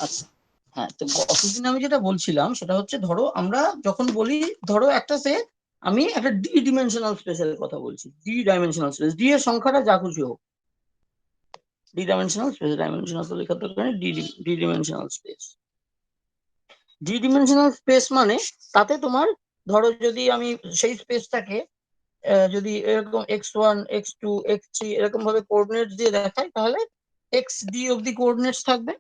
আচ্ছা, হ্যাঁ, তো গসিপিং আমি যেটা বলছিলাম সেটা হচ্ছে, ধরো আমরা যখন বলি, ধরো আমি একটা ডি ডিমেনশনাল স্পেসের কথা বলছি, ডি ডাইমেনশনাল স্পেস, ডি এর সংখ্যাটা যা খুশি হোক, ডি ডাইমেনশনাল স্পেস, ডাইমেনশনাল তো লেখার দরকার নেই, D dimensional space. D dimensional space মানে তাতে তোমার, ধরো যদি আমি সেই স্পেসটাকে যদি এরকম x1 x2 x3 এরকম ভাবে কোঅর্ডিনেটস দিয়ে দেখাই, তাহলে এক্স ডি অব্দি কোঅর্ডিনেটস থাকবে।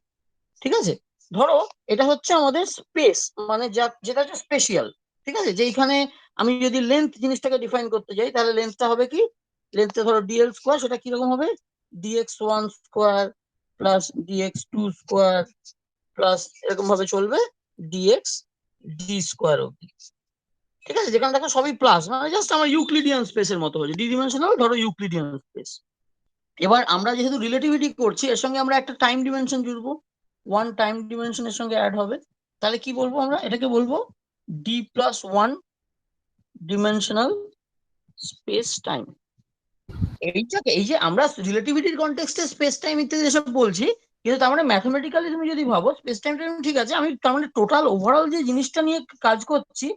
ঠিক আছে, ধরো এটা হচ্ছে আমাদের স্পেস, মানে যেটা হচ্ছে স্পেশিয়াল। ঠিক আছে, যেখানে আমি যদি লেন্থ জিনিসটাকে ডিফাইন করতে যাই, তাহলে লেন্থটা হবে কি, লেন্থটা ধরো ডিএল স্কোয়ার, সেটা কিরকম হবে, dx1 square plus dx2 square plus এরকম ভাবে চলবে ডিএক্স ডি স্কোয়ার অব্দি। ঠিক আছে, যেখানে দেখো সবই প্লাস, মানে জাস্ট আমার ইউক্লিডিয়ান স্পেসের মতো হচ্ছে, ডি ডিমেনশনাল ধরো ইউক্লিডিয়ান স্পেস। এবার আমরা যেহেতু রিলেটিভিটি করছি, এর সঙ্গে আমরা একটা টাইম ডিমেনশন জুড়বো, ওয়ান টাইম ডিমেনশনের সঙ্গে অ্যাড হবে। তাহলে কি বলবো আমরা, এটাকে বলবো d+1 ডিমেনশনাল স্পেস টাইম। এইটাকে, এই যে আমরা রিলেটিভিটির কনটেক্সটে স্পেস টাইম ইত্যাদি এসব বলছি, কিন্তু তার মানে ম্যাথমেটিক্যালি তুমি যদি ভাবো স্পেস টাইমটা ঠিক আছে, আমি তার মানে টোটাল ওভারঅল যে জিনিসটা নিয়ে কাজ করছি,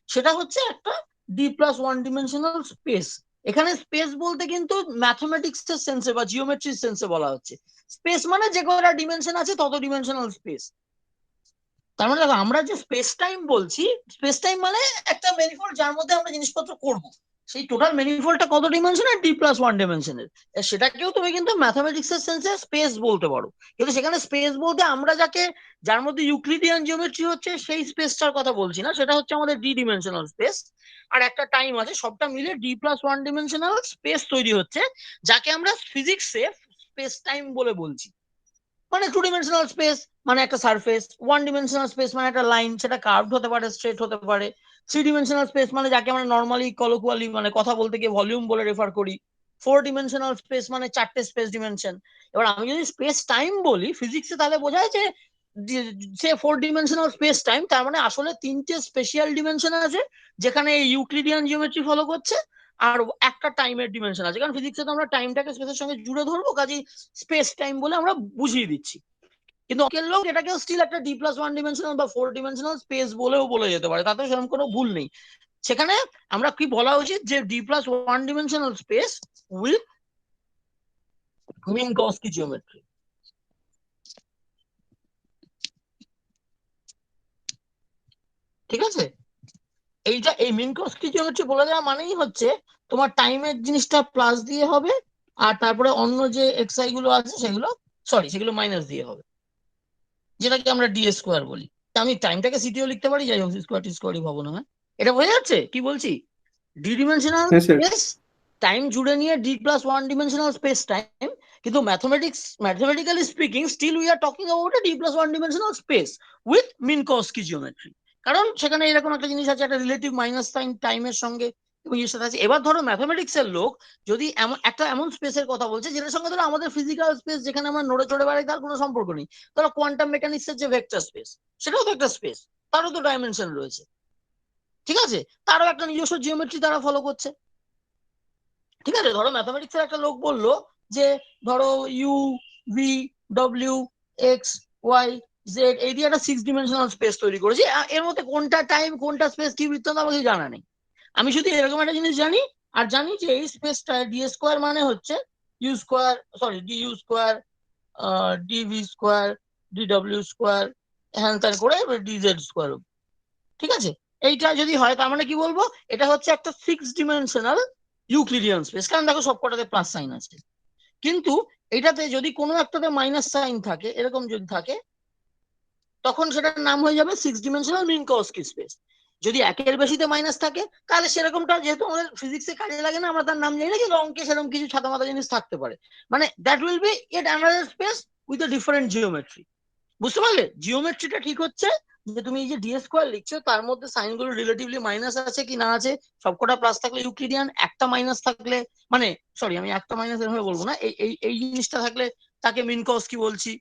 সেটা হচ্ছে একটা d+1 ডিমেনশনাল স্পেস। এখানে স্পেস বলতে কিন্তু ম্যাথমেটিক্স এর সেন্সে বা জিওমেট্রির সেন্সে বলা হচ্ছে। স্পেস মানে যে কটা ডিমেনশন আছে তত ডিমেনশনাল স্পেস। তার মানে দেখো, আমরা যে স্পেস টাইম বলছি, স্পেস টাইম মানে একটা মেনিফোল্ড যার মধ্যে আমরা জিনিসপত্র করব, সেই টোটাল মেনিফোল্ডটা কত ডিমেনশনের, d+1 ডিমেনশনের। সেটাকেও তুমি কিন্তু ম্যাথমেটিক্স এর সেন্সে স্পেস বলতে পারো, কিন্তু সেখানে স্পেস বলতে আমরা যার মধ্যে ইউক্লিডিয়ান জিওমেট্রি হচ্ছে সেই স্পেসটার কথা বলছি না, সেটা হচ্ছে আমাদের ডি ডিমেনশনাল স্পেস। আর একটা টাইম আছে, সবটা মিলে d+1 ডিমেনশনাল স্পেস তৈরি হচ্ছে, যাকে আমরা ফিজিক্সে স্পেস টাইম বলে বলছি। মানে টু ডিমেনশনাল স্পেস মানে একটা সারফেস, ওয়ান ডিমেনশনাল স্পেস মানে একটা লাইন, সেটা কার্ভড হতে পারে, স্ট্রেট হতে পারে। থ্রি ডিমেনশনাল স্পেস মানে যাকে আমরা নর্মালি কলোকুয়ালি মানে কথা বলতে গিয়ে ভলিউম বলে রেফার করি। ফোর ডিমেনশনাল স্পেস মানে চারটে স্পেস ডিমেনশন। এবার আমি যদি স্পেস টাইম বলি ফিজিক্সে, তাহলে বোঝায় যে সে ফোর ডিমেনশনাল স্পেস টাইম, তার মানে আসলে তিনটে স্পেশিয়াল ডিমেনশন আছে যেখানে ইউক্লিডিয়ান জিওমেট্রি ফলো করছে, আর একটা টাইমের ডিমেনশন আছে, কারণ ফিজিক্সে তো আমরা টাইমটাকে স্পেসের সঙ্গে জুড়ে ধরবো, কাজেই স্পেস টাইম বলে আমরা বুঝিয়ে দিচ্ছি। কিন্তু অঙ্কের লোক এটাকেও স্টিল একটা d+1 ডিমেনশনাল বা ফোর ডিমেনশনাল স্পেস বলেও বলে যেতে পারে, তাতে সেরকম কোনো ভুল নেই। সেখানে আমরা কি বলা উচিত, যে d+1 dimensional space with Minkowski geometry. ঠিক আছে, এই মিনকস্কি জিওমেট্রি বলে দেওয়া মানেই হচ্ছে তোমার টাইমের জিনিসটা প্লাস দিয়ে হবে, আর তারপরে অন্য যে এক্সআই গুলো আছে সেগুলো, সরি, সেগুলো মাইনাস দিয়ে হবে, যেটাকে আমরা ডি স্কোয়ার বলি। তা আমি টাইমটাকে সিটিও লিখতে পারি, যাই হোক স্কোয়ার টি স্কোয়ারই ভাবো না। এটা বোঝা যাচ্ছে কি বলছি, ডি ডিমেনশনাল হ্যাঁ স্যার। স্পেস টাইম জুড়ে নিয়ে d+1 ডিমেনশনাল স্পেস টাইম। কিন্তু mathematically speaking still we are talking about a d+1 dimensional space with Minkowski geometry. কারণ সেখানে এরকম একটা জিনিস আছে, একটা রিলেটিভ মাইনাস সাইন টাইমের সঙ্গে এবং এর সাথে আছে। এবার ধরো ম্যাথমেটিক্স এর লোক যদি এমন স্পেসের কথা বলছে যেটার সঙ্গে ধরো আমাদের ফিজিক্যাল স্পেস যেখানে আমরা নড়ে চড়ে বেড়াই তার কোনো সম্পর্ক নেই, ধরো কোয়ান্টাম মেকানিক্স এর যে ভেক্টর স্পেস, সেটাও তো একটা স্পেস, তারও তো ডাইমেনশন রয়েছে। ঠিক আছে, তারও একটা নিজস্ব জিওমেট্রি তারা ফলো করছে। ঠিক আছে, ধরো ম্যাথমেটিক্স এর একটা লোক বললো যে, ধরো U V W X Y Z এই দিয়ে একটা সিক্স ডিমেনশনাল স্পেস তৈরি করেছি, এর মধ্যে কোনটা টাইম কোনটা স্পেস কি বৃত্তান্ত আমাকে জানা নেই। আমি শুধু এরকম একটা জিনিস জানি, আর জানি যে এই স্পেসটা ডি স্কোয়ার মানে হচ্ছে U square, sorry D U square, DV square, D W square, হ্যান ত্যান করে ডি জেড স্কোয়ার। ঠিক আছে, এইটা যদি হয় তার মানে কি বলবো, এটা হচ্ছে একটা সিক্স ডিমেনশনাল ইউক্লিডিয়ান স্পেস, কারণ দেখো সবকটাতে প্লাস সাইন আছে। কিন্তু এটাতে যদি কোনো একটাতে মাইনাস সাইন থাকে, এরকম যদি থাকে, তখন সেটার নাম হয়ে যাবে সিক্স ডিমেনশনাল মিনকস্কি স্পেস। যদি একের বেশিতে মাইনাস থাকে, তাহলে সেরকমটা যেহেতু আমাদের ফিজিক্সে কাজে লাগে না, আমরা তার নাম জানি না, কিন্তু অঙ্কে সেরকম কিছু ছাতা মাথা জিনিস থাকতে পারে, মানে that will be at another space with a different geometry. বুঝতে পারলে, জিওমেট্রিটা ঠিক হচ্ছে যে তুমি এই যে ডি স্কোয়ার লিখছো তার মধ্যে সাইন গুলো রিলেটিভলি মাইনাস আছে কি না আছে, সবকটা প্লাস থাকলে ইউক্লিডিয়ান, একটা মাইনাস থাকলে, মানে সরি আমি একটা মাইনাস এভাবে বলবো না, এই এই এই জিনিসটা থাকলে তাকে মিনকস্কি বলছি।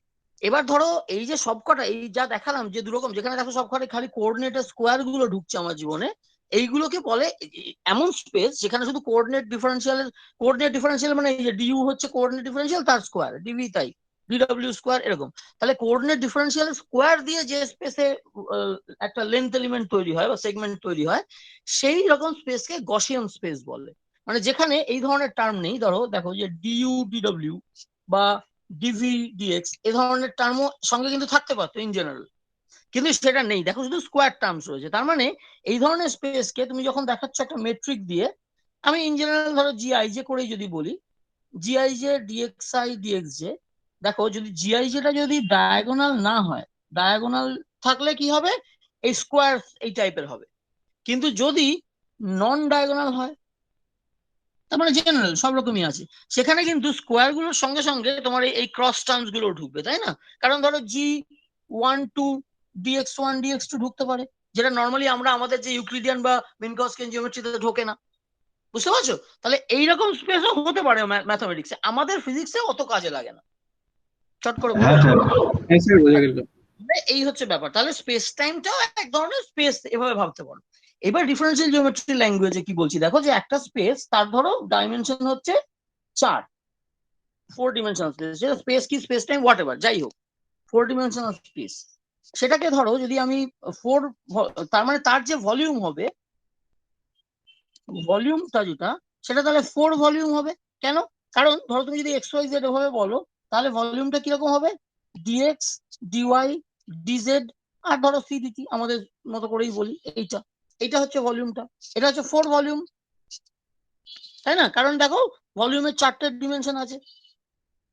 এবার ধরো এই যে সবকটা এই যা দেখালাম যে দুরকম, যেখানে দেখো সবকটা খালি কোঅর্ডিনেটের স্কোয়ার গুলো ঢুকছে আমার জীবনে, এইগুলোকে বলে এমন স্পেস যেখানে শুধু কোঅর্ডিনেট ডিফারেন্সিয়াল মানে এই যে ডিউ হচ্ছে কোঅর্ডিনেট ডিফারেন্সিয়াল তার স্কোয়ার, ডিভি তাই। ডিডব্লিউ স্কোয়ার এরকম। তাহলে কোঅর্ডিনেট ডিফারেন্সিয়াল স্কোয়ার দিয়ে যে স্পেসে একটা লেন্থ এলিমেন্ট তৈরি হয় বা সেগমেন্ট তৈরি হয়, সেই রকম স্পেসকে গসিয়ান স্পেস বলে। মানে যেখানে এই ধরনের টার্ম নেই, ধরো দেখো যে ডিইউ ডিডব্লিউ বা ডিভি ডিএক্স এই ধরনের টার্মও সঙ্গে কিন্তু থাকতে পারতো ইন জেনারেল, কিন্তু সেটা নেই, দেখো শুধু স্কোয়ার টার্মস রয়েছে। তার মানে এই ধরনের স্পেসকে তুমি যখন দেখাচ্ছ একটা মেট্রিক দিয়ে, আমি ইন জেনারেল ধরো জিআইজে করেই যদি বলি, জিআইজে ডিএক্সআই ডিএক্সজে, দেখো যদি জিআইজেটা যদি ডায়াগোনাল না হয়, ডায়াগোনাল থাকলে কি হবে, এই স্কোয়ার এই টাইপের হবে। কিন্তু যদি নন ডায়াগোনাল হয়, তার মানে জেনারেল সব রকমই আছে, সেখানে কিন্তু স্কোয়ার গুলোর সঙ্গে সঙ্গে তোমার এই ক্রস টার্মস গুলো ঢুকবে, তাই না? কারণ ধরো G1 2 DX1 DX2 ঢুকতে পারে, যেটা নর্মালি আমরা আমাদের যে ইউক্লিডিয়ান বা মিনকস্কিয়ান জিওমেট্রিতে ঢোকে না, বুঝতে পারছো? তাহলে এইরকম স্পেসও হতে পারে ম্যাথমেটিক্সে, আমাদের ফিজিক্সে অত কাজে লাগে না, চট করে বলে হ্যাঁ স্যার, হ্যাঁ স্যার, বোঝা গেল। এই হচ্ছে ব্যাপার। তাহলে স্পেস টাইমটাও এক ধরনের স্পেস, এভাবে ভাবতে পারো। এবার ডিফারেন্সিয়াল জিওমেট্রি ল্যাঙ্গুয়েজে কি বলছি দেখো, যে একটা স্পেস তার ধরো ডাইমেনশন হচ্ছে 4, 4 ডিমেনশনাল স্পেস, যেটা স্পেস কি স্পেস টাইম হোয়াট এভার যাই হোক, 4 ডিমেনশনাল স্পেস। সেটাকে ধরো যদি আমি 4, তার মানে তার যে ভলিউম হবে, ভলিউমটা যেটা, সেটা তাহলে 4 ভলিউম হবে। কেন? কারণ ধরো তুমি যদি এক্স ওয়াই জেড এভাবে বলো, তাহলে ভলিউমটা কিরকম হবে, ডিএক্স ডিওয়াই ডিজেড, আর ধরো সি ডিটি, আমাদের মতো করেই বলি এইটা, এইটা হচ্ছে ভলিউমটা, এটা হচ্ছে 4 ভলিউম, তাই না? কারণ দেখো ভলিউমের 4টে ডিমেনশন আছে।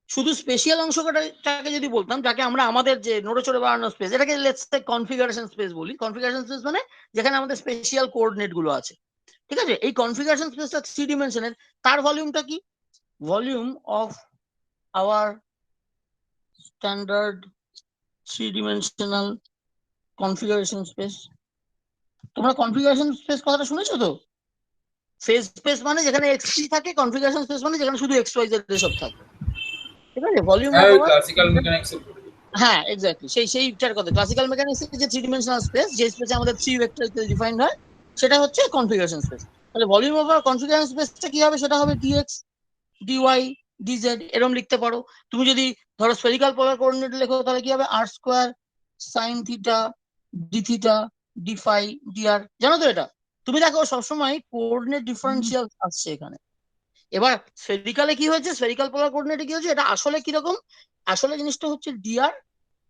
শুধু স্পেশিয়াল অংশটাকে যদি বলতাম, যাকে আমরা আমাদের যে নড়েচড়ে বাড়ানো স্পেস, এটাকে লেটস সে কনফিগারেশন স্পেস বলি। কনফিগারেশন স্পেস মানে যেখানে আমাদের স্পেশিয়াল কোঅর্ডিনেট গুলো আছে, ঠিক আছে? এই কনফিগারেশন স্পেসটা 3 ডিমেনশনের, তার ভলিউমটা কি, volume of our standard 3 dimensional configuration space. তোমরা কনফিগারেশন স্পেস কথাটা শুনেছো তো? ফেজ স্পেস মানে যেখানে এক্স থ্রি থাকে, কনফিগারেশন স্পেস মানে যেখানে শুধু এক্স ওয়াই জেড সব থাকে, ঠিক আছে? ভলিউম হ্যাঁ, অফ ওই আওয়ার, ক্লাসিক্যাল মেকানিক্সের। হ্যাঁ এক্স্যাক্টলি সেইটার কথা, ক্লাসিক্যাল মেকানিক্স যে 3 ডিমেনশনাল স্পেস, যে স্পেসে আমাদের 3 ভেক্টর ডিফাইন্ড হয়, সেটা হচ্ছে কনফিগারেশন স্পেস। তাহলে ভলিউম অফ আওয়ার কনফিগারেশন স্পেসটা কি হবে, সেটা হবে ডিএক্স ডিওয়াই ডিজেড, এরকম লিখতে পারো। তুমি যদি ধরো স্ফেরিক্যাল পোলার কোঅর্ডিনেট লেখো, তাহলে কি হবে, r square sine theta d theta d phi d r, জানো তো এটা? তুমি দেখো সবসময় কোঅর্ডিনেট ডিফারেন্সিয়াল আসছে এখানে। এবার স্ফেরিক্যালে কি হয়েছে, স্ফেরিক্যাল পোলার কোঅর্ডিনেটে কি হয়েছে, এটা আসলে কিরকম, আসলে জিনিসটা হচ্ছে ডিআর,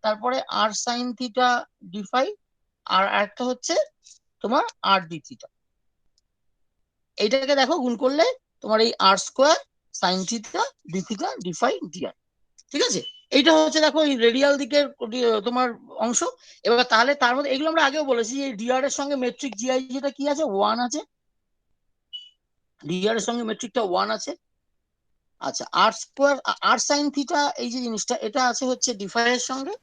তারপরে আর সাইন থিটা ডি ফাই, আর একটা হচ্ছে তোমার আর ডি থিটা। এইটাকে দেখো গুণ করলে তোমার এই r square sine theta d theta d phi d r, ঠিক আছে? এইটা হচ্ছে দেখো এই রেডিয়াল দিকের তোমার অংশ। এবার তাহলে তার মধ্যে এগুলো আমরা আগেও বলেছি, এই ডিআর এর সঙ্গে মেট্রিক জিআই যেটা কি আছে, 1 আছে, ডিআর এর সঙ্গে মেট্রিকটা 1 আছে। আচ্ছা, আর স্কোয়ার আর সাইন থিটা এই যে জিনিসটা, এটা আছে হচ্ছে ডি ফাই এর সঙ্গে,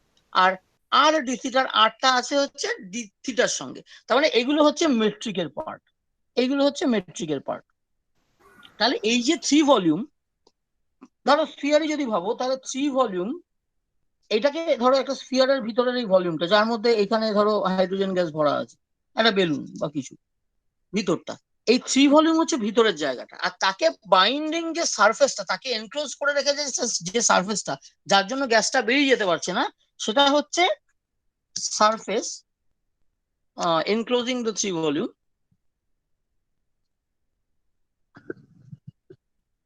আর আর ডি থিটার আরটা আছে হচ্ছে ডি থিটার সঙ্গে। তার মানে এগুলো হচ্ছে মেট্রিকের পার্ট, এইগুলো হচ্ছে মেট্রিকের পার্ট। তাহলে এই যে 3 ভলিউম, ধরো স্ফিয়ারই যদি ভাবো, তাহলে 3 ভলিউম, এটাকে ধরো একটা স্ফিয়ারের ভিতরের এই ভলিউমটা, যার মধ্যে এখানে ধরো হাইড্রোজেন গ্যাস ভরা আছে, একটা বেলুন বা কিছু, ভিতরটা, এই 3 ভলিউম হচ্ছে ভিতরের জায়গাটা। আর তাকে বাইন্ডিং যে সারফেসটা, তাকে এনক্লোজ করে রেখেছে যে সারফেসটা, যার জন্য গ্যাসটা বেরিয়ে যেতে পারছে না, সেটা হচ্ছে surface enclosing the 3 volume,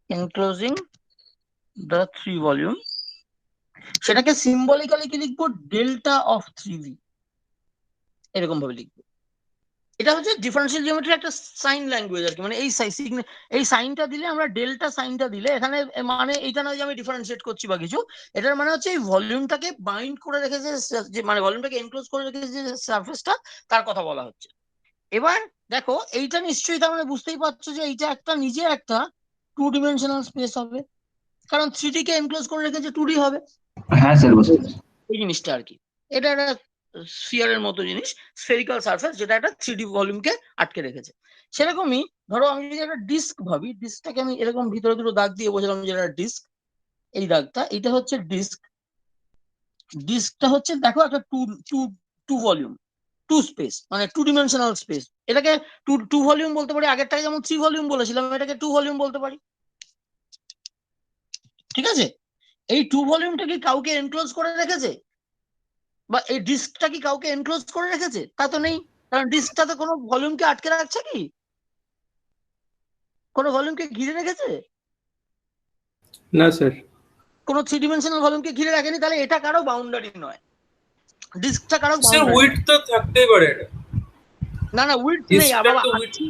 enclosing the 3 volume. সেটাকে সিম্বলিক্যালি কি লিখবো, ডেল্টা অফ 3v, এরকম ভাবে লিখবো। এটা হচ্ছে ডিফারেন্সিয়াল জিওমেট্রি একটা সাইন ল্যাঙ্গুয়েজ আর কি, মানে এই সাইনটা দিলে, আমরা ডেল্টা সাইনটা দিলে এখানে, মানে এইটা নয় যে আমি ডিফারেন্সিয়েট করছি বা কিছু, এটার মানে হচ্ছে এই ভলিউমটাকে বাইন্ড করে রেখেছে, যে মানে ভলিউমটাকে এনক্লোজ করে রেখেছে যে সারফেসটা, তার কথা বলা হচ্ছে। এবার দেখো এইটা নিশ্চয়ই তার মানে বুঝতেই পারছো যে এইটা একটা নিজে একটা 2 ডিমেনশনাল স্পেস হবে, কারণ 3D কে এনক্লোজ করে রেখেছে 2D হবে, হ্যাঁ স্যার, বুঝতে পারছি। এই জিনিসটা আর কি। এটা একটা স্ফিয়ারের মতো জিনিস, স্ফেরিক্যাল সারফেস, যেটা একটা 3D ভলিউমকে আটকে রেখেছে। সেরকমই ধরো আমি যদি একটা ডিস্ক ভাবি, ডিস্কটাকে আমি এরকম ভিতরে দুটো দাগ দিয়ে বোঝালাম যে এটা ডিস্ক, এই দাগটা, এটা হচ্ছে ডিস্ক। ডিস্কটা হচ্ছে দেখো একটা two two two volume, two space, মানে 2 ডিমেনশনাল স্পেস। এটাকে টু টু ভলিউম বলতে পারি, আগেরটাকে যেমন 3 ভলিউম বলেছিলাম, এটাকে 2 ভলিউম বলতে পারি, ঠিক আছে? এই টু ভলিউমটা কি কাউকে এনক্লোজ করে রেখেছে, বা এই ডিস্কটা কি কাউকে এনক্লোজ করে রেখেছে? তা তো নেই, কারণ ডিস্কটা তো কোনো ভলিউমকে আটকে রাখছে কি, কোনো ভলিউমকে ঘিরে রেখেছে? না স্যার। কোনো থ্রি ডিমেনশনাল ভলিউমকে ঘিরে রাখেনি, তাহলে এটা কারো বাউন্ডারি নয়, ডিস্কটা কারো স্যার বাউন্ডারি উইডথ নয়। তো থাকতেই পারে এটা। না না, উইডথ নেই। আর ডিস্কটার বাবা তো উইডথ। আঁকছি,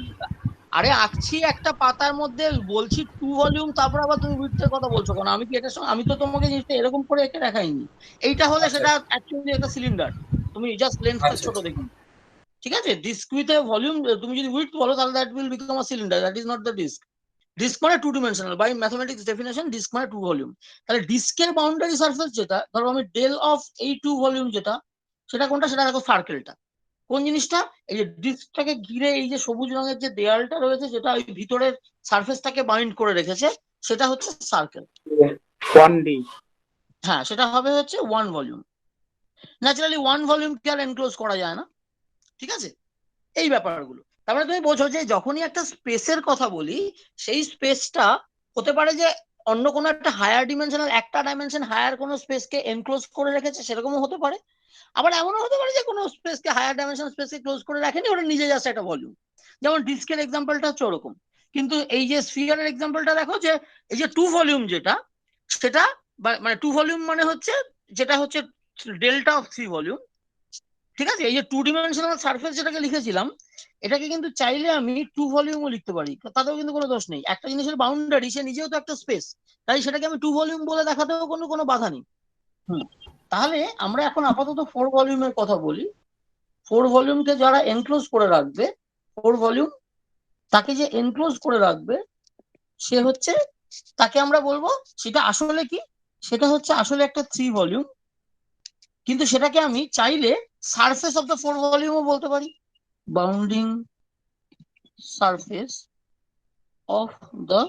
আরে আঁকছি একটা পাতার মধ্যে, বলছি টু ভলিউম, তারপর আবার তুমি উইডথের কথা বলছো কেন? আমি কি এটা আমি তো তোমাকে জিনিসটা এরকম করে এঁকে দেখাইনি। এইটা হলে আচ্ছা সেটা অ্যাকচুয়ালি একটা সিলিন্ডার, তুমি জাস্ট লেন্থটা আচ্ছা ছোট দেখি, ঠিক আছে? ডিস্ক উইথ এ ভলিউম, তুমি যদি উইডথ বলো তাহলে that will become a cylinder, that is not the disc. Disc মানে two dimensional, by mathematics definition disc মানে টু ভলিউম। তাহলে ডিস্কের বাউন্ডারি সারফেস যেটা, ধরো আমি ডেল অফ এই টু ভলিউম যেটা, সেটা কোনটা? সেটা দেখো সার্কেলটা। কোন জিনিসটা? এই যে ডিস্কটাকে ঘিরে এই যে সবুজ রঙের যে দেয়ালটা রয়েছে, যেটা ওই ভিতরের সারফেসটাকে বাইন্ড করে রেখেছে, সেটা হচ্ছে সার্কেল। 1D। হ্যাঁ, সেটা হবে হচ্ছে ওয়ান ভলিউম। ন্যাচারালি ওয়ান ভলিউমকে আর এনক্লোজ করা যায় না, ঠিক আছে? এই ব্যাপারগুলো, তারপরে তুমি বোঝো যে যখনই একটা স্পেসের কথা বলি, সেই স্পেসটা হতে পারে যে অন্য কোনো একটা হায়ার ডিমেনশনাল, একটা ডাইমেনশন হায়ার কোনো স্পেসকে এনক্লোজ করে রেখেছে, সেরকমও হতে পারে। আবার এমনও হতে পারে যে কোনো স্পেসকে, হায়ার ডাইমেনশন স্পেসকে ক্লোজ করে রাখেনি, ওটা নিজে জাস্ট একটা ভলিউম। যেমন ডিস্কের এক্সাম্পলটা হচ্ছে ওরকম। কিন্তু এই যে স্ফিয়ারের এক্সাম্পলটা দেখো, যে এই যে টু ভলিউম যেটা, সেটা মানে টু ভলিউম মানে হচ্ছে যেটা হচ্ছে ডেল্টা অফ থ্রি ভলিউম, ঠিক আছে? এই যে টু ডিমেনশনাল সারফেস যেটাকে লিখেছিলাম, এটাকে কিন্তু চাইলে আমি টু ভলিউমও লিখতে পারি, তাতেও কিন্তু কোনো দোষ নেই। একটা জিনিসের বাউন্ডারি, সে নিজেও তো একটা স্পেস, তাই সেটাকে আমি টু ভলিউম বলে দেখাতেও কোনো বাধা নেই। তাহলে আমরা এখন আপাতত ফোর ভলিউমের কথা বলি। ফোর ভলিউমকে যারা এনক্লোজ করে রাখবে, ফোর ভলিউম, তাকে যে এনক্লোজ করে রাখবে, সে হচ্ছে, তাকে আমরা বলবো, সেটা আসলে কি, সেটা হচ্ছে আসলে একটা থ্রি ভলিউম। কিন্তু সেটাকে আমি চাইলে সারফেস অফ দ্য ফোর ভলিউমও বলতে পারি, bounding surface of the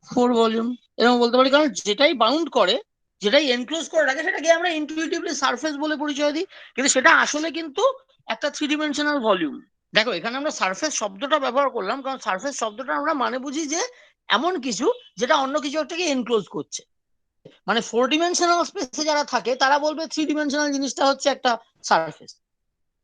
four volume, এরকম বলতে পারি। কারণ যেটাই বাউন্ড করে, যেটাই এনক্লোজ করে রাখে, সেটাকে আমরা ইনটুইটিভলি সারফেস বলে পরিচয় দিই, কিন্তু সেটা আসলে কিন্তু একটা থ্রি ডিমেনশনাল ভলিউম। দেখো, এখানে আমরা সারফেস শব্দটা ব্যবহার করলাম, কারণ সারফেস শব্দটা আমরা মানে বুঝি যে এমন কিছু যেটা অন্য কিছু একটাকে এনক্লোজ করছে। মানে ফোর ডিমেনশনাল স্পেসে যারা থাকে, তারা বলবে থ্রি ডিমেনশনাল জিনিসটা হচ্ছে একটা সারফেস।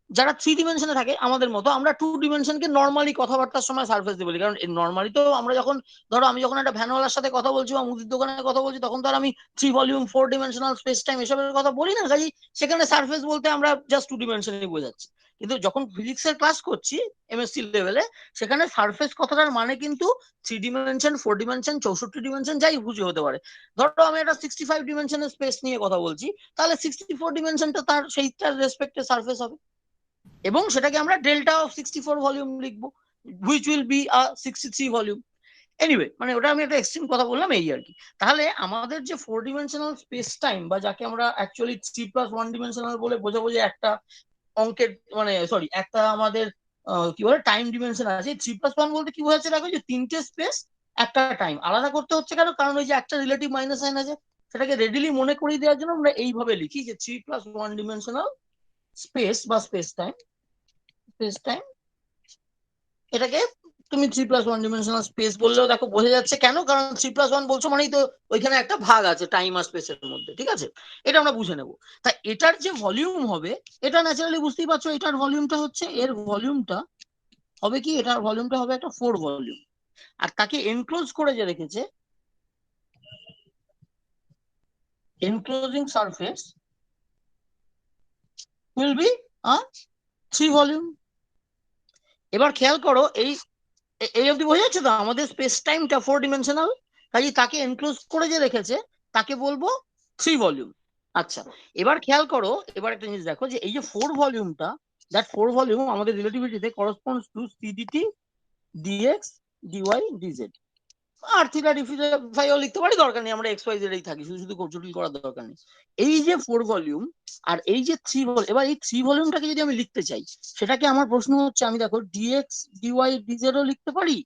যারা থ্রি ডিমেনশনে থাকে আমাদের মতো, আমরা টু ডিমেনশনকে নর্মালি কথাবার্তার সময় সারফেস দিয়ে বলি। কারণ নর্মালি তো আমরা যখন, ধরো আমি যখন একটা ভ্যানওয়ালার সাথে কথা বলছি বা মুদির দোকানে কথা বলছি, তখন তো আর আমি three volume, four dimensional space time এসবের কথা বলি না, কাজেই সেখানে সারফেস বলতে আমরা জাস্ট টু ডিমেনশনই বোঝাচ্ছি। কিন্তু যখন ফিজিক্সের ক্লাস করছি এমএসসি লেভেলে, সেখানে সারফেস কথাটার মানে কিন্তু three dimension, four dimension, 64 dimension, যাই খুশি হতে পারে। ধরো আমি একটা 65 ডিমেনশনের স্পেস নিয়ে কথা বলছি, তাহলে 64 ডিমেনশনটা তার সেইটার রেসপেক্টে সারফেস হবে, এবং সেটাকে আমরা ডেল্টা অফ 64 ভলিউম লিখবো, which will be a 63 volume. Anyway, মানে ওটা আমি একটা এক্সট্রিম কথা বললাম, এই আর কি। তাহলে আমাদের যে ফোর ডিমেনশনাল স্পেস টাইম, বা যাকে আমরা actually three plus one dimensional বলে বোঝাবো, যে একটা অঙ্কের, মানে সরি, একটা আমাদের কি বলে টাইম ডিমেনশন আছে। থ্রি প্লাস ওয়ান বলতে কি বোঝাচ্ছে দেখো, যে তিনটে স্পেস, একটা টাইম। আলাদা করতে হচ্ছে কেন? কারণ ওই যে একটা রিলেটিভ মাইনাস সাইন আছে, সেটাকে রেডিলি মনে করিয়ে দেওয়ার জন্য আমরা এইভাবে লিখি, যে three plus one dimensional space বা স্পেস টাইম, স্পেস টাইম, এটাকে তুমি three plus one dimensional space বললেও দেখো বোঝা যাচ্ছে। কেন? কারণ থ্রি প্লাস ওয়ান বলছো মানেই তো ওইখানে একটা ভাগ আছে টাইম আর স্পেসের মধ্যে, ঠিক আছে? এটা আমরা বুঝে নেবো। তা এটার যে ভলিউম হবে, এটা ন্যাচারালি বুঝতেই পারছো, এটার ভলিউমটা হচ্ছে, এর ভলিউমটা হবে কি, এটার ভলিউমটা হবে একটা ফোর ভলিউম। আর তাকে এনক্লোজ করে যে রেখেছে, enclosing surface will be a three volume. এবার খেয়াল করো, এই অবধি বোঝা যাচ্ছে তো আমাদের স্পেস টাইমটা ফোর ডিমেনশনাল, কাজে তাকে এনক্লোজ করে যে রেখেছে, তাকে বলবো থ্রি ভলিউম। আচ্ছা, এবার খেয়াল করো, এবার একটা জিনিস দেখো, যে এই যে ফোর ভলিউমটা, দ্যাট ফোর ভলিউম আমাদের রিলেটিভিটিতে corresponds to c d t d x dy d z. আর থিটা ডিফাইও লিখতে পারি, দরকার নেই, আমরা এক্স ওয়াই জেড এই থাকি, শুধু শুধু জটিল করার দরকার নেই। এই যে ফোর ভলিউম আর এই যে থ্রি ভলিউম, এবার এই থ্রি ভলিউমটাকে যদি আমি লিখতে চাই, সেটাকে আমার প্রশ্ন হচ্ছে, আমি দেখো ডিএক্স ডিওয়াই ডিজেডও লিখতে পারি,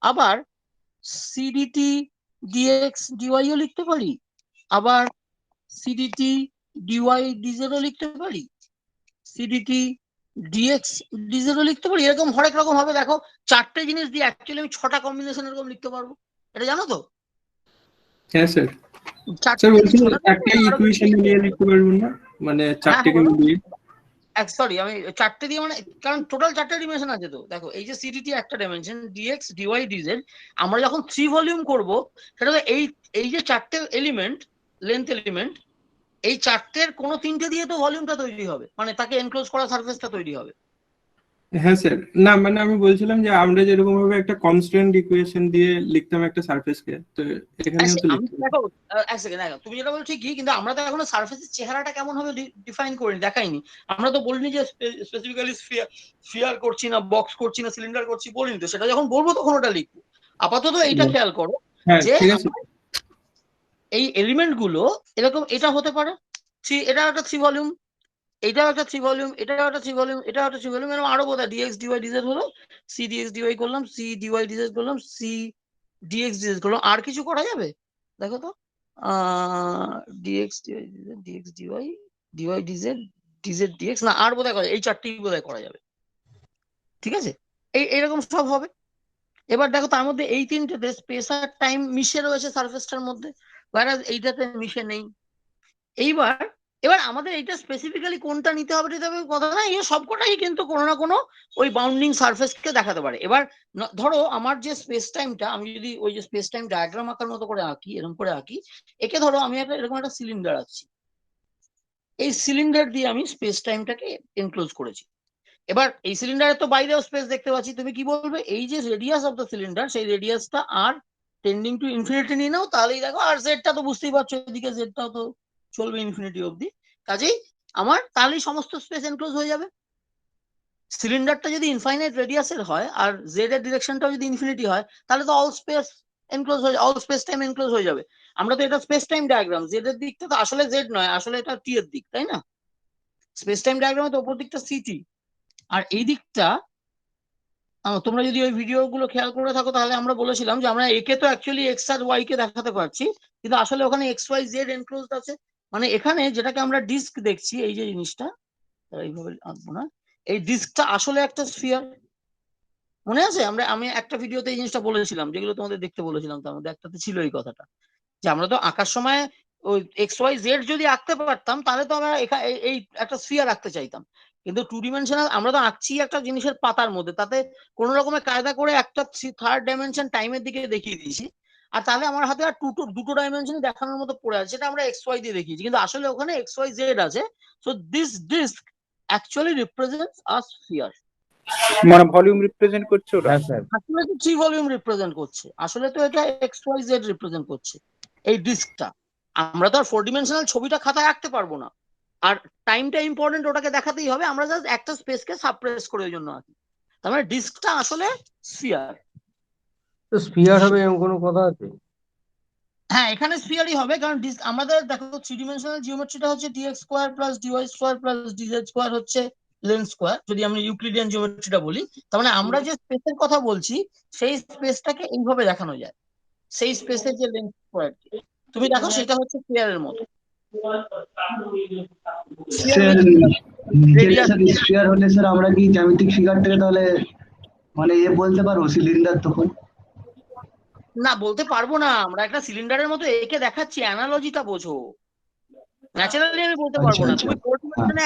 আবার সিডিটি ডিএক্স ডিওয়াইও লিখতে পারি, আবার সিডিটি ডিওয়াই ডিজেডও লিখতে পারি, সিডিটি ডিএক্স ডিজেডও লিখতে পারি, এরকম হরেক রকম হবে। দেখো, চারটে জিনিস দিয়ে অ্যাকচুয়ালি আমি ছটা কম্বিনেশন এরকম লিখতে পারবো, এটা জানো তো? হ্যাঁ স্যার। চারটে স্যার দিচ্ছ বলছিলাম না একটা আরো ইকুয়েশন মিলিয়ে লিখতে পারবেন না, মানে হ্যাঁ হ্যাঁ চারটেকে বলো মিলিয়ে? সরি আমি চারটে দিয়ে মানে কারণ টোটাল চারটে ডিমেনশন আছে তো দেখো এই যে সিডিটি একটা ডাইমেনশন ডিএক্স ডিওয়াই ডিজেড আমরা যখন 3 ভলিউম করব সেটা তো এই যে চারটে এলিমেন্ট লেন্থ এলিমেন্ট এই চারটের কোনো তিনটে দিয়ে তো ভলিউমটা তৈরি হবে মানে তাকে এনক্লোজ করা সারফেসটা তৈরি হবে। হ্যাঁ স্যার, না মানে আমি বলছিলাম যে আমরা যেরকম ভাবে একটা কনস্ট্যান্ট ইকুয়েশন দিয়ে লিখতাম একটা সারফেসকে, তো এখানেও তো আমি লিখতে পারি। দেখো এক সেকেন্ড দেখো তুমি যেটা বলছো কি কিন্তু আমরা তো এখনো সারফেসের চেহারাটা কেমন হবে ডিফাইন করিনি দেখাইনি। আমরা তো বলিনি যে স্পেসিফিক্যালি স্ফিয়ার করছি না বক্স করছি না সিলিন্ডার করছি বলিনি তো সেটা যখন বলবো তখন ওটা লিখবো। আপাতত এইটা খেয়াল করো হ্যাঁ যে ঠিক আছে। এই এলিমেন্ট গুলো এরকম এটা হতে পারে এটা একটা 3 ভলিউম এটাও একটা 3 ভলিউম এটাও একটা 3 ভলিউম এটাও একটা 3 ভলিউম এরকম আরো বোধহয় ডিএক্স ডিওয়াই ডিজেড হলো সি ডিএক্স ডিওয়াই করলাম সি ডিওয়াই ডিজেড করলাম সি ডিএক্স ডিজেড করলাম আর কিছু করা যাবে দেখো তো dx dy dx dy dy dz dz dx না আর বোধহয় এই চারটি বোধহয় করা যাবে ঠিক আছে এইরকম সব হবে। এবার দেখো তার মধ্যে এই তিনটেতে স্পেস আর টাইম মিশে রয়েছে সারফেসটার মধ্যে এইটাতে মিশে নেই। এইবার এবার আমাদের এইটা স্পেসিফিক্যালি কোনটা নিতে হবে নিতে হবে কথা না এই সবকটাই কিন্তু কোনো না কোনো ওই বাউন্ডিং সারফেসকে দেখাতে পারে। এবার ধরো আমার যে স্পেস টাইমটা আমি যদি ওই যে স্পেস টাইম ডায়াগ্রাম আঁকার মতো করে আঁকি এরকম করে আঁকি একে ধরো আমি একটা এরকম একটা সিলিন্ডার আঁকছি এই সিলিন্ডার দিয়ে আমি স্পেস টাইমটাকে এনক্লোজ করেছি। এবার এই সিলিন্ডারের তো বাইরেও স্পেস দেখতে পাচ্ছি তুমি কি বলবে এই যে রেডিয়াস অফ দ্য সিলিন্ডার সেই রেডিয়াসটা আর টেন্ডিং টু ইনফিনিটি নিয়ে নাও তাহলেই দেখো আর জেডটা তো বুঝতেই পারছো এদিকে জেডটাও তো চলবে ইনফিনিটি অবধি কাজেই আমার তাহলেই সমস্ত স্পেস এনক্লোজ হয়ে যাবে। সিলিন্ডারটা যদি ইনফাইনাইট রেডিয়াসের হয় আর জেড এর ডিরেকশনটাও যদি ইনফিনিটি হয় তাহলে তো অল স্পেস এনক্লোজ হয়ে অল স্পেস টাইম এনক্লোজ হয়ে যাবে। আমরা তো এটা স্পেস টাইম ডায়াগ্রাম জেড এর দিকটা তো আসলে জেড নয় আসলে এটা টি এর দিক তাই না স্পেস টাইম ডায়াগ্রামে তো উপর দিকটা সিটি আর এই দিকটা তোমরা যদি ওই ভিডিও গুলো খেয়াল করে থাকো তাহলে আমরা বলেছিলাম যে আমরা একে তো অ্যাকচুয়ালি এক্স আর ওয়াই কে দেখাতে পারছি কিন্তু আসলে ওখানে এক্স ওয়াই জেড এনক্লোজড আছে মানে এখানে যেটাকে আমরা ডিস্ক দেখছি এই যে জিনিসটা এইভাবে আঁকবো না এই ডিস্কটা আসলে একটা স্ফিয়ার মনে আছে আমি একটা ভিডিওতে এই জিনিসটা বলেছিলাম যেগুলো তোমাদের দেখতে বলেছিলাম তার মধ্যে একটাতে ছিল এই কথাটা যে আমরা তো আঁকার সময় ওই এক্স ওয়াই জেড যদি আঁকতে পারতাম তাহলে তো আমরা এই একটা স্ফিয়ার আঁকতে চাইতাম কিন্তু 2 ডিমেনশনাল আমরা তো আঁকছি একটা জিনিসের পাতার মধ্যে তাতে কোন রকমের কায়দা করে একটা থার্ড ডাইমেনশন টাইমের দিকে দেখিয়ে দিয়েছি আর তাহলে আমার হাতে আর দুটো ডাইমেনশন দেখানোর মতো পড়ে আছে সেটা আমরা এক্স ওয়াই দিয়ে দেখিয়েছি কিন্তু আসলে ওখানে এক্স ওয়াই জেড আছে so this disc actually represents a sphere মানে ভলিউম রিপ্রেজেন্ট করছে ওটা। হ্যাঁ স্যার। আসলে তো 3 ভলিউম রিপ্রেজেন্ট করছে আসলে তো এটা এক্স ওয়াই জেড রিপ্রেজেন্ট করছে এই ডিস্কটা। আমরা তো আর 4 ডিমেনশনাল ছবিটা খাতায় আঁকতে পারবো না আর টাইমটা ইম্পর্টেন্ট ওটাকে দেখাতেই হবে আমরা জাস্ট একটা স্পেসকে সাবপ্রেস করে ওই জন্য আঁকি তার মানে ডিস্কটা আসলে স্ফিয়ার। তো স্পিয়ার হবে এরকম কোনো কথা আছে? হ্যাঁ এখানে স্ফিয়ারই হবে কারণ আমাদের দেখো 3 ডিমেনশনাল জিওমেট্রিটা হচ্ছে dx square plus dy square plus dz square হচ্ছে লেন্থ স্কোয়ার যদি আমরা ইউক্লিডিয়ান জিওমেট্রিটা বলি তার মানে আমরা যে স্পেসের কথা বলছি সেই স্পেসটাকে এইভাবে দেখানো যায় সেই স্পেসের যে লেন্থ স্কোয়ার তুমি দেখো সেটা হচ্ছে স্ফিয়ারের মতো স্যার স্ফিয়ার হলে স্যার আমরা কি জ্যামিতিক ফিগারটাকে তাহলে মানে বলতে পারবো সিলিন্ডার তখন? না বলতে পারবো না আমরা একটা সিলিন্ডারের মতো একে দেখাচ্ছি অ্যানালজিটা বোঝো ন্যাচারালি আমি বলতে পারবো না আচ্ছা, তুমি 4 ডিমেনশনে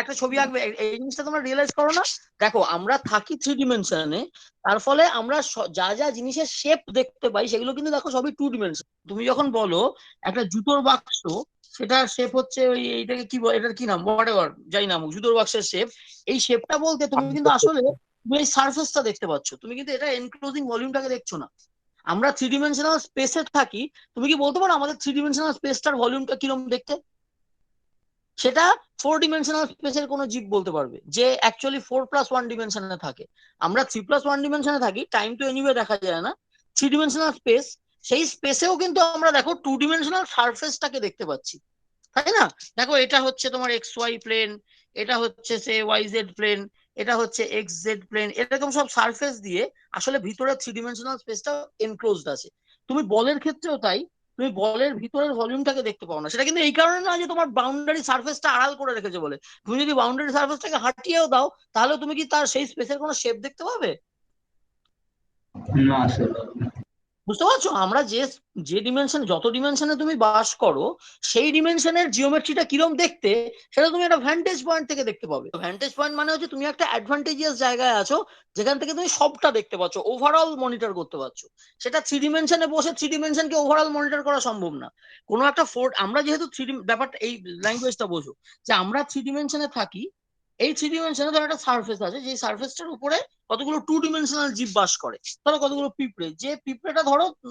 একটা ছবি আঁকবে এই জিনিসটা তোমরা রিয়েলাইজ করো না দেখো আমরা থাকি 3 ডিমেনশনে তার ফলে আমরা যা যা জিনিসের শেপ দেখতে পাই সেগুলো কিন্তু দেখো সবই 2 ডিমেনশন। তুমি যখন বলো একটা জুতোর বাক্স সেটার শেপ হচ্ছে ওই এইটাকে কি এটার কি নাম হোয়াটএভার যাই নাম জুতোর বাক্সের শেপ এই শেপটা বলতে তুমি কিন্তু আসলে তুমি এই সারফেসটা দেখতে পাচ্ছ তুমি কিন্তু এটা এনক্লোজিং ভলিউমটাকে দেখছো না। আমরা 3 ডিমেনশনাল স্পেসে থাকি তুমি কি বলতে পারো আমাদের 3 ডিমেনশনাল স্পেসটার ভলিউমটা কিরকম দেখতে সেটা 4 ডিমেনশনাল স্পেসের কোনো জীব বলতে পারবে যে অ্যাকচুয়ালি 4+1 ডিমেনশনে থাকে আমরা 3+1 ডিমেনশনে থাকি টাইম তো এনিওয়ে দেখা যায় না 3 ডিমেনশনাল স্পেস সেই স্পেসেও কিন্তু আমরা দেখো 2 ডিমেনশনাল সারফেসটাকে দেখতে পাচ্ছি তাই না। দেখো এটা হচ্ছে তোমার এক্স ওয়াই প্লেন এটা হচ্ছে সে ওয়াই জেড প্লেন এটা হচ্ছে এক্স জেড প্লেন এরকম সব সারফেস দিয়ে আসলে ভিতরে 3 ডিমেনশনাল স্পেসটা এনক্লোজড আছে। তুমি বলের ক্ষেত্রেও তাই তুমি বলের ভিতরের ভলিউমটাকে দেখতে পাও না সেটা কিন্তু এই কারণে না যে তোমার বাউন্ডারি সারফেসটা আড়াল করে রেখেছে বলে তুমি যদি বাউন্ডারি সারফেসটাকে হাঁটিয়েও দাও তাহলে তুমি কি তার সেই স্পেসের কোনো শেপ দেখতে পাবে? না স্যার। বুঝতে পারছো? আমরা যে ডিমেনশন, যত ডিমেনশনে তুমি বাস করো, সেই ডিমেনশনের জিওমেট্রিটা কিরম দেখতে সেটা তুমি একটা ভ্যান্টেজ পয়েন্ট থেকে দেখতে পাবে। ভ্যান্টেজ পয়েন্ট মানে হচ্ছে তুমি একটা অ্যাডভান্টেজিয়াস জায়গায় আছো, যেখান থেকে তুমি সবটা দেখতে পাচ্ছ, ওভারঅল মনিটর করতে পারছো। সেটা থ্রি ডিমেনশনে বসে থ্রি ডিমেনশনকে ওভারঅল মনিটর করা সম্ভব না। কোনো একটা আমরা যেহেতু ব্যাপারটা এই ল্যাঙ্গুয়েজটা বোঝো, যে আমরা থ্রি ডিমেনশনে থাকি, এই থ্রি ডিমেনশনে ধরো একটা সার্ফেস আছে, যে সার্ফেসটার উপরে কতগুলো টু ডিমেনশনাল জীব বাস করে। ধরো কতগুলো পিঁপড়ে, যে পিঁপড়েটা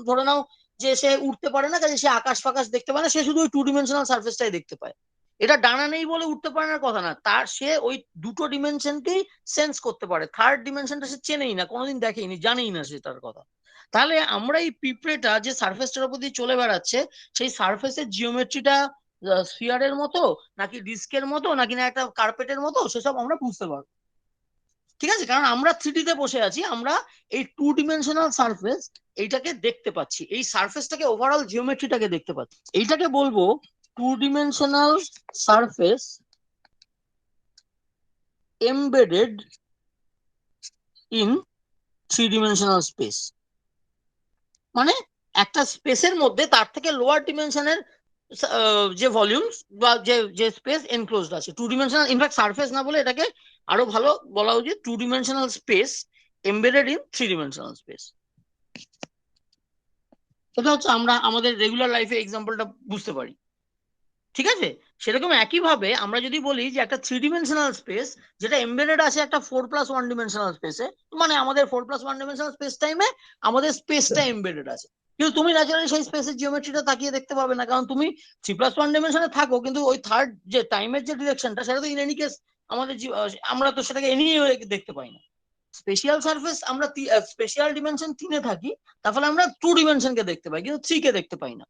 ধরে নাও যে সে উঠতে পারে না, কাজে সে আকাশ ফাকাশ দেখতে পায় না, সে শুধু ওই টু ডিমেনশনাল সার্ফেসটাই দেখতে পায়। এটা ডানা নেই বলে উঠতে পারে না কথা না, তার সে ওই দুটো ডিমেনশনকেই সেন্স করতে পারে, থার্ড ডিমেনশনটা সে চেনেই না, কোনোদিন দেখেনি, জানেই না সে তার কথা। তাহলে আমরা এই পিঁপড়েটা যে সার্ফেসটার উপর দিয়ে চলে বেড়াচ্ছে, সেই সার্ফেসের জিওমেট্রিটা স্ফিয়ারের মতো নাকি ডিস্কের মতো নাকি না একটা কার্পেটের মতো, সেসব আমরা বুঝতে পারবো। ঠিক আছে, কারণ আমরা থ্রিডি তে বসে আছি, আমরা এই টু ডিমেনশনাল সারফেস এইটাকে দেখতে পাচ্ছি, এই সারফেসটাকে ওভারঅল জিওমেট্রিটাকে দেখতে পাচ্ছি। এইটাকে বলবো two dimensional surface embedded in three dimensional space. মানে একটা স্পেসের মধ্যে তার থেকে লোয়ার ডিমেনশনের যে ভলিউম বা যে স্পেস এনক্লোজড আছে, টু ডিমেনশনাল, ইনফ্যাক্ট সারফেস না বলে এটাকে আরো ভালো বলা উচিত two dimensional space embedded in three dimensional space. এটা হচ্ছে আমরা আমাদের রেগুলার লাইফে এক্সাম্পলটা বুঝতে পারি। ঠিক আছে, সেরকম একইভাবে আমরা যদি বলি যে একটা থ্রি ডিমেনশনাল স্পেস যেটা এমবেডেড আছে একটা 4+1 ডিমেনশনাল স্পেসে, মানে আমাদের 4+1 ডিমেনশনাল স্পেস টাইমে আমাদের স্পেসটা এমবেডেড আছে, কিন্তু তুমি ন্যাচারালি সেই স্পেসের জিওমেট্রিটা তাকিয়ে দেখতে পাবে না, কারণ তুমি 3+1 ডিমেনশনে থাকো, কিন্তু ওই থার্ড যে টাইমের যে ডিরেকশনটা সেটা তো ইন এনি কেস আমাদের আমরা তো সেটাকে এনিওয়ে দেখতে পাই না। স্পেশাল সারফেস আমরা স্পেশাল ডিমেনশন 3-এ থাকি, তার ফলে আমরা টু ডিমেনশনকে দেখতে পাই, কিন্তু 3-কে দেখতে পাই না।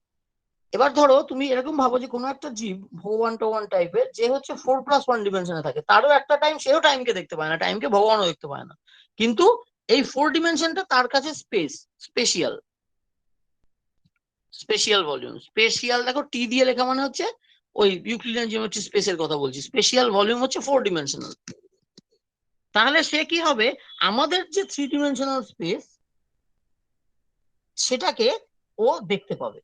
এবার ধরো তুমি এরকম ভাবো যে কোনো একটা জীব ভগবান টগবান টাইপের, যে হচ্ছে 4+1 ডিমেনশনে থাকে, তারও একটা টাইম, সেও টাইমকে দেখতে পায় না, টাইমকে ভগবানও দেখতে পায় না, কিন্তু এই 4 ডিমেনশনটা তার কাছে স্পেশিয়াল স্পেশিয়াল ভলিউম। স্পেশিয়াল দেখো টি দিয়ে লেখা, মানে হচ্ছে ওই ইউক্লিডিয়ান জিওমেট্রি স্পেসের কথা বলছি, স্পেশিয়াল ভলিউম হচ্ছে 4 ডিমেনশনাল। তাহলে সে কি হবে, আমাদের যে 3 ডিমেনশনাল স্পেস সেটাকে ও দেখতে পাবে,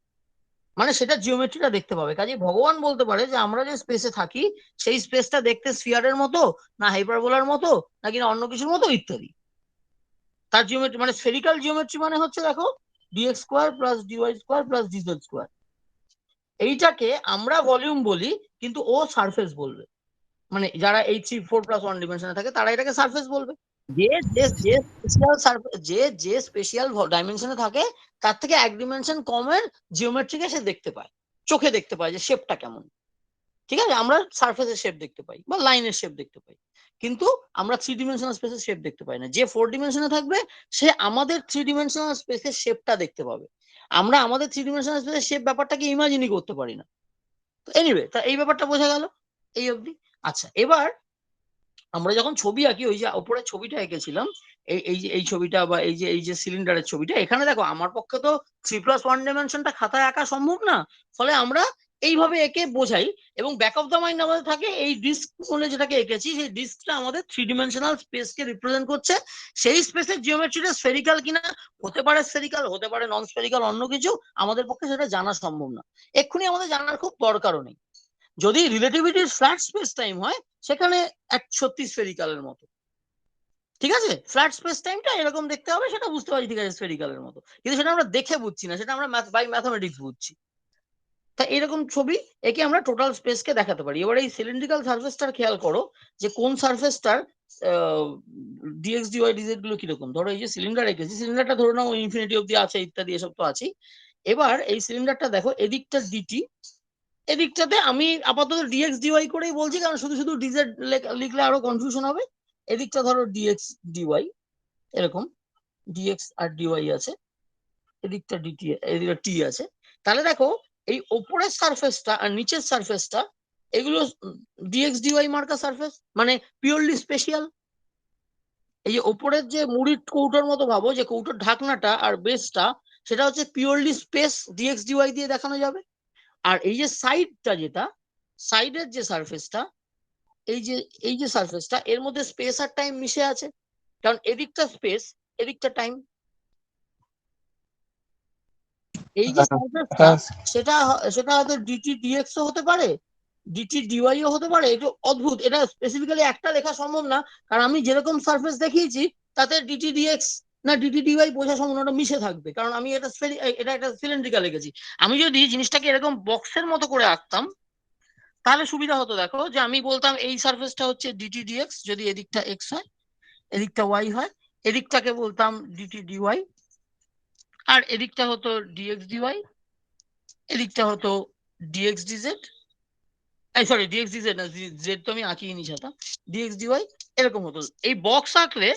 মানে সেটা জিওমেট্রিটা দেখতে পাবে। কাজে ভগবান বলতে পারে যে আমরা যে স্পেসে থাকি সেই স্পেসটা দেখতে স্ফিয়ারের মতো না হাইপারবোলার মতো নাকি না অন্য কিছুর মতো ইত্যাদি। তার জিওমেট্রি মানে স্ফেরিক্যাল জিওমেট্রি মানে হচ্ছে দেখো dx square plus dy square plus dz square. এইটাকে আমরা ভলিউম বলি, কিন্তু ও সারফেস বলবে, মানে যারা এই 4+1 ডিমেনশনে থাকে তারা এটাকে সারফেস বলবে। যে যে যে স্পেশাল যে স্পেশাল ডাইমেনশনে থাকে তার থেকে এক ডিমেনশন কমের জিওমেট্রিকে সে দেখতে পায়, চোখে দেখতে পায় যে শেপটা কেমন। ঠিক আছে, আমরা সারফেসের শেপ দেখতে পাই বা লাইনের শেপ দেখতে পাই, কিন্তু আমরা থ্রি ডিমেনশনাল স্পেসের শেপ দেখতে পাই না। যে 4 ডিমেনশনে থাকবে সে আমাদের থ্রি ডিমেনশনাল স্পেসের শেপটা দেখতে পাবে, আমরা আমাদের থ্রি ডিমেনশনাল স্পেসের শেপ ব্যাপারটাকে ইমাজিনই করতে পারি না। তো এনিওয়ে, তা এই ব্যাপারটা বোঝা গেল এই অবধি। আচ্ছা, এবার আমরা যখন ছবি আঁকি, ওই যে উপরে ছবিটা এঁকেছিলাম, এই ছবিটা বা এই যে সিলিন্ডারের ছবিটা, এখানে দেখো আমার পক্ষে তো 3+1 ডাইমেনশনটা খাতায় আঁকা সম্ভব না, ফলে আমরা এইভাবে এঁকে বোঝাই, এবং ব্যাক অফ দ্য মাইন্ড আমাদের থাকে এই ডিস্ক বলে যেটাকে এঁকেছি, সেই ডিস্কটা আমাদের 3 ডিমেনশনাল স্পেসকে রিপ্রেজেন্ট করছে। সেই স্পেসের জিওমেট্রিটা স্ফেরিক্যাল কিনা, হতে পারে স্ফেরিক্যাল, হতে পারে নন স্ফেরিক্যাল, অন্য কিছু, আমাদের পক্ষে সেটা জানা সম্ভব না, এক্ষুনি আমাদের জানার খুব দরকারও নেই। যদি রিলেটিভিটির ফ্ল্যাট স্পেস টাইম হয় সেখানে এক সত্যি স্ফেরিক্যালের মতো, ঠিক আছে, ফ্ল্যাট স্পেস টাইমটা এরকম দেখতে হবে, সেটা বুঝতে পারছি, ঠিক আছে, স্ফেরিক্যালের মতো, কিন্তু সেটা আমরা দেখে বুঝছি না, সেটা আমরা বাই ম্যাথমেটিক্স বুঝছি। তা এরকম ছবি একে আমরা টোটাল স্পেসকে দেখাতে পারি। এবার এই সিলিন্ড্রিক্যাল সারফেসটার খেয়াল করো যে কোন সারফেসটার ডিএক্স ডিওয়াই ডিজেড গুলো কিরকম। ধরো এই যে সিলিন্ডার রেখেছি, সিলিন্ডারটা ধরে নাও ইনফিনিটি অব্দি আছে ইত্যাদি, এসব তো আছেই। এবার এই সিলিন্ডারটা দেখো, এদিকটা ডিটি, এদিকটাতে আমি আপাতত ডিএক্স ডিওয়াই করেই বলছি, কারণ শুধু শুধু ডিজেড লিখলে আরো কনফিউশন হবে। এদিকটা ধরো ডিএক্স ডিওয়াই, এরকম ডিএক্স আর ডিওয়াই আছে, এদিকটা ডিটি, এদিকটা টি আছে। তাহলে দেখো এই ওপরের সারফেসটা আর নিচের সারফেসটা, এগুলো ডিএক্স ডিওয়াই মার্কা সারফেস, মানে পিওরলি স্পেশাল। এই যে ওপরের যে মুড়ির কৌটোর মতো ভাবো, যে কৌটোর ঢাকনাটা আর বেসটা, সেটা হচ্ছে পিওরলি স্পেস, ডিএক্স ডিওয়াই দিয়ে দেখানো যাবে। আর এই যে সাইডটা, যেটা সাইডের যে সারফেসটা, এই যে সারফেসটা, এর মধ্যে স্পেস আর টাইম মিশে আছে, কারণ এদিকটা স্পেস, এদিকটা টাইম। এই যে সারফেসটা সেটা সেটা হয়তো ডিটি ডিএক্স ও হতে পারে, ডিটি ডিওয়াই ও হতে পারে। এটা অদ্ভুত, এটা স্পেসিফিক্যালি একটা লেখা সম্ভব না, কারণ আমি যেরকম সারফেস দেখিয়েছি তাতে ডিটি ডিএক্স না ডিটি ডিওয়াই বোঝা সম্ভব না, ওটা মিশে থাকবে, কারণ আমি এটা একটা সিলিন্ড্রিক্যাল লিখেছি। আমি যদি জিনিসটাকে এরকম বক্সের মতো করে আঁকতাম তাহলে সুবিধা হতো। দেখো যে আমি বলতাম এই সারফেসটা হচ্ছে ডিটি ডিএক্স, যদি এদিকটা এক্স হয় এদিকটা ওয়াই হয়, এদিকটাকে বলতাম ডিটি ডিওয়াই, আর এদিকটা হতো ডিএক্স ডিওয়াই, এদিকটা হতো ডিএক্স ডিজেড, এই সরি ডিএক্স ডিজেড না, জেড তো আমি আঁকিয়ে নি সাথে, ডিএক্স ডিওয়াই এরকম হতো। এই বক্স আঁকলে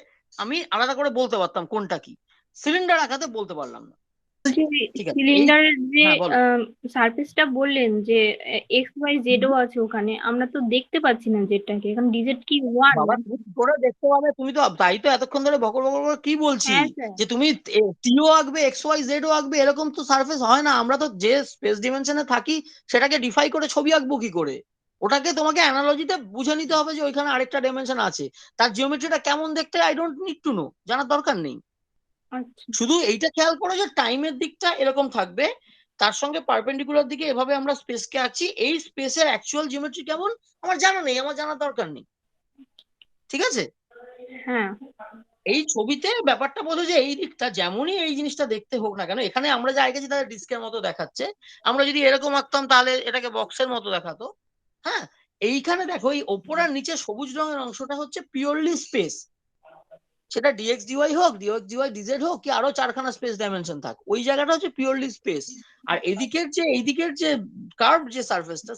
আমি আলাদা করে বলতে পারতাম কোনটা কি, সিলিন্ডার আঁকাতে বলতে পারলাম না। ঠিক আছে, এই সিলিন্ডারের যে হ্যাঁ বলো। সারফেসটা বললেন যে এক্স ওয়াই জেড ও আছে ওখানে, আমরা তো দেখতে পাচ্ছি না জেডটাকে, এখন ডিজেড কি ওয়ান? বাবা তুমি কি করে দেখতে পাবে, তুমি তো তাই তো এতক্ষণ ধরে বকর বকর করে কি বলছি, হ্যাঁ স্যার। যে তুমি টিও আঁকবে এক্স ওয়াই জেড ও আঁকবে, এরকম তো সারফেস হয় না। আমরা তো যে স্পেস ডিমেনশনে থাকি সেটাকে ডিফাই করে ছবি আঁকবো কি করে? ওটাকে তোমাকে অ্যানালজিতে বুঝে নিতে হবে যে ওইখানে আরেকটা ডাইমেনশন আছে, তার জিওমেট্রিটা কেমন দেখতে I don't need to know, জানার দরকার নেই। আচ্ছা শুধু এইটা খেয়াল করো যে টাইমের দিকটা এরকম থাকবে, তার সঙ্গে পারপেন্ডিকুলার দিকে এভাবে আমরা স্পেসকে আঁকছি, এই স্পেসের অ্যাকচুয়াল জিওমেট্রি কেমন আমার জানা নেই, আমার জানার দরকার নেই। ঠিক আছে, হ্যাঁ এই ছবিতে ব্যাপারটা বোঝো যে এই দিকটা যেমনই এই জিনিসটা দেখতে হোক না কেন, এখানে আমরা যা এঁকেছি তাহলে ডিস্কের মতো দেখাচ্ছে, আমরা যদি এরকম আঁকতাম তাহলে এটাকে বক্সের মতো দেখাতো। হ্যাঁ, এইখানে দেখো এই ওপর আর নিচে সবুজ রঙের অংশটা হচ্ছে পিওরলি স্পেস, সেটা ডিএক্স ডিওয়াই হোক, ডিএক্স ডিওয়াই ডিজেড হোক, কি আরো চারখানা স্পেস ডাইমেনশন থাক, ওই জায়গাটা হচ্ছে পিওরলি স্পেস। আর এইদিকের যে কার্ভ যে সারফেসটা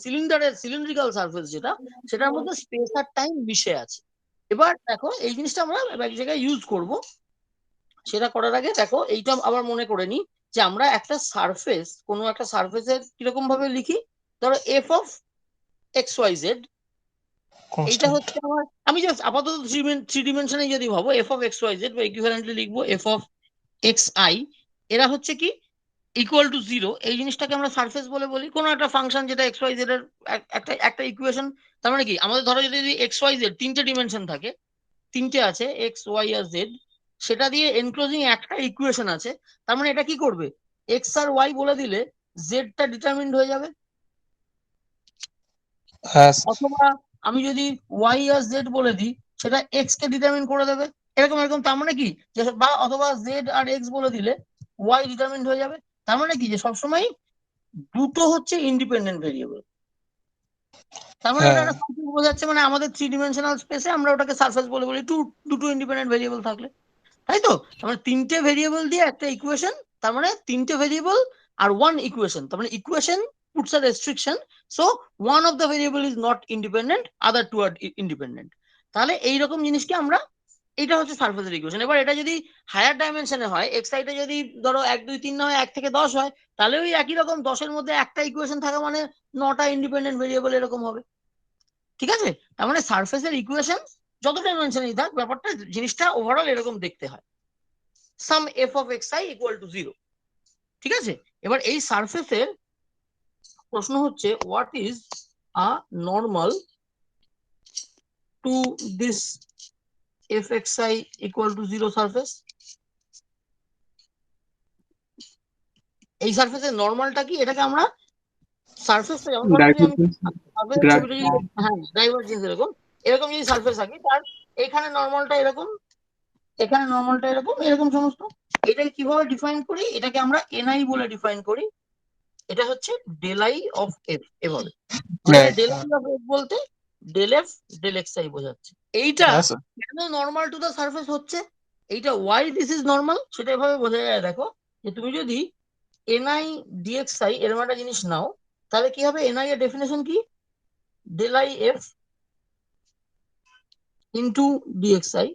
সিলিন্ড্রিক্যাল সারফেস যেটা, সেটার মধ্যে স্পেস আর টাইম মিশে আছে। এবার দেখো এই জিনিসটা আমরা এক জায়গায় ইউজ করব, সেটা করার আগে দেখো এইটা আবার মনে করে নি যে আমরা একটা সারফেস, কোনো একটা সারফেসের কিরকম ভাবে লিখি, ধরো F of X Y Z, এইটা হচ্ছে আমার, আমি জাস্ট আপাতত থ্রি ডিমেনশনে যদি ভাবো F of X Y Z বা ইকুইভ্যালেন্টলি লিখবো এফ অফ এক্স আই, এরা হচ্ছে কি ইকুয়াল টু জিরো। এই জিনিসটাকে আমরা সারফেস বলে বলি, কোনো একটা ফাংশন যেটা এক্স ওয়াই জেড এর একটা একটা ইকুয়েশন। তার মানে কি আমাদের ধরো যদি এক্স ওয়াই জেড তিনটে ডিমেনশন থাকে, তিনটে আছে এক্স ওয়াই আর জেড, সেটা দিয়ে এনক্লোজিং একটা ইকুয়েশন আছে, তার মানে এটা কি করবে, এক্স আর ওয়াই বলে দিলে জেডটা ডিটারমিন্ড হয়ে যাবে। অথবা আমি যদি ওয়াই আর জেড বলে দিই, সেটা এক্স কে ডিটারমিন করে দেবে, এরকম এরকম। তার মানে কি যে বা অথবা জেড আর এক্স বলে দিলে ওয়াই ডিটারমিন্ড হয়ে যাবে। তার মানে কি যে সবসময় দুটো হচ্ছে ইন্ডিপেন্ডেন্ট ভেরিয়েবল। তার মানে এটা একটা সারফেস বোঝাচ্ছে, মানে আমাদের থ্রি ডিমেনশনাল স্পেসে আমরা ওটাকে সারফেস বলে বলি দুটো ইন্ডিপেন্ডেন্ট ভেরিয়েবল থাকলে, তাই তো? তার মানে তিনটে ভেরিয়েবল দিয়ে একটা ইকুয়েশন, তার মানে তিনটে ভেরিয়েবল আর ওয়ান ইকুয়েশন, তার মানে equation puts a restriction, so one of the variable is not independent, other two are independent। তাহলে এইরকম জিনিসকে আমরা, এটা হচ্ছে সারফেসের ইকুয়েশন। এবার এটা যদি হায়ার ডাইমেনশনে হয়, এক্স আইটা যদি ধরো 1 2 3 না হয় 1 থেকে 10 হয়, তাহলে ওই একই রকম 10-এর মধ্যে একটা ইকুয়েশন থাকা মানে 9টা ইন্ডিপেন্ডেন্ট ভেরিয়েবল এরকম হবে। ঠিক আছে, তার মানে সারফেসের ইকুয়েশন যত ডাইমেনশনই থাক, ব্যাপারটা জিনিসটা ওভারঅল এরকম দেখতে হয়, some f of x i equal to 0। ঠিক আছে, এবার এই সারফেসের প্রশ্ন হচ্ছে what is a normal to this f x i equal to 0 surface. এই সারফেসের নর্মালটা কি, এটাকে আমরা সারফেসটা যেমন ধরো যদি আমি সারফেসের ছবিটা যদি, হ্যাঁ ডাইভারজেন্স এরকম এরকম যদি সারফেস আঁকি, তার এখানে নর্মালটা এরকম, এখানে নর্মালটা এরকম, এরকম সমস্ত। এটাকে কিভাবে ডিফাইন করি, এটাকে আমরা এনআই বলে ডিফাইন করি। এটা হচ্ছে ডেল আই অফ এফ, এভাবে ডেল আই অফ এফ বলতে del F del x I বোঝাচ্ছে। এইটা কেন নর্মাল টু দা সারফেস হচ্ছে, এইটা ওয়াই দিস ইজ নর্মাল, সেটা এভাবে বোঝা যায়। দেখো যে তুমি যদি এনআই ডিএক্স আই এরকম একটা জিনিস নাও, তাহলে কি হবে, এনআই এর ডেফিনেশন কি, del i f into d x i.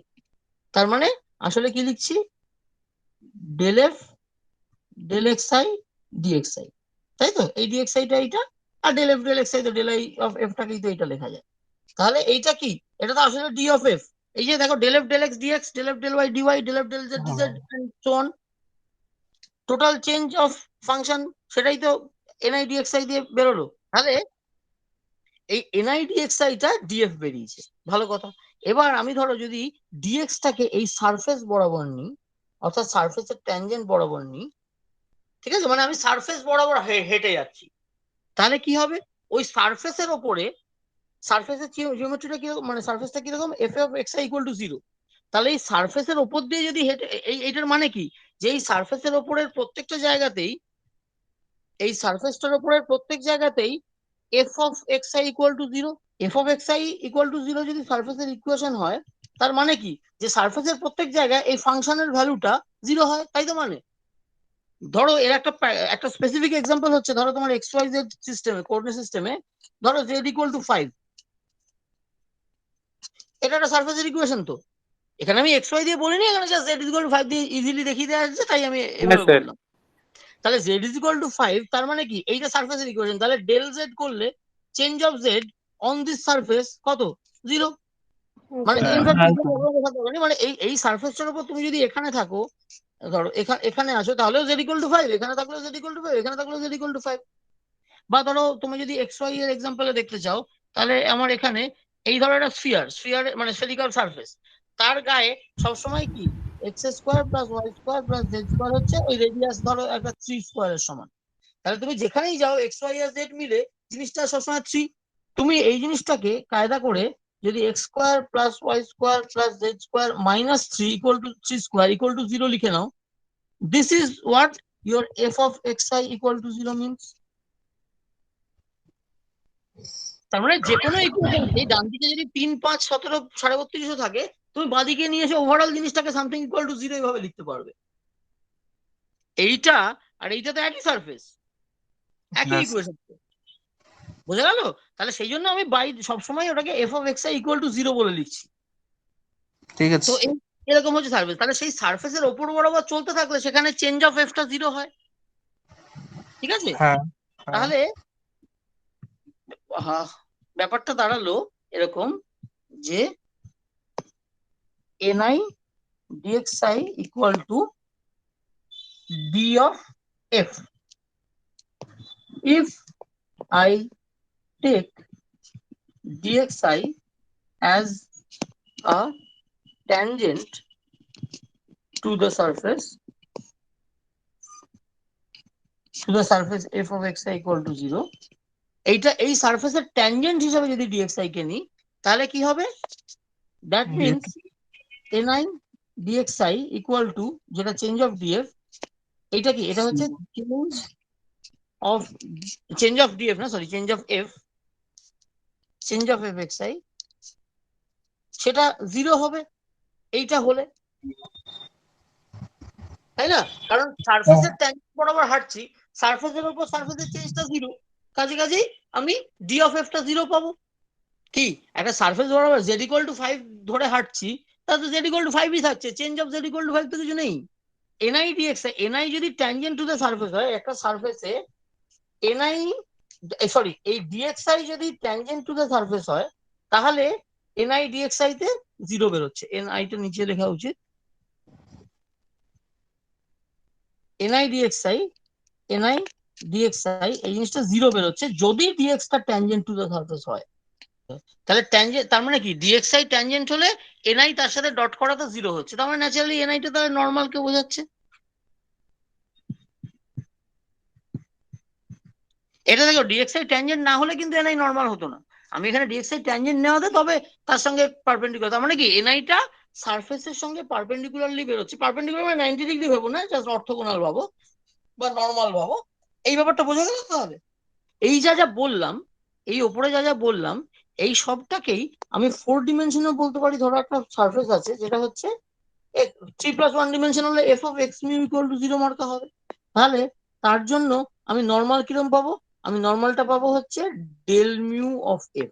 তার মানে আসলে কি লিখছি, del F del x i d x i, তাই তো? এই ডিএক্স আইটা এইটা, আর del F del x i তো ডেল আই অফ এফটাকেই তো এইটা লেখা যায়। তাহলে এইটা কি, এটা তো আসলে ডি অফ এফ। এই যে দেখো del F del X dx, del F del Y dy, del F del Z dz and so on, total change of function, সেটাই তো এনআই ডিএক্সআই দিয়ে বেরোলো। তাহলে এই এনআই ডিএক্সআইটা ডিএফ বেরিয়েছে, ভালো কথা। এবার আমি ধরো যদি ডিএক্সটাকে এই সারফেস বরাবর নিই, অর্থাৎ সারফেসের ট্যানজেন্ট বরাবর নিই, ঠিক আছে, মানে আমি সারফেস বরাবর হেঁটে যাচ্ছি, তাহলে কি হবে, ওই সারফেসের ওপরে সারফেসের জিওমেট্রিটা কিরকম, মানে সারফেসটা কিরকম, F of x i equal to 0। তাহলে এই সারফেসের ওপর দিয়ে যদি হেঁটে এইটার মানে কি, যে এই সারফেসের ওপরের প্রত্যেকটা জায়গাতেই, এই সারফেসটার ওপরের প্রত্যেক জায়গাতেই F of x i equal to 0। F of x i equal to 0 যদি সারফেসের ইকুয়েশন হয়, তার মানে কি, যে সারফেসের প্রত্যেক জায়গায় এই ফাংশনের ভ্যালুটা 0 হয়, তাই তো মানে। ধরো এর একটা স্পেসিফিক এক্সাম্পল হচ্ছে, ধরো তোমার এক্স ওয়াই জেড সিস্টেমে, কোঅর্ডিনেট সিস্টেমে, ধরো জেড ইকুয়াল টু 5, এটা একটা সারফেসের ইকুয়েশন। তো এখানে আমি এক্স ওয়াই দিয়ে বলিনি, এখানে জাস্ট জেড ইকুয়াল টু 5 দিয়ে ইজিলি দেখিয়ে দেওয়া যাচ্ছে, তাই আমি হ্যাঁ এভাবে স্যার। বললাম। তাহলে জেড ইজ ইকুয়াল টু 5, তার মানে কি, এইটা সারফেসের ইকুয়েশন, তাহলে ডেল জেড করলে change of Z on this surface কত, 0। মানে ওকে। ইনফ্যাক্ট হ্যাঁ মানে এই সারফেসটার উপর তুমি যদি এখানে থাকো, ধরো এখানে আসো, তাহলেও জেড ইকুয়াল টু 5, এখানে থাকলেও জেড ইকুয়াল টু 5, এখানে থাকলেও জেড ইকুয়াল টু 5। বা ধরো তুমি যদি এক্স ওয়াই এর এক্সাম্পলে দেখতে চাও, তাহলে আমার এখানে এই ধরো একটা স্ফিয়ার মানে স্ফেরিক্যাল সারফেস, তার গায়ে সবসময় কি X square plus Y square plus Z square হচ্ছে ওই রেডিয়াস, ধরো একটা 3 স্কোয়ারের সমান। তাহলে তুমি যেখানেই যাও এক্স ওয়াই আর জেড মিলে জিনিসটা সবসময় 3। তুমি এই জিনিসটাকে কায়দা করে যদি x square plus Y square plus Z square minus 3 equal to 3 square equal to 0 লিখে নাও, this is what your f of x i equal to 0 means. তার মানে যে কোনো ইকুয়েশন, এই ডান দিকে যদি 3, 5, 17, 32 থাকে, তুমি বাঁদিকে নিয়ে এসে ওভারঅল জিনিসটাকে সামথিং ইকুয়াল টু 0 এইভাবে লিখতে পারবে। এইটা আর এইটা তো একই সারফেস, একই ইকুয়েশন, বোঝা গেল। তাহলে সেই জন্য আমি সবসময় ওটাকে F of x i equal to 0 বলে লিখছি। ঠিক তো আছে। এরকম হচ্ছে সারফেস, তাহলে সেই সারফেসের ওপর বরাবর চলতে থাকলে সেখানে চেঞ্জ অফ এফটা 0 হয়, ঠিক আছে। হ্যাঁ হ্যাঁ তাহলে ব্যাপারটা দাঁড়ালো এরকম, যে ni dxi equal to d of f. If I take dxi as a tangent to the surface f of xi equal to 0, এইটা এই সারফেসের ট্যানজেন্ট হিসেবে যদি dxi কে নিই, তাহলে কি হবে, that means ni dxi equal to, যেটা চেঞ্জ অফ df, এইটা কি, এটা হচ্ছে চেঞ্জ অফ df না, সরি, চেঞ্জ অফ fxi, সেটা 0 হবে এইটা হলে, তাই না। কারণ সারফেসের ট্যানজেন্ট বরাবর হাঁটছি, সারফেসের উপর সারফেসের চেঞ্জটা 0, কাজেই আমি ডি অফ এফটা 0 পাবো। কি, একটা সারফেস বরাবর জেড ইকুয়াল টু 5 ধরে হাঁটছি, তাহলে তো জেড ইকুয়াল টু 5ই থাকছে, change of Z equal to 5 তো কিছু নেই। এনআই ডিএক্স, এনআই যদি ট্যানজেন্ট টু দ্য সারফেস হয় একটা সারফেসে, এনআই সরি এই ডিএক্সআই যদি ট্যানজেন্ট টু দ্য সারফেস হয়, তাহলে এনআই ডিএক্সআই তে 0 বেরোচ্ছে। এনআইটা নিচে লেখা উচিত, এনআই ডিএক্সআই এই জিনিসটা 0 বেরোচ্ছে যদি ডিএক্সটা ট্যানজেন্ট টু দ্য সারফেস হয়। তাহলে ট্যানজেন্ট, তার মানে কি, ডিএক্সআই ট্যানজেন্ট হলে এনআই তার সাথে ডট করা তো 0 হচ্ছে, তার মানে ন্যাচারালি এনআইটা তাহলে নর্মালকে বোঝাচ্ছে। এটা দেখো, ডিএক্সআই ট্যানজেন্ট না হলে কিন্তু এনআই নর্মাল হতো না। আমি এখানে ডিএক্সআই ট্যানজেন্ট নেওয়াতে, তবে তার সঙ্গে পারপেন্ডিকুলার, তার মানে কি এনআইটা সারফেসের সঙ্গে পারপেন্ডিকুলারলি বেরোচ্ছে। পারপেন্ডিকুলার মানে 90 ডিগ্রি ভাবো না, জাস্ট অর্থোগোনাল ভাবো বা নর্মাল ভাবো। এই ব্যাপারটা বোঝা গেল তাহলে। এই যা বললাম, এই ওপরে যা বললাম, এই সবটাকেই আমি 4 ডিমেনশনে বলতে পারি। ধরো একটা সারফেস আছে যেটা হচ্ছে 3+1 ডিমেনশন হলে F of x mu equal to 0 মার্কা হবে। তাহলে তার জন্য আমি নর্মাল কিরম পাবো, আমি নর্মালটা পাবো হচ্ছে ডেল মিউ অফ এফ,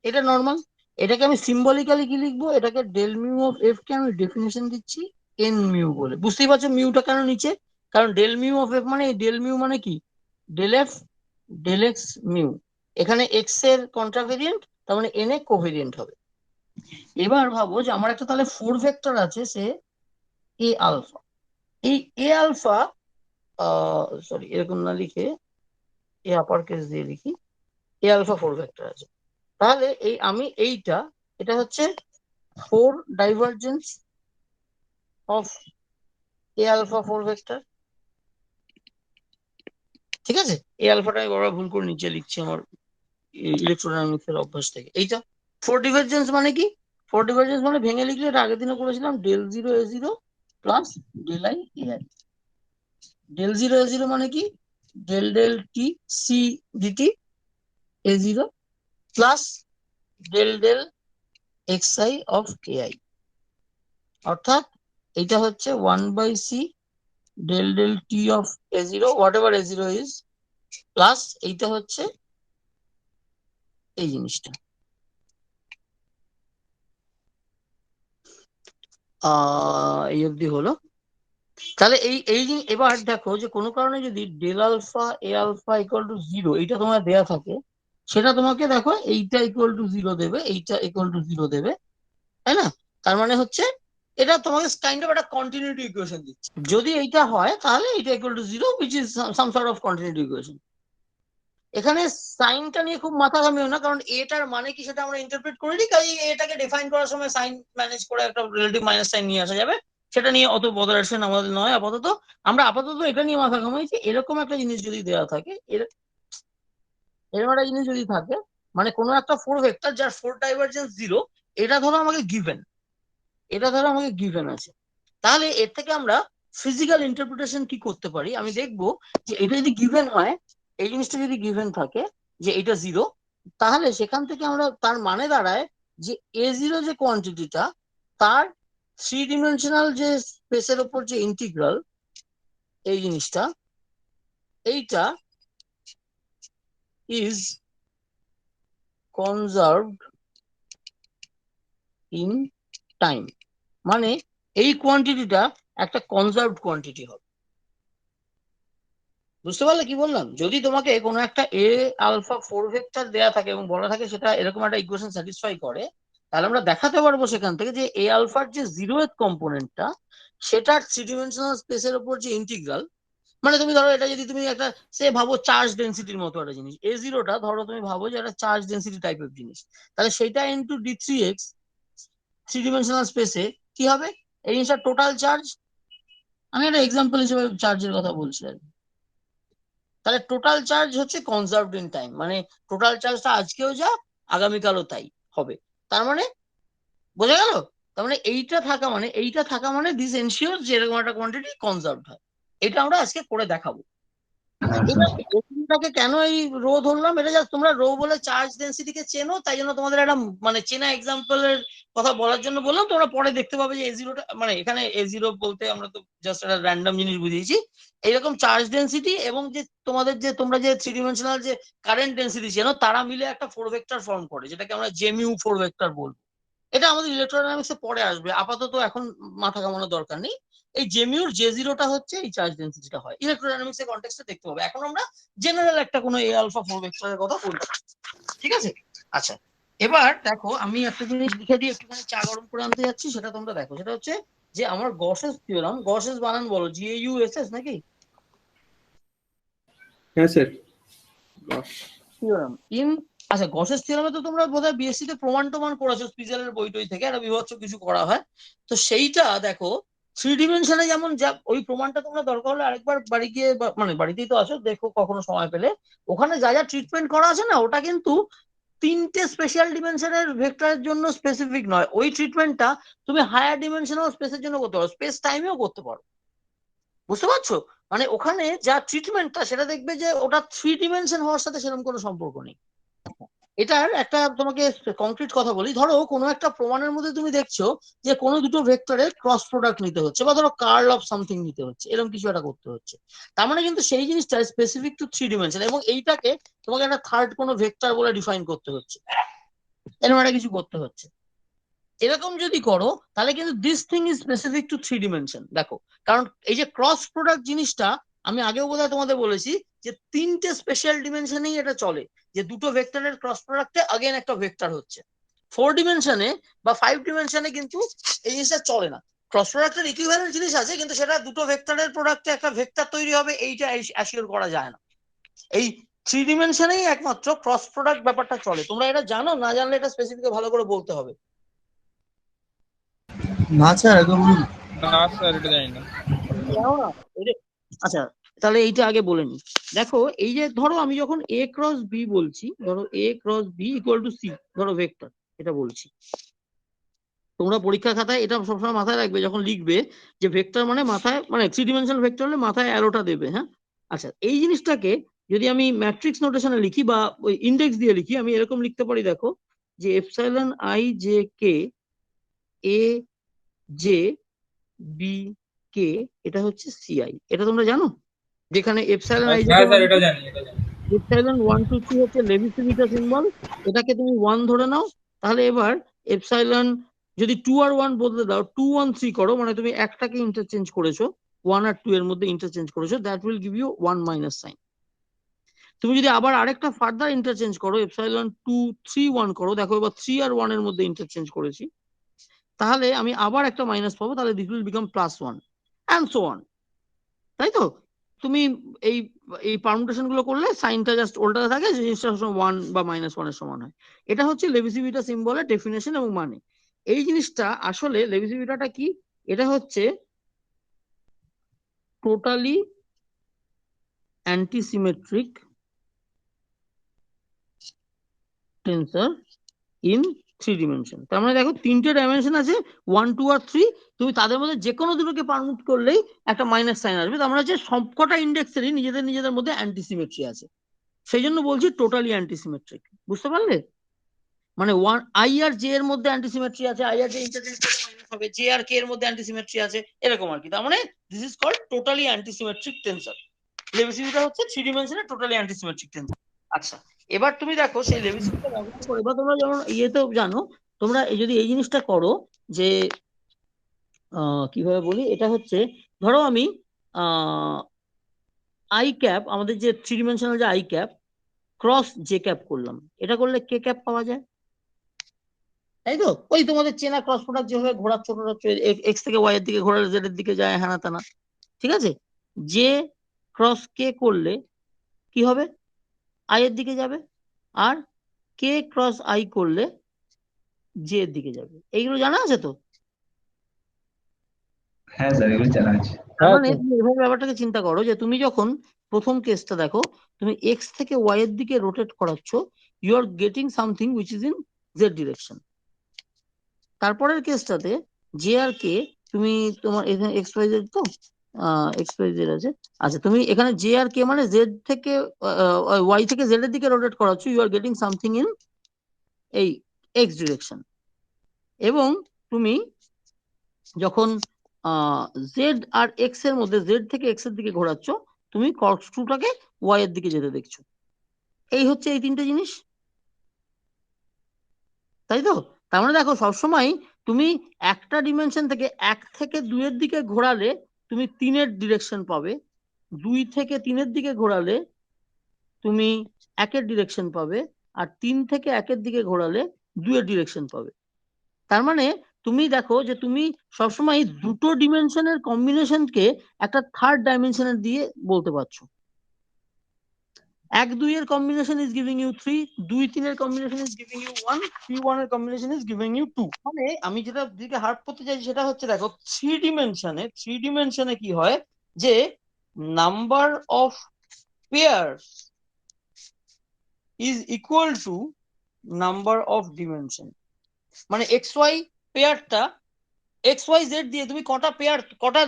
এটা নর্মাল। এটাকে আমি সিম্বলিক্যালি কি লিখবো, এটাকে ডেল মিউ অফ এফ কে আমি ডেফিনেশন দিচ্ছি এন মিউ বলে। বুঝতেই পারছো মিউটা কেন নিচে, কারণ ডেল মিউ অফ এফ মানে, ডেল মিউ মানে কি, del F del X mu, এখানে এক্স এর কন্ট্রাভেরিয়েন্ট, তার মানে এন এ কোভেরিয়েন্ট হবে। এবার ভাবো যে আমার একটা তাহলে 4 ভেক্টর আছে, সে এ আলফা। এই এ আলফা, সরি এরকম না লিখে এ আপার কেস দিয়ে লিখি, এ আলফা 4 ভেক্টর আছে। তাহলে আমি এটা হচ্ছে 4 divergence of A alpha 4 vector. ঠিক আছে, এই আলফাটা আমি বড় ভুল করে নিচে লিখছি আমার ইলেকট্রোডাইনামিক্স এর অভ্যাস থেকে। এইটা ফোর ডিভারজেন্স মানে কি? ফোর ডিভারজেন্স মানে ভেঙে লিখলে এটা আগের দিনে করেছিলাম, del zero A zero plus del I A I. Del zero A zero মানে কি? Del del T C dt A zero plus del del x I of A I. অর্থাৎ এটা হচ্ছে 1/c del del T of A zero whatever A zero is, plus এইটা হচ্ছে এই জিনিসটা। এই অবধি হলো। তাহলে এবার দেখো যে কোনো কারণে যদি del alpha A alpha equal to zero এইটা তোমার দেয়া থাকে, সেটা তোমাকে দেখো এইটা ইকুয়াল টু জিরো দেবে, এইটা ইকুয়াল টু জিরো দেবে, তাই না? তার মানে হচ্ছে এটা তোমাকে কাইন্ড অফ একটা কন্টিনিউটি ইকুয়েশন দিচ্ছে। যদি এইটা হয় তাহলে এটা equal to zero, which is some sort of continuity equation. এখানে সাইনটা নিয়ে খুব মাথা ঘামিও না, কারণ এটার মানে কি সেটা আমরা ইন্টারপ্রেট করে দিই, কাজে এটাকে ডিফাইন করার সময় সাইন ম্যানেজ করে একটা রিলেটিভ মাইনাস সাইন নিয়ে আসা যাবে, সেটা নিয়ে অত বদলাশন আমাদের নয় আপাতত। আমরা আপাতত এটা নিয়ে মাথা ঘামাইছি, এরকম একটা জিনিস যদি দেওয়া থাকে, এরকম একটা জিনিস যদি থাকে, মানে কোনো একটা ফোর ভেক্টর যার ফোর ডাইভারজেন্স জিরো, এটা ধরো আমাকে গিভেন, এটা ধরো আমাকে গিভেন আছে, তাহলে এর থেকে আমরা ফিজিক্যাল ইন্টারপ্রিটেশন কি করতে পারি আমি দেখবো। যে এটা যদি গিভেন হয়, এই জিনিসটা যদি গিভেন থাকে যে এটা জিরো, তাহলে সেখান থেকে আমরা তার মানে দাঁড়ায় যে এ জিরো যে কোয়ান্টিটিটা, তার থ্রি ডিমেনশনাল যে স্পেসের উপর যে ইন্টিগ্রাল, এই জিনিসটা, এইটা ইজ কনজার্ভড ইন টাইম। মানে এই কোয়ান্টিটিটা একটা কনজার্ভড কোয়ান্টিটি হবে। বুঝতে পারলে কি বললাম? যদি তোমাকে কোনো একটা এ আলফা ফোর ভেক্টর দেয়া থাকে এবং বলা থাকে সেটা এরকম একটা ইকুয়েশন স্যাটিসফাই করে, তাহলে আমরা দেখাতে পারবো সেখান থেকে যে এ আলফার যে জিরোথ কম্পোনেন্টটা, সেটার থ্রি ডিমেনশনাল স্পেসের উপর যে ইন্টিগ্রাল, মানে তুমি ধরো এটা যদি তুমি একটা সে ভাবো চার্জ ডেন্সিটির মতো একটা জিনিস, এ জিরোটা ধরো তুমি ভাবো যে একটা চার্জ ডেন্সিটি টাইপের জিনিস, তাহলে সেটা into D three x three dimensional স্পেসে কি হবে? এই জিনিসটা টোটাল চার্জ। আমি একটা এক্সাম্পল হিসেবে চার্জের কথা বলছি আর কি। তাহলে টোটাল চার্জ হচ্ছে কনজার্ভড ইন টাইম, মানে টোটাল চার্জটা আজকেও যা আগামীকালও তাই হবে। তার মানে বোঝা গেল? তার মানে এইটা থাকা মানে দিস এনশিওর যে এরকম একটা কোয়ান্টিটি কনজার্ভড হয়। এটা আমরা আজকে করে দেখাবো। এবার এটাকে কেন এই রো ধরলাম, এটা জাস্ট তোমরা রো বলে চার্জ ডেন্সিটিকে চেনো, তাই জন্য তোমাদের একটা মানে চেনা এক্সাম্পলের কথা বলার জন্য বললাম। তোমরা পরে দেখতে পাবে যে এ জিরোটা, মানে এখানে এ জিরো বলতে আমরা তো জাস্ট একটা র্যান্ডম জিনিস বুঝিয়েছি। এইরকম চার্জ ডেন্সিটি এবং যে তোমাদের যে তোমরা যে থ্রি ডিমেনশনাল যে কারেন্ট ডেন্সিটি চেনো, তারা মিলে একটা ফোর ভেক্টর ফর্ম করে, যেটাকে আমরা জেমিউ ফোর ভেক্টর বলবো। এটা আমাদের ইলেকট্রোডাইনামিক্সে পরে আসবে, আপাতত এখন মাথা ঘামানোর দরকার নেই। এই জেমিউর যে জিরোটা হচ্ছে এই চার্জ ডেন্সিটিটা হয়, ইলেকট্রোডাইনামিক্স এর কনটেক্সটে দেখতে পাবে। এখন আমরা জেনারেল একটা কোনো এ আলফা ফোর ভেক্টরের কথা বলছি, ঠিক আছে? আচ্ছা, এবার দেখো আমি একটা জিনিস লিখে দিয়ে একটুখানি চা গরম করে আনতে যাচ্ছি, সেটা তোমরা দেখো। সেটা হচ্ছে যে আমার গসেস থিওরাম, গসেস বানান বলো, GAUSS নাকি? হ্যাঁ স্যার। থিওরাম ইন, আচ্ছা গসেস থিওরামে তো তোমরা বোধহয় বিএসসি তে প্রমাণ টমান করেছো, স্পিজেলের বই টই থেকে একটা বিভৎস কিছু করা হয়। তো সেইটা দেখো থ্রি ডিমেনশনে যেমন যা, ওই প্রমাণটা তোমরা দরকার হলে আরেকবার বাড়ি গিয়ে মানে বাড়িতেই তো আছো, দেখো কখনো সময় পেলে। ওখানে যা যা ট্রিটমেন্ট করা আছে না, ওটা কিন্তু তিনটে স্পেশাল ডিমেনশনের ভেক্টরের জন্য স্পেসিফিক নয়। ওই ট্রিটমেন্টটা তুমি হায়ার ডিমেনশনাল স্পেসের জন্য করতে পারো, স্পেস টাইমেও করতে পারো। বুঝতে পারছো? মানে ওখানে যা ট্রিটমেন্টটা সেটা দেখবে যে ওটা থ্রি ডিমেনশন হওয়ার সাথে সেরকম কোনো সম্পর্ক নেই। এটার একটা তোমাকে কংক্রিট কথা বলি, ধরো কোনো একটা প্রমাণের মধ্যে তুমি দেখছো যে কোনো দুটো ভেক্টরের ক্রস প্রোডাক্ট নিতে হচ্ছে, বা ধরো কার্ল অফ সামথিং নিতে হচ্ছে, এরকম কিছু একটা করতে হচ্ছে। তার মানে কিন্তু সেই জিনিসটা স্পেসিফিক টু থ্রি ডিমেনশন, এবং এইটাকে তোমাকে একটা থার্ড কোনো ভেক্টর বলে ডিফাইন করতে হচ্ছে, এরকম একটা কিছু করতে হচ্ছে। এরকম যদি করো তাহলে কিন্তু this thing is specific to three dimension. দেখো, কারণ এই যে ক্রস প্রোডাক্ট জিনিসটা আমি আগেও বোধহয় তোমাদের বলেছি যে তিনটে স্পেশাল ডিমেনশনেই এটা চলে, যে দুটো ভেক্টরের ক্রস প্রোডাক্টে আগেন একটা ভেক্টর হচ্ছে। ফোর ডিমেনশনে বা ফাইভ ডিমেনশনে কিন্তু এই জিনিসটা চলে না। ক্রস প্রোডাক্টের ইকুইভ্যালেন্ট জিনিস আছে, কিন্তু সেটা দুটো ভেক্টরের প্রোডাক্টে একটা ভেক্টর তৈরি হবে, এইটা অ্যাসিওর করা যায় না। এই থ্রি ডিমেনশনেই একমাত্র ক্রস প্রোডাক্ট ব্যাপারটা চলে। তোমরা এটা জানো? না জানলে এটা স্পেসিফিক ভালো করে বলতে হবে। না স্যার একদম না স্যার এটা জানি না। জানো না? আচ্ছা, তাহলে এইটা আগে বলে নি। দেখো এই যে ধরো আমি যখন a ক্রস b বলছি, ধরো a cross b equal to c, ধরো ভেক্টর, এটা বলছি। তোমরা পরীক্ষা খাতায় এটা সবসময় মাথায় রাখবে যখন লিখবে যে ভেক্টর মানে মাথায়, মানে 3 ডিমেনশনাল ভেক্টর হলে মাথায় অ্যারোটা দেবে। হ্যাঁ, আচ্ছা এই জিনিসটাকে যদি আমি ম্যাট্রিক্স নোটেশনে লিখি বা ওই ইন্ডেক্স দিয়ে লিখি, আমি এরকম লিখতে পারি, দেখো যে epsilon i j k a j b k এটা হচ্ছে ci। এটা তোমরা জানো, যেখানে এপসাইলন i j হ্যাঁ k স্যার, এটা জানি, এটা জানি। এপসাইলন 1 2 3 হচ্ছে লেভিসিভিটা সিম্বল, এটাকে তুমি 1 ধরে নাও। তাহলে এবার এপসাইলন যদি 2 আর 1 বদলে দাও, 2 1 3 করো, মানে তুমি একটাকে ইন্টারচেঞ্জ করেছো, 1 আর 2 এর মধ্যে ইন্টারচেঞ্জ করেছো, that will give you 1 minus sign. তুমি যদি আবার আরেকটা ফার্দার ইন্টারচেঞ্জ করো, এপসাইলন 2 3 1 করো, দেখো এবার 3 আর 1 এর মধ্যে ইন্টারচেঞ্জ করেছি, তাহলে আমি আবার একটা মাইনাস পাবো, তাহলে this will become +1 and so on. তাই তো? তুমি এই এই পারমুটেশন গুলো করলে সাইনটা জাস্ট উল্টাতে থাকে, জিনিসটা 1 বা -1 এর সমান হয়। এটা হচ্ছে লেভিসিভিটা সিম্বলের ডেফিনেশন এবং মানে। এই জিনিসটা আসলে লেভিসিভিটাটা কি? এটা হচ্ছে totally antisymmetric tensor in 3 dimension. তার মানে দেখো 3টে ডাইমেনশন আছে, 1 2 আর 3, তুমি তাদের মধ্যে যে কোনো দুটোকে পারমুট করলেই একটা মাইনাস সাইন আসবে। তার মানে হচ্ছে সবকটা ইন্ডেক্সেরই নিজেদের মধ্যে অ্যান্টিসিমেট্রি আছে, সেই জন্য বলছি টোটালি অ্যান্টিসিমেট্রিক। বুঝতে পারলে? মানে i আর j এর মধ্যে অ্যান্টিসিমেট্রি আছে, i আর j ইন্টারচেঞ্জ করলে মাইনাস হবে, j আর k এর মধ্যে অ্যান্টিসিমেট্রি আছে, এরকম আর কি। তার মানে this is called totally antisymmetric tensor. Levi Civita হচ্ছে 3 ডিমেনশনের টোটালি অ্যান্টিসিমেট্রিক টেন্সর। আচ্ছা, এবার তুমি দেখো সেই লেভিসিভিটা ব্যবহার করে, এবার তোমরা যেমন ইয়েতেও জানো, তোমরা যদি এই জিনিসটা করো যে কিভাবে বলি, এটা হচ্ছে ধরো আমি আই ক্যাপ, আমাদের যে 3 ডিমেনশনাল যে I cap cross J cap করলাম, এটা করলে কে ক্যাপ পাওয়া যায়, তাই তো? ওই তোমাদের চেনা ক্রস প্রোডাক্ট যেভাবে ঘোরাচ্ছ এক্স থেকে ওয়াই এর দিকে ঘোরালে জেড এর দিকে যায়, হ্যানা তানা, ঠিক আছে? জে ক্রস কে করলে কি হবে? আই এর দিকে যাবে, আর কে ক্রস আই করলে জে এর দিকে যাবে। এইগুলো জানা আছে তো? হ্যাঁ স্যার, এগুলো জানা আছে। তার মানে তুমি এভাবে ব্যাপারটাকে চিন্তা করো যে তুমি যখন প্রথম কেসটা দেখো, তুমি এক্স থেকে ওয়াই এর দিকে রোটেট করাচ্ছ, you are getting something which is in z direction. তারপরের কেসটাতে জে আর কে, তুমি তোমার এখানে এক্স ওয়াই জেড তো এক্স ওয়াই জেড আছে, আচ্ছা তুমি এখানে জে আর কে মানে জেড থেকে ওয়াই থেকে জেড এর দিকে রোটেট করাচ্ছ, you are getting something in এই এক্স ডিরেকশন। এবং তুমি যখন জেড আর এক্স এর মধ্যে, জেড থেকে এক্স এর দিকে ঘোরাচ্ছ, তুমি কর্কস্ক্রুটাকে ওয়াই এর দিকে যেতে দেখছো। এই হচ্ছে এই 3টে জিনিস, তাই তো? তার মানে দেখো সবসময় তুমি একটা ডিমেনশন থেকে 1 থেকে 2 এর দিকে ঘোরালে তুমি 3 এর ডিরেকশন পাবে, 2 থেকে 3 এর দিকে ঘোরালে তুমি 1 এর ডিরেকশন পাবে, আর 3 থেকে 1 এর দিকে ঘোরালে 2 এর ডিরেকশন পাবে। তার মানে তুমি দেখো যে তুমি সবসময় দুটো ডিমেনশনের কম্বিনেশনকে একটা থার্ড ডাইমেনশনের দিয়ে বলতে পারছো। 1 2 এর কম্বিনেশন ইজ গিভিং ইউ 3, 2 3 এর কম্বিনেশন ইজ গিভিং ইউ 1, 3 1 এর কম্বিনেশন ইজ গিভিং ইউ 2। মানে আমি যেটা দিকে হার্ট করতে চাই সেটা হচ্ছে, দেখো 3 ডিমেনশনে কি হয় যে number of pairs is equal to number of dimension. মানে এক্স ওয়াই পেয়ারটা, এক্স ওয়াই জেড দিয়ে তুমি কটা পেয়ার, কটা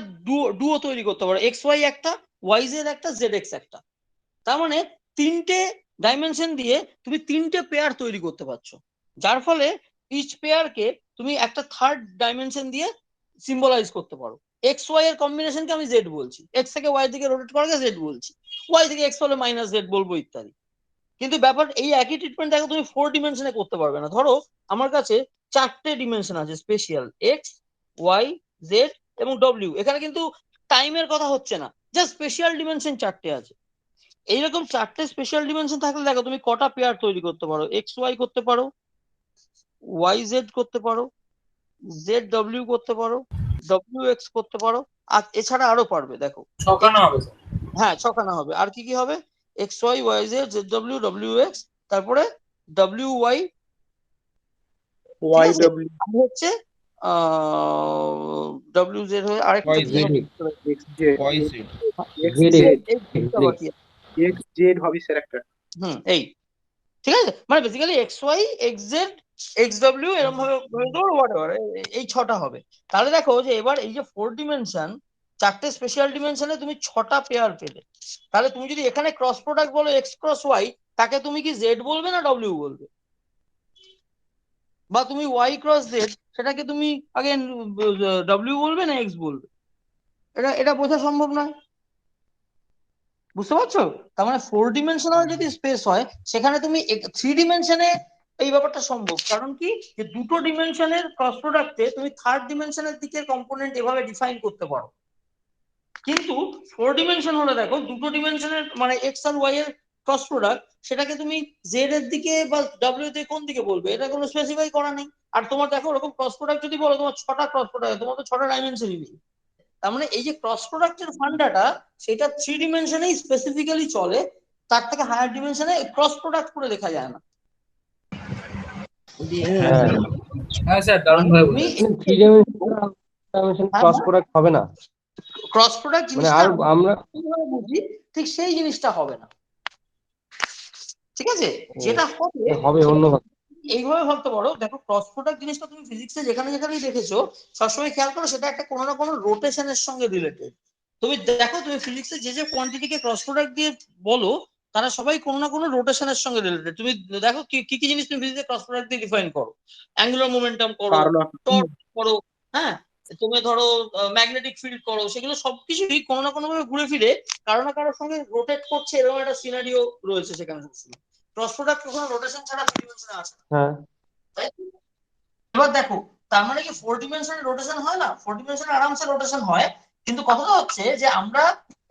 ডুও তৈরি করতে পারো, এক্স ওয়াই একটা, ওয়াই জেড একটা, জেড এক্স একটা। তার মানে 3টে ডাইমেনশন দিয়ে তুমি 3টে পেয়ার তৈরি করতে পারছো, যার ফলে ইচ পেয়ারকে তুমি একটা থার্ড ডাইমেনশন দিয়ে সিম্বলাইজ করতে পারো। এক্স ওয়াই এর কম্বিনেশনকে আমি জেড বলছি, এক্স থেকে ওয়াই দিকে রোটেট করাকে জেড বলছি, ওয়াই থেকে এক্স হলে মাইনাস জেড বলবো, ইত্যাদি। কিন্তু ব্যাপার এই একই ট্রিটমেন্ট দেখো তুমি 4 ডিমেনশনে করতে পারবে না। ধরো আমার কাছে 4টে ডিমেনশন আছে, স্পেশাল এক্স ওয়াই জেড এবং ডব্লিউ। এখানে কিন্তু টাইমের কথা হচ্ছে না, জাস্ট স্পেশাল ডিমেনশন 4টে আছে। এইরকম 4টে স্পেশাল ডিমেনশন থাকলে দেখো তুমি কটা পেয়ার তৈরি করতে পারো, এক্স ওয়াই করতে পারো, ওয়াই জেড করতে পারো, জেড ডব্লিউ করতে পারো, ডব্লিউ এক্স করতে পারো, আর এছাড়া আরো পারবে। দেখো ছকানো হবে স্যার। হ্যাঁ, ছখানা হবে। আর কি কি হবে? X Y Y Z Z W W X, তারপরে ডব্লিউ ওয়াই, ওয়াই ডব্লিউ আর হচ্ছে ডব্লিউ জেড হয়ে আরেকটা ওয়াই কি জেড হবে? X Z Y Z X Z Z টা বাকি আছে। এক্স জেড হবে স্যার একটা। এই ঠিক আছে, মানে basically X Y X Z X W এরকম ভাবে হোয়াটএভার এই 6টা হবে। তাহলে দেখো যে এবার এই যে 4 ডিমেনশন, 4টে স্পেশাল ডিমেনশনে তুমি 6টা পেয়ার পেলে, তাহলে তুমি যদি এখানে ক্রস প্রোডাক্ট বলো এক্স ক্রস ওয়াই, তাকে তুমি কি জেড বলবে না ডব্লিউ বলবে? বা তুমি ওয়াই ক্রস জেড, সেটাকে তুমি আগে ডব্লিউ বলবে না এক্স বলবে? এটা এটা বোঝা সম্ভব নয়, বুঝতে পারছো? তার মানে 4 ডিমেনশনাল যদি স্পেস হয়, সেখানে তুমি 3 ডিমেনশনে এই ব্যাপারটা সম্ভব। কারণ কি, যে দুটো ডিমেনশনের ক্রস প্রোডাক্টে তুমি থার্ড ডিমেনশনের দিকের কম্পোনেন্ট এভাবে ডিফাইন করতে পারো। কিন্তু 4 ডিমেনশন হলে দেখো, দুটো ডিমেনশনের মানে এক্স আর ওয়াই এর ক্রস প্রোডাক্ট, সেটাকে তুমি জেড এর দিকে বা ডব্লিউ তে কোন দিকে বলবে, এটা কোনো স্পেসিফাই করা নেই। আর তোমার দেখো ওরকম ক্রস প্রোডাক্ট যদি বলো, তোমার 6টা ক্রস প্রোডাক্ট, তোমার তো 6টা ডাইমেনশনই নেই। তার মানে এই যে ক্রস প্রোডাক্টের ফান্ডাটা, সেটা 3 ডিমেনশনেই স্পেসিফিক্যালি চলে, তার থেকে হায়ার ডিমেনশনে ক্রস প্রোডাক্ট করে লেখা যায় না। হ্যাঁ স্যার, দারুণ ভাবে তুমি বলেছেন। থ্রি ডাইমেনশন ক্রস প্রোডাক্ট হবে না, ক্রস প্রোডাক্ট মানে জিনিসটা আর আমরা কিভাবে বুঝি, ঠিক সেই জিনিসটা হবে না, ঠিক আছে? যেটা হবে হবে অন্যভাবে। এইভাবে ভাবতে পারো। দেখো ক্রস প্রোডাক্ট জিনিসটা তুমি ফিজিক্সে যেখানে যেখানেই দেখেছো, সবসময় খেয়াল করো সেটা একটা কোনো না কোনো রোটেশনের সঙ্গে রিলেটেড। তুমি দেখো, তুমি ফিজিক্সে যে যে কোয়ান্টিটিকে ক্রস প্রোডাক্ট দিয়ে বলো, তারা সবাই কোনো না কোনো রোটেশনের সঙ্গে রিলেটেড। তুমি দেখো কি কি জিনিস তুমি ফিজিক্সে ক্রস প্রোডাক্ট দিয়ে ডিফাইন করো, অ্যাঙ্গুলার মোমেন্টাম করো, টর্ক করো, হ্যাঁ, তুমি ধরো ম্যাগনেটিক ফিল্ড করো, সেগুলো সবকিছুই কোনো না কোনো ভাবে ঘুরে ফিরে কারো না কারোর সঙ্গে রোটেট করছে, এরকম একটা সিনারিও রয়েছে সেখানে। ক্রস প্রোডাক্ট কখনো রোটেশন ছাড়া 3 ডিমেনশনে আসে না, হ্যাঁ, তাই তো? এবার দেখো, তার মানে কি 4 ডিমেনশনে রোটেশন হয় না? 4 ডিমেনশনে আরামসে রোটেশন হয়। কিন্তু কথাটা হচ্ছে যে আমরা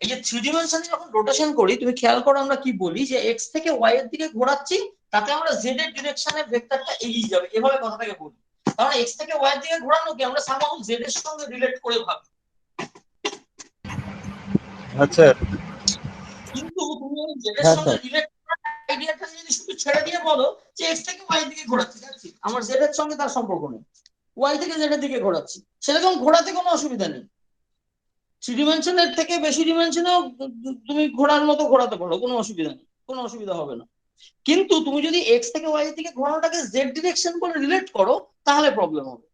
এই যে 3 ডিমেনশনে যখন রোটেশন করি, তুমি খেয়াল করো আমরা কি বলি, যে এক্স থেকে ওয়াই এর দিকে ঘোরাচ্ছি, তাতে আমরা জেড এর ডিরেকশনে ভেক্টরটা এগিয়ে যাবে, এভাবে কথাটাকে বলি। কারণ এক্স থেকে ওয়াই এর দিকে ঘোরানোকে আমরা সামহাউ জেড এর সঙ্গে রিলেট করে ভাবি। আচ্ছা কিন্তু তুমি ওই জেড এর হ্যাঁ সঙ্গে স্যার, রিলেট করার আইডিয়াটা যদি শুধু ছেড়ে দিয়ে বলো যে এক্স থেকে ওয়াই এর দিকে ঘোরাচ্ছি, যাচ্ছি, আমার জেড এর সঙ্গে তার সম্পর্ক নেই, ওয়াই থেকে জেড এর দিকে ঘোরাচ্ছি, সেরকম ঘোরাতে কোনো অসুবিধা নেই। 3 ডিমেনশনের থেকে বেশি ডিমেনশনেও তুমি ঘোরার মতো ঘোরাতে পারো, কোনো অসুবিধা নেই, কোনো অসুবিধা হবে না। কিন্তু তুমি যদি এক্স থেকে ওয়াই এর দিকে ঘোরানোটাকে জেড ডিরেকশন বলে রিলেট করো, তাহলে প্রবলেম হবে,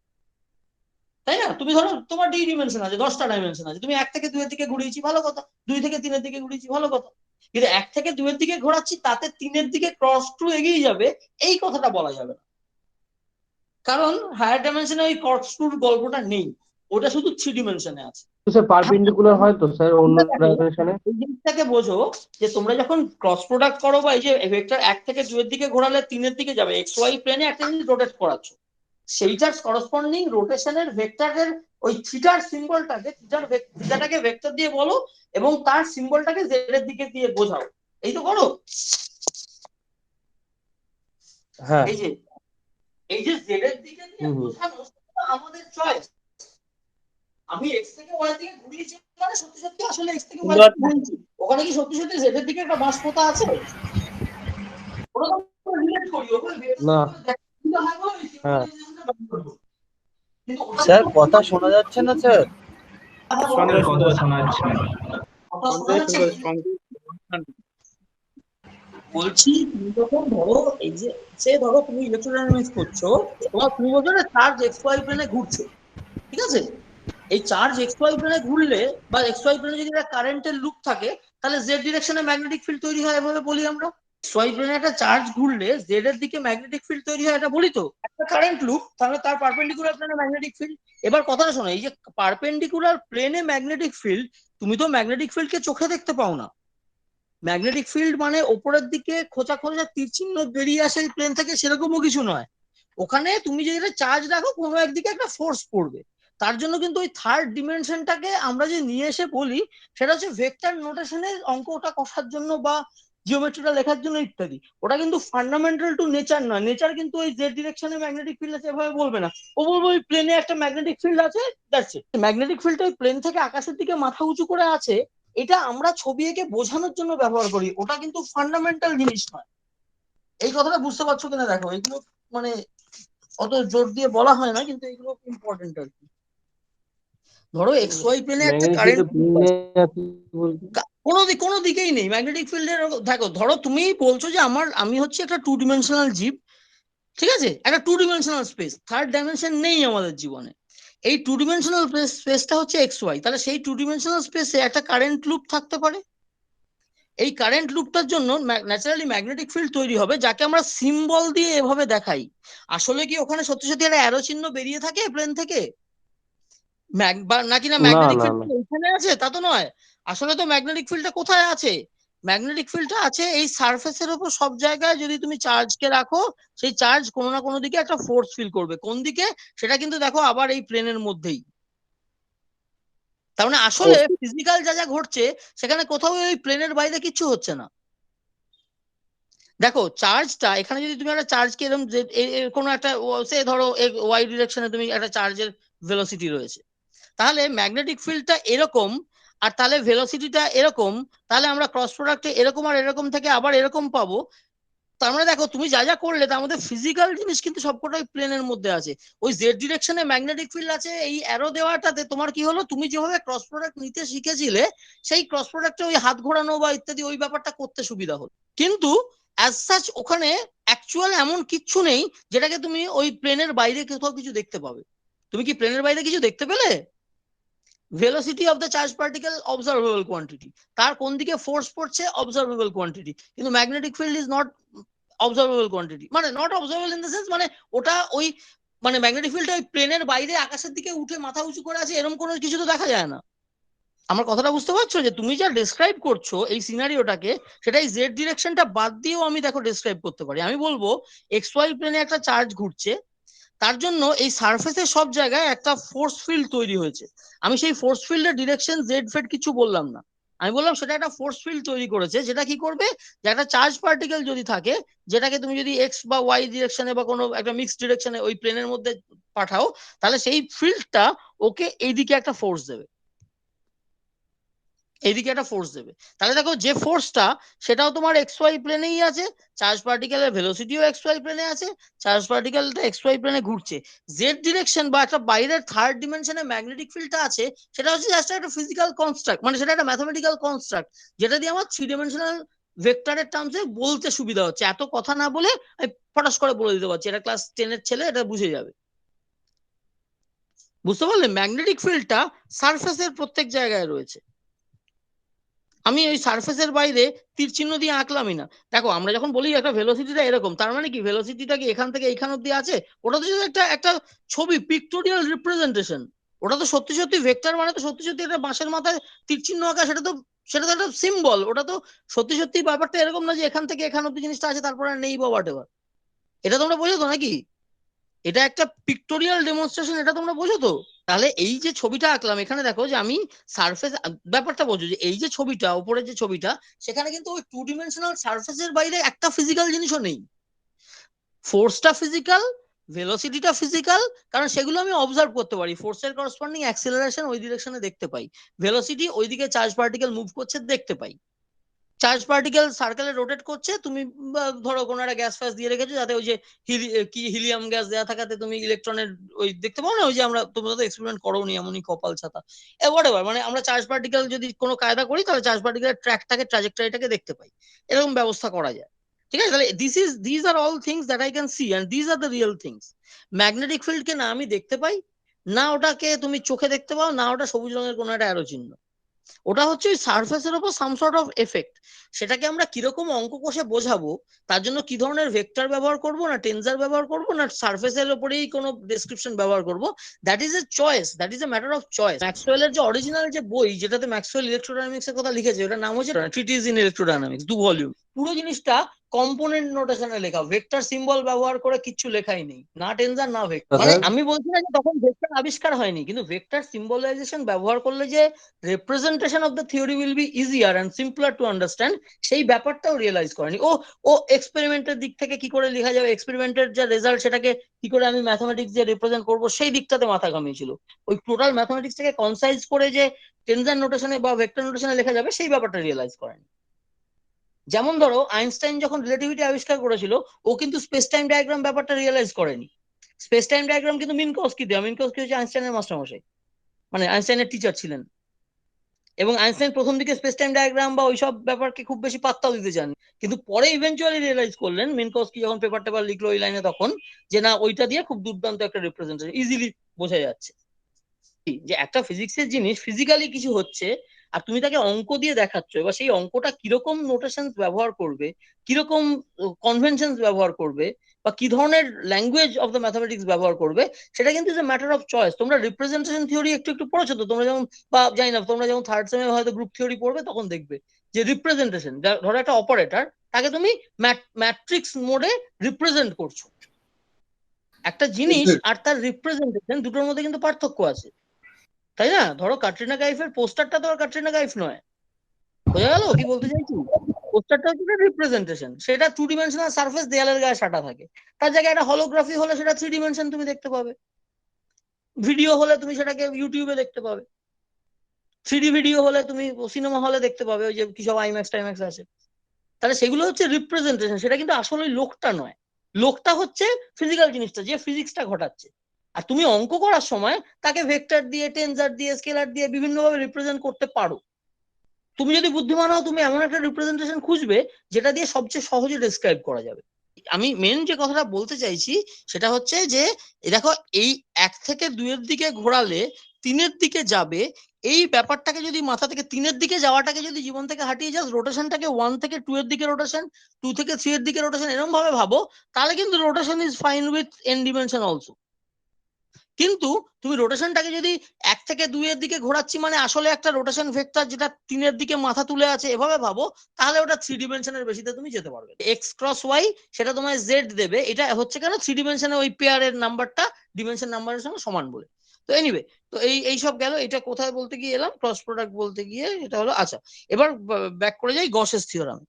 তাই না? তুমি ধরো তোমার ডি ডিমেনশন আছে, 10টা ডাইমেনশন আছে, তুমি 1 থেকে 2 এর দিকে ঘুরিয়েছি, ভালো কথা, 2 থেকে 3 এর দিকে ঘুরিয়েছি, ভালো কথা। কিন্তু 1 থেকে 2 এর দিকে ঘোরাচ্ছি, তাতে 3 এর দিকে ক্রস টু এগিয়ে যাবে, এই কথাটা বলা যাবে না। কারণ হায়ার ডাইমেনশনে ওই ক্রস টুর গল্পটা নেই, ওটা শুধু 3 ডিমেনশনে আছে। স্যার পারপেন্ডিকুলার হয় তো স্যার অন্য ডাইমেনশনে। এই জিনিসটাকে বোঝো, যে তোমরা যখন ক্রস প্রোডাক্ট করো, বা এই যে ভেক্টর 1 থেকে 2 এর দিকে ঘোরালে 3 এর দিকে যাবে, এক্স ওয়াই প্লেনে একটা জিনিস রোটেট করাচ্ছ, সেইটার করসপন্ডিং রোটেশনের ভেক্টরের ওই থিটার সিম্বলটাকে, থিটাটাকে ভেক্টর দিয়ে বলো, এবং তার সিম্বলটাকে জেড এর দিকে দিয়ে বোঝাও, এই তো করো। হ্যাঁ, এই যে জেড এর দিকে দিয়ে বোঝানো, সেটা আমাদের চয়েস। আমি এক্স থেকে ওয়াই দিকে ঘুরিয়েছি, মানে সত্যি সত্যি আসলে এক্স থেকে ওয়াই দিকে ঘুরিয়েছি, ওখানে কি সত্যি সত্যি জেড এর দিকে একটা বাঁশ পোতা আছে? ওরকম রিলেট করি, ওগুলো না, হ্যাঁ স্যার, কথা শোনা যাচ্ছে না স্যার? কথা শোনা যাচ্ছে না। বলছি, তুমি যখন ধরো এই যে ধরো তুমি ইলেকট্রোডাইনামিক্স করছো, তুমি বলছো না চার্জ এক্স ওয়াই প্লেনে ঘুরছে, ঠিক আছে? এই চার্জ এক্স ওয়াই প্লেনে ঘুরলে, বা এক্স ওয়াই প্লেনে যদি একটা কারেন্টের লুপ থাকে, তাহলে জেড ডিরেকশনে ম্যাগনেটিক ফিল্ড তৈরি হয়, এভাবে বলি আমরা। এক্স ওয়াই প্লেনে একটা চার্জ ঘুরলে জেড এর দিকে ম্যাগনেটিক ফিল্ড তৈরি হয়, এটা বলি তো, একটা কারেন্ট লুপ, তাহলে তার পারপেন্ডিকুলার প্লেনে ম্যাগনেটিক ফিল্ড। এবার কথাটা শোনো, এই যে পারপেন্ডিকুলার প্লেনে ম্যাগনেটিক ফিল্ড, তুমি তো ম্যাগনেটিক ফিল্ডকে চোখে দেখতে পাও না। ম্যাগনেটিক ফিল্ড মানে ওপরের দিকে খোঁচা খোঁচা তীর চিহ্ন বেরিয়ে আসে প্লেন থেকে, সেরকমও কিছু নয়। ওখানে তুমি যদি চার্জ রাখো, কোনো একদিকে একটা ফোর্স পড়বে। তার জন্য কিন্তু ওই থার্ড ডিমেনশনটাকে আমরা যে নিয়ে এসে বলি, সেটা হচ্ছে ভেক্টর নোটেশনের অঙ্কটা কষার জন্য, বা জিওমেট্রিটা লেখার জন্য ইত্যাদি। ওটা কিন্তু ফান্ডামেন্টাল টু নেচার নয়। নেচার কিন্তু ওই জেড ডিরেকশনে ম্যাগনেটিক ফিল্ড আছে এভাবে বলবে না, ও বলবে ওই প্লেনে একটা ম্যাগনেটিক ফিল্ড আছে, দ্যাটস ইট। ম্যাগনেটিক ফিল্ড ওই প্লেন থেকে আকাশের দিকে মাথা উঁচু করে আছে, এটা আমরা ছবি এঁকে বোঝানোর জন্য ব্যবহার করি, ওটা কিন্তু ফান্ডামেন্টাল জিনিস নয়। এই কথাটা বুঝতে পারছো কিনা দেখো, এগুলো মানে অত জোর দিয়ে বলা হয় না, কিন্তু এগুলো ইম্পর্টেন্ট আর কি। ধরো এক্স ওয়াই প্লেনে একটা ম্যাগনেটিক কারেন্ট ফিল্ডটা প্লেনে আছে বলতে কোনো দিকেই নেই ম্যাগনেটিক ফিল্ডের। দেখো ধরো তুমি বলছো যে আমি হচ্ছে একটা 2 ডিমেনশনাল জীব, ঠিক আছে, একটা 2 ডিমেনশনাল স্পেস, থার্ড ডাইমেনশন নেই আমাদের জীবনে। এই 2 ডিমেনশনাল স্পেসটা হচ্ছে এক্স ওয়াই, তাহলে সেই 2 ডিমেনশনাল স্পেসে একটা কারেন্ট লুপ থাকতে পারে। এই কারেন্ট লুপটার জন্য ন্যাচারালি ম্যাগনেটিক ফিল্ড তৈরি হবে, যাকে আমরা সিম্বল দিয়ে এভাবে দেখাই। আসলে কি ওখানে সত্যি সত্যি একটা অ্যারো চিহ্ন বেরিয়ে থাকে প্লেন থেকে, নাকি না না ম্যাগনেটিক না ফিল্ড না ওইখানে আছে, তা তো নয়। আসলে তো ম্যাগনেটিক ফিল্ডটা কোথায় আছে? ম্যাগনেটিক ফিল্ডটা আছে এই সারফেসের উপর সব জায়গায়। যদি তুমি চার্জকে রাখো, সেই চার্জ কোনো না কোনো দিকে একটা ফোর্স ফিল করবে। কোন দিকে সেটা কিন্তু দেখো আবার এই প্লেনের মধ্যেই। তার মানে আসলে ফিজিক্যাল যা যা ঘটছে সেখানে কোথাও ওই প্লেনের বাইরে কিচ্ছু হচ্ছে না। দেখো চার্জটা এখানে, যদি তুমি একটা চার্জকে এরকম কোনো একটা সে ধরো ওয়াই ডিরেকশনে তুমি একটা চার্জের ভেলোসিটি রয়েছে, তাহলে ম্যাগনেটিক ফিল্ডটা এরকম, আর তাহলে ভেলোসিটিটা এরকম, তাহলে আমরা ক্রস প্রোডাক্টে এরকম আর এরকম থেকে আবার এরকম পাবো। তার মানে দেখো তুমি যা যা করলে তার মধ্যে ফিজিক্যাল জিনিস কিন্তু সবকটাই প্লেনের মধ্যে আছে। ওই জেড ডিরেকশনে ম্যাগনেটিক ফিল্ড আছে, এই অ্যারো দেওয়াটাতে তোমার কি হলো, তুমি যেভাবে ক্রস প্রোডাক্ট নিতে শিখেছিলে সেই ক্রস প্রোডাক্টে ওই হাত ঘোরানো বা ইত্যাদি ওই ব্যাপারটা করতে সুবিধা হলো। কিন্তু অ্যাজ সাচ ওখানে অ্যাকচুয়াল এমন কিচ্ছু নেই যেটাকে তুমি ওই প্লেনের বাইরে কোথাও কিছু দেখতে পাবে। তুমি কি প্লেনের বাইরে কিছু দেখতে পেলে? Velocity of the charge particle observable quantity, তার কোন দিকে ফোর্স পড়ছে অবজারভেবল কোয়ান্টিটি, কিন্তু magnetic field is not observable quantity. মানে not observable in the sense, মানে ওটা ওই মানে ম্যাগনেটিক ফিল্ডটা ওই প্লেনের বাইরে আকাশের দিকে উঠে মাথা উঁচু করে আছে এরকম কোনো কিছু তো দেখা যায় না। আমার কথাটা বুঝতে পারছো? যে তুমি যা ডেসক্রাইব করছো এই সিনারিওটাকে, সেটা এই জেড ডিরেকশনটা বাদ দিয়েও আমি দেখো ডেসক্রাইব করতে পারি। আমি বলবো এক্স ওয়াই প্লেনে একটা চার্জ ঘুরছে, তার জন্য এই সারফেসের সব জায়গায় একটা ফোর্স ফিল্ড তৈরি হয়েছে। আমি সেই ফোর্স ফিল্ডের ডিরেকশন জেড ফেড কিছু বললাম না, আমি বললাম সেটা একটা ফোর্স ফিল্ড তৈরি করেছে, যেটা কি করবে, যে একটা চার্জ পার্টিকেল যদি থাকে, যেটাকে তুমি যদি এক্স বা ওয়াই ডিরেকশনে বা কোনো একটা মিক্সড ডিরেকশনে ওই প্লেনের মধ্যে পাঠাও, তাহলে সেই ফিল্ডটা ওকে এইদিকে একটা ফোর্স দেবে, এইদিকে একটা ফোর্স দেবে। তাহলে দেখো যে ফোর্সটা, সেটাও তোমার এক্স ওয়াই প্লেনেই আছে, চার্জ পার্টিকেলের ভেলোসিটিও এক্স ওয়াই প্লেনে আছে, চার্জ পার্টিকেলটা এক্স ওয়াই প্লেনে ঘুরছে। জেড ডিরেকশন বা একটা বাইরের থার্ড ডিমেনশনে ম্যাগনেটিক ফিল্ডটা আছে, সেটা হচ্ছে জাস্ট একটা ফিজিক্যাল কনস্ট্রাক্ট, মানে সেটা একটা ম্যাথমেটিক্যাল কনস্ট্রাক্ট, যেটা দিয়ে আমার 3 ডিমেনশনাল ভেক্টরের টার্মসে বলতে সুবিধা হচ্ছে। এত কথা না বলে আমি ফটাস করে বলে দিতে পারছি, এটা ক্লাস 10-এর ছেলে এটা বুঝে যাবে। বুঝতে পারলে? ম্যাগনেটিক ফিল্ডটা সারফেসের প্রত্যেক জায়গায় রয়েছে। আমি ওই সারফেসের বাইরে তীর চিহ্ন দিয়ে আঁকলামই না। দেখো আমরা যখন বলি একটা ভেলোসিটিটা এরকম, তার মানে কি ভেলোসিটিটা কি এখান থেকে এইখান অব্দি আছে? ওটা তো just একটা একটা ছবি, পিক্টোরিয়াল রিপ্রেজেন্টেশন। ওটা তো সত্যি সত্যি ভেক্টর, মানে তো সত্যি সত্যি একটা বাঁশের মাথায় তীর চিহ্ন আঁকা, সেটা তো একটা সিম্বল। ওটা তো সত্যি সত্যি ব্যাপারটা এরকম না যে এখান থেকে এখান অব্দি জিনিসটা আছে তারপরে আর নেই বা হোয়াট এভার। এটা তোমরা বোঝো তো নাকি? এটা একটা পিক্টোরিয়াল ডেমনস্ট্রেশন, এটা তোমরা বোঝো তো? তাহলে এই যে ছবিটা আঁকলাম এখানে, দেখো যে আমি সারফেস ব্যাপারটা বোঝো, যে এই যে ছবিটা উপরে যে ছবিটা, সেখানে কিন্তু ওই 2 ডিমেনশনাল সারফেসের বাইরে একটা ফিজিক্যাল জিনিসও নেই। ফোর্সটা ফিজিক্যাল, ভেলোসিটিটা ফিজিক্যাল, কারণ সেগুলো আমি অবজার্ভ করতে পারি। ফোর্সের করসপন্ডিং অ্যাক্সিলারেশন ওই ডিরেকশনে দেখতে পাই, ভেলোসিটি ওইদিকে চার্জ পার্টিকেল মুভ করছে দেখতে পাই, চার্জ পার্টিকেল সার্কেলে রোটেট করছে। তুমি ধরো কোনো একটা গ্যাস ফ্যাস দিয়ে রেখেছো, যাতে ওই যে হিলিয়াম গ্যাস দেওয়া থাকাতে তুমি ইলেকট্রনের ওই দেখতে পাও না, ওই যে আমরা, তোমরা তো এক্সপেরিমেন্ট করোনি এমনই কপাল ছাতা হোয়াটএভার, মানে আমরা চার্জ পার্টিকেল যদি কোনো কায়দা করি তাহলে চার্জ পার্টিকেলের ট্র্যাকটাকে, ট্রাজেক্টরিটাকে দেখতে পাই। এরকম ব্যবস্থা করা যায়, ঠিক আছে? তাহলে this are all things that I can see and this are the real things. Magnetic ফিল্ডকে না আমি দেখতে পাই, না ওটাকে তুমি চোখে দেখতে পাও, না ওটা সবুজ রঙের কোনো একটা অ্যারো চিহ্ন। ওটা হচ্ছে ওই সারফেসের উপর সাম সর্ট অফ এফেক্ট। সেটাকে আমরা কিরকম অঙ্ক কষে বোঝাবো, তার জন্য কি ধরনের ভেক্টর ব্যবহার করব, না টেনজার ব্যবহার করব, না সারফেসের উপরেই কোনো ডেসক্রিপশন ব্যবহার করব, that is a choice, that is a matter of choice. ম্যাক্সওয়েলের যে অরিজিনাল যে বই, যেটাতে ম্যাক্সওয়েল ইলেকট্রোডাইনামিক্স এর কথা লিখেছে, ওটার নাম হচ্ছে ট্রিটিজ ইন ইলেকট্রোডাইনামিক্স, 2 ভলিউম। পুরো জিনিসটা কম্পোনেন্ট নোটেশনে লেখা, ভেক্টর সিম্বল ব্যবহার করে কিচ্ছু লেখাই নেই, না টেনজার না ভেক্টর। মানে আমি বলছি না যে তখন ভেক্টর আবিষ্কার হয়নি, কিন্তু ভেক্টর সিম্বলাইজেশন ব্যবহার করলে যে representation of the theory will be easier and simpler to understand, সেই ব্যাপারটাও রিয়েলাইজ করেনি। ও এক্সপেরিমেন্টের দিক থেকে কি করে লেখা যাবে, এক্সপেরিমেন্টের যে রেজাল্ট সেটাকে কি করে আমি ম্যাথমেটিক্স দিয়ে রিপ্রেজেন্ট করবো, সেই দিকটাতে মাথা ঘামিয়েছিল। ওই টোটাল ম্যাথমেটিক্স থেকে কনসাইজ করে যে টেনজার নোটেশনে বা ভেক্টর নোটেশনে লেখা যাবে, সেই ব্যাপারটা রিয়েলাইজ করেনি। যেমন ধরো আইনস্টাইন যখন রিলেটিভিটি আবিষ্কার করেছিল, ও কিন্তু স্পেস টাইম ডায়াগ্রাম ব্যাপারটা রিয়েলাইজ করেনি। স্পেস টাইম ডায়াগ্রাম কিন্তু মিনকস্কি দেওয়া, মিনকস্কি হচ্ছে আইনস্টাইনের মাস্টারমশাই, মানে আইনস্টাইনের টিচার ছিলেন। এবং আইনস্টাইন প্রথম দিকে স্পেস টাইম ডায়াগ্রাম বা ওইসব ব্যাপারকে খুব বেশি পাত্তাও দিতে চান, কিন্তু পরে ইভেন্চুয়ালি রিয়েলাইজ করলেন মিনকস্কি যখন পেপার টেপার লিখলো ওই লাইনে, তখন যে না ওইটা দিয়ে খুব দুর্দান্ত একটা রিপ্রেজেন্টেশন ইজিলি বোঝা যাচ্ছে যে একটা ফিজিক্সের জিনিস ফিজিক্যালি কিছু হচ্ছে আর তুমি তাকে অঙ্ক দিয়ে দেখাচ্ছ, এবার সেই অঙ্কটা কিরকম নোটেশন ব্যবহার করবে, কিরকম কনভেনশন ব্যবহার করবে, বা কি ধরনের ল্যাঙ্গুয়েজ অফ দ্য ম্যাথামেটিক্স ব্যবহার করবে, সেটা কিন্তু is a matter of choice. তোমরা রিপ্রেজেন্টেশন থিওরি একটু একটু পড়েছো তো তোমরা, যেমন বা জানি না তোমরা যখন থার্ড সেমে হয়তো গ্রুপ থিওরি পড়বে তখন দেখবে যে রিপ্রেজেন্টেশন, ধরো একটা অপারেটর, তাকে তুমি ম্যাট্রিক্স মোডে রিপ্রেজেন্ট করছো, একটা জিনিস আর তার রিপ্রেজেন্টেশন দুটোর মধ্যে কিন্তু পার্থক্য আছে, তাই না? ধরো ক্যাটরিনা কাইফের পোস্টারটা তো আর ক্যাটরিনা কাইফ নয়, বোঝা গেল কি বলতে চাইছি? পোস্টারটা হচ্ছে রিপ্রেজেন্টেশন, সেটা 2 ডিমেনশনাল সারফেস দেয়ালের গায়ে সাটা থাকে, তার জায়গায় একটা হলোগ্রাফি হলে সেটা 3 ডিমেনশন তুমি দেখতে পাবে, ভিডিও হলে তুমি সেটাকে ইউটিউবে দেখতে পাবে, 3D ভিডিও হলে তুমি সিনেমা হলে দেখতে পাবে, ওই যে কি সব আইম্যাক্স টাইম্যাক্স আছে। তাহলে সেগুলো হচ্ছে রিপ্রেজেন্টেশন, সেটা কিন্তু আসলে লোকটা নয়, লোকটা হচ্ছে ফিজিক্যাল জিনিসটা যে ফিজিক্সটা ঘটাচ্ছে। আর তুমি অঙ্ক করার সময় তাকে ভেক্টর দিয়ে, টেনজার দিয়ে, স্কেলার দিয়ে বিভিন্নভাবে রিপ্রেজেন্ট করতে পারো। তুমি যদি বুদ্ধিমান হও তুমি এমন একটা রিপ্রেজেন্টেশন খুঁজবে যেটা দিয়ে সবচেয়ে সহজে ডেসক্রাইব করা যাবে। আমি মেন যে কথাটা বলতে চাইছি সেটা হচ্ছে যে দেখো, এই 1 থেকে 2 এর দিকে ঘোরালে 3 এর দিকে যাবে, এই ব্যাপারটাকে যদি মাথা থেকে 3 এর দিকে যাওয়াটাকে যদি জীবন থেকে হাঁটিয়ে যাও, রোটেশনটাকে 1 থেকে 2 এর দিকে রোটেশন, 2 থেকে 3 এর দিকে রোটেশন, এরকম ভাবে ভাবো, তাহলে কিন্তু rotation is fine with n dimension also. কিন্তু তুমি রোটেশনটাকে যদি 1 থেকে 2 এর দিকে ঘোরাচ্ছি মানে আসলে একটা রোটেশন ভেক্টর যেটা 3 এর দিকে মাথা তুলে আছে এভাবে ভাবো, তাহলে ওটা 3 ডিমেনশনের বেশিতে তুমি যেতে পারবে। এক্স ক্রস ওয়াই সেটা তোমায় জেড দেবে, এটা হচ্ছে কেন 3 ডিমেনশনে ওই পেয়ারের নাম্বারটা ডিমেনশন নাম্বারের সঙ্গে সমান বলে। তো এনিওয়ে, তো এই সব গেল, এটা কোথায় বলতে গিয়ে এলাম, ক্রস প্রোডাক্ট বলতে গিয়ে এটা হলো। আচ্ছা, এবার ব্যাক করে যাই গসেস থিওরাম,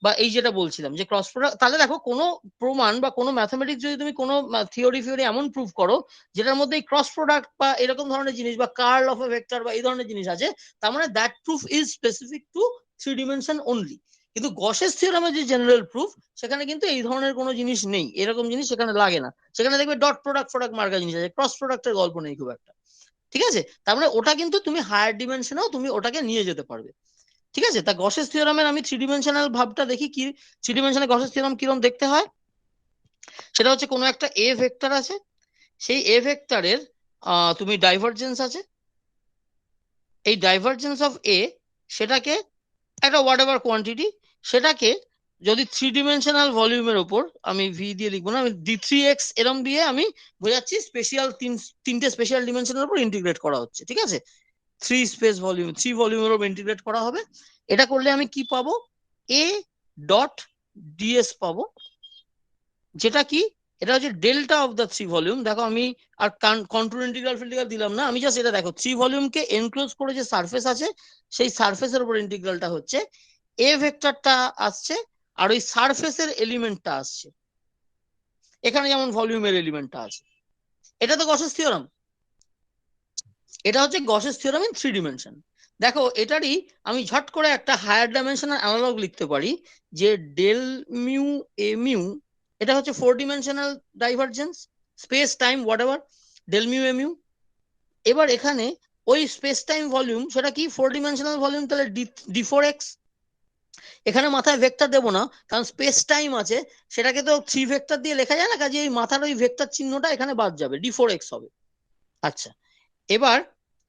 বা এই যেটা বলছিলাম যে ক্রস প্রোডাক্ট। তাহলে দেখো কোনো প্রমাণ বা কোনো ম্যাথমেটিক্স যদি তুমি কোনো থিওরি এমন প্রুভ করো যেটার মধ্যে এই ক্রস প্রোডাক্ট বা এরকম ধরনের জিনিস বা কার্ল অফ এ ভেক্টর বা এই ধরনের জিনিস আছে, তার মানে that proof is specific to 3 dimension only. কিন্তু গসেস থিওরামের যে জেনারেল প্রুফ, সেখানে কিন্তু এই ধরনের কোনো জিনিস নেই, এরকম জিনিস সেখানে লাগে না, সেখানে দেখবে ডট প্রোডাক্ট প্রোডাক্ট মার্কা জিনিস আছে, ক্রস প্রোডাক্টের গল্প নেই খুব একটা। ঠিক আছে, তার মানে ওটা কিন্তু তুমি হায়ার ডিমেনশনেও তুমি ওটাকে নিয়ে যেতে পারবে। ঠিক আছে, তা গসেস থিওরামের আমি 3 ডিমেনশনাল ভাবটা দেখি কি 3 ডিমেনশনাল গসেস থিওরাম কিরকম দেখতে হয়। সেটা হচ্ছে কোনো একটা এ ভেক্টর আছে, সেই এ ভেক্টরের তুমি ডাইভারজেন্স আছে, এই ডাইভারজেন্স অফ এ সেটাকে একটা হোয়াট এভার কোয়ান্টিটি, সেটাকে যদি 3 ডিমেনশনাল ভলিউমের ওপর, আমি ভি দিয়ে লিখবো না, আমি d3x এরম দিয়ে আমি বোঝাচ্ছি স্পেশাল তিনটে স্পেশাল ডিমেনশনের উপর ইন্টিগ্রেট করা হচ্ছে। ঠিক আছে, 3 ভলিউমের উপর ইন্টিগ্রেট করা হবে। এটা করলে আমি কি পাবো, a ডট ds পাবো, যেটা কি এটা হচ্ছে ডেল্টা অফ দ্য 3 ভলিউম। দেখো আমি আর কন্ট্রোল ইন্টিগ্রাল ফিল্টিগ্রাল দিলাম না, আমি জাস্ট এটা দেখো 3 ভলিউমকে এনক্লোজ করে যে সারফেস আছে সেই সারফেসের উপর ইন্টিগ্রালটা হচ্ছে, এ ভেক্টরটা আসছে আর ওই সারফেসের এলিমেন্টটা আসছে, এখানে যেমন ভলিউমের এলিমেন্টটা আছে। এটা তো গসেস থিওরাম, এটা হচ্ছে গসেস থিওরাম ইন 3 ডিমেনশন। দেখো এটারই আমি ঝট করে একটা হায়ার ডাইমেনশনাল অ্যানালগ লিখতে পারি, যে ডেল মিউ এ মিউ, এটা হচ্ছে 4 dimensional divergence, space time whatever, del mu এ মিউ। এবার এখানে ওই স্পেস টাইম ভলিউম সেটা কি 4 ডিমেনশনাল ভলিউম, তাহলে d4x। এখানে মাথায় ভেক্টর দেবো না, কারণ স্পেস টাইম আছে, সেটাকে তো 3 ভেক্টর দিয়ে লেখা যায় না, কাজে এই মাথার ওই ভেক্টর চিহ্নটা এখানে বাদ যাবে, d4x হবে। আচ্ছা, এবার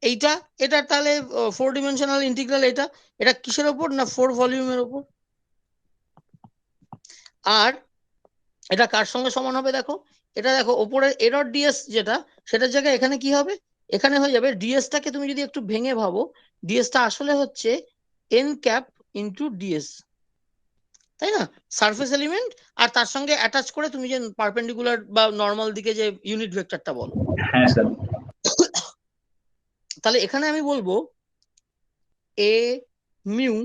এইটা, এটা তাহলে 4 ডিমেনশনাল ইন্টিগ্রাল, এটা এটা কিসের ওপর না 4 ভলিউমের ওপর। আর এটা কার সঙ্গে সমান হবে দেখো, এটা দেখো ওপরের এ ডট ডিএস যেটা, সেটার জায়গায় এখানে কি হবে, এখানে হয়ে যাবে ডিএসটাকে তুমি যদি একটু ভেঙে ভাবো, ডিএসটা আসলে হচ্ছে এন ক্যাপ ইন্টু ডিএস, তাই না? সারফেস এলিমেন্ট আর তার সঙ্গে অ্যাটাচ করে তুমি যে পারপেন্ডিকুলার বা নর্মাল দিকে যে ইউনিট ভেক্টরটা বলো। হ্যাঁ স্যার। তাহলে এখানে আমি বলবো এ মিউ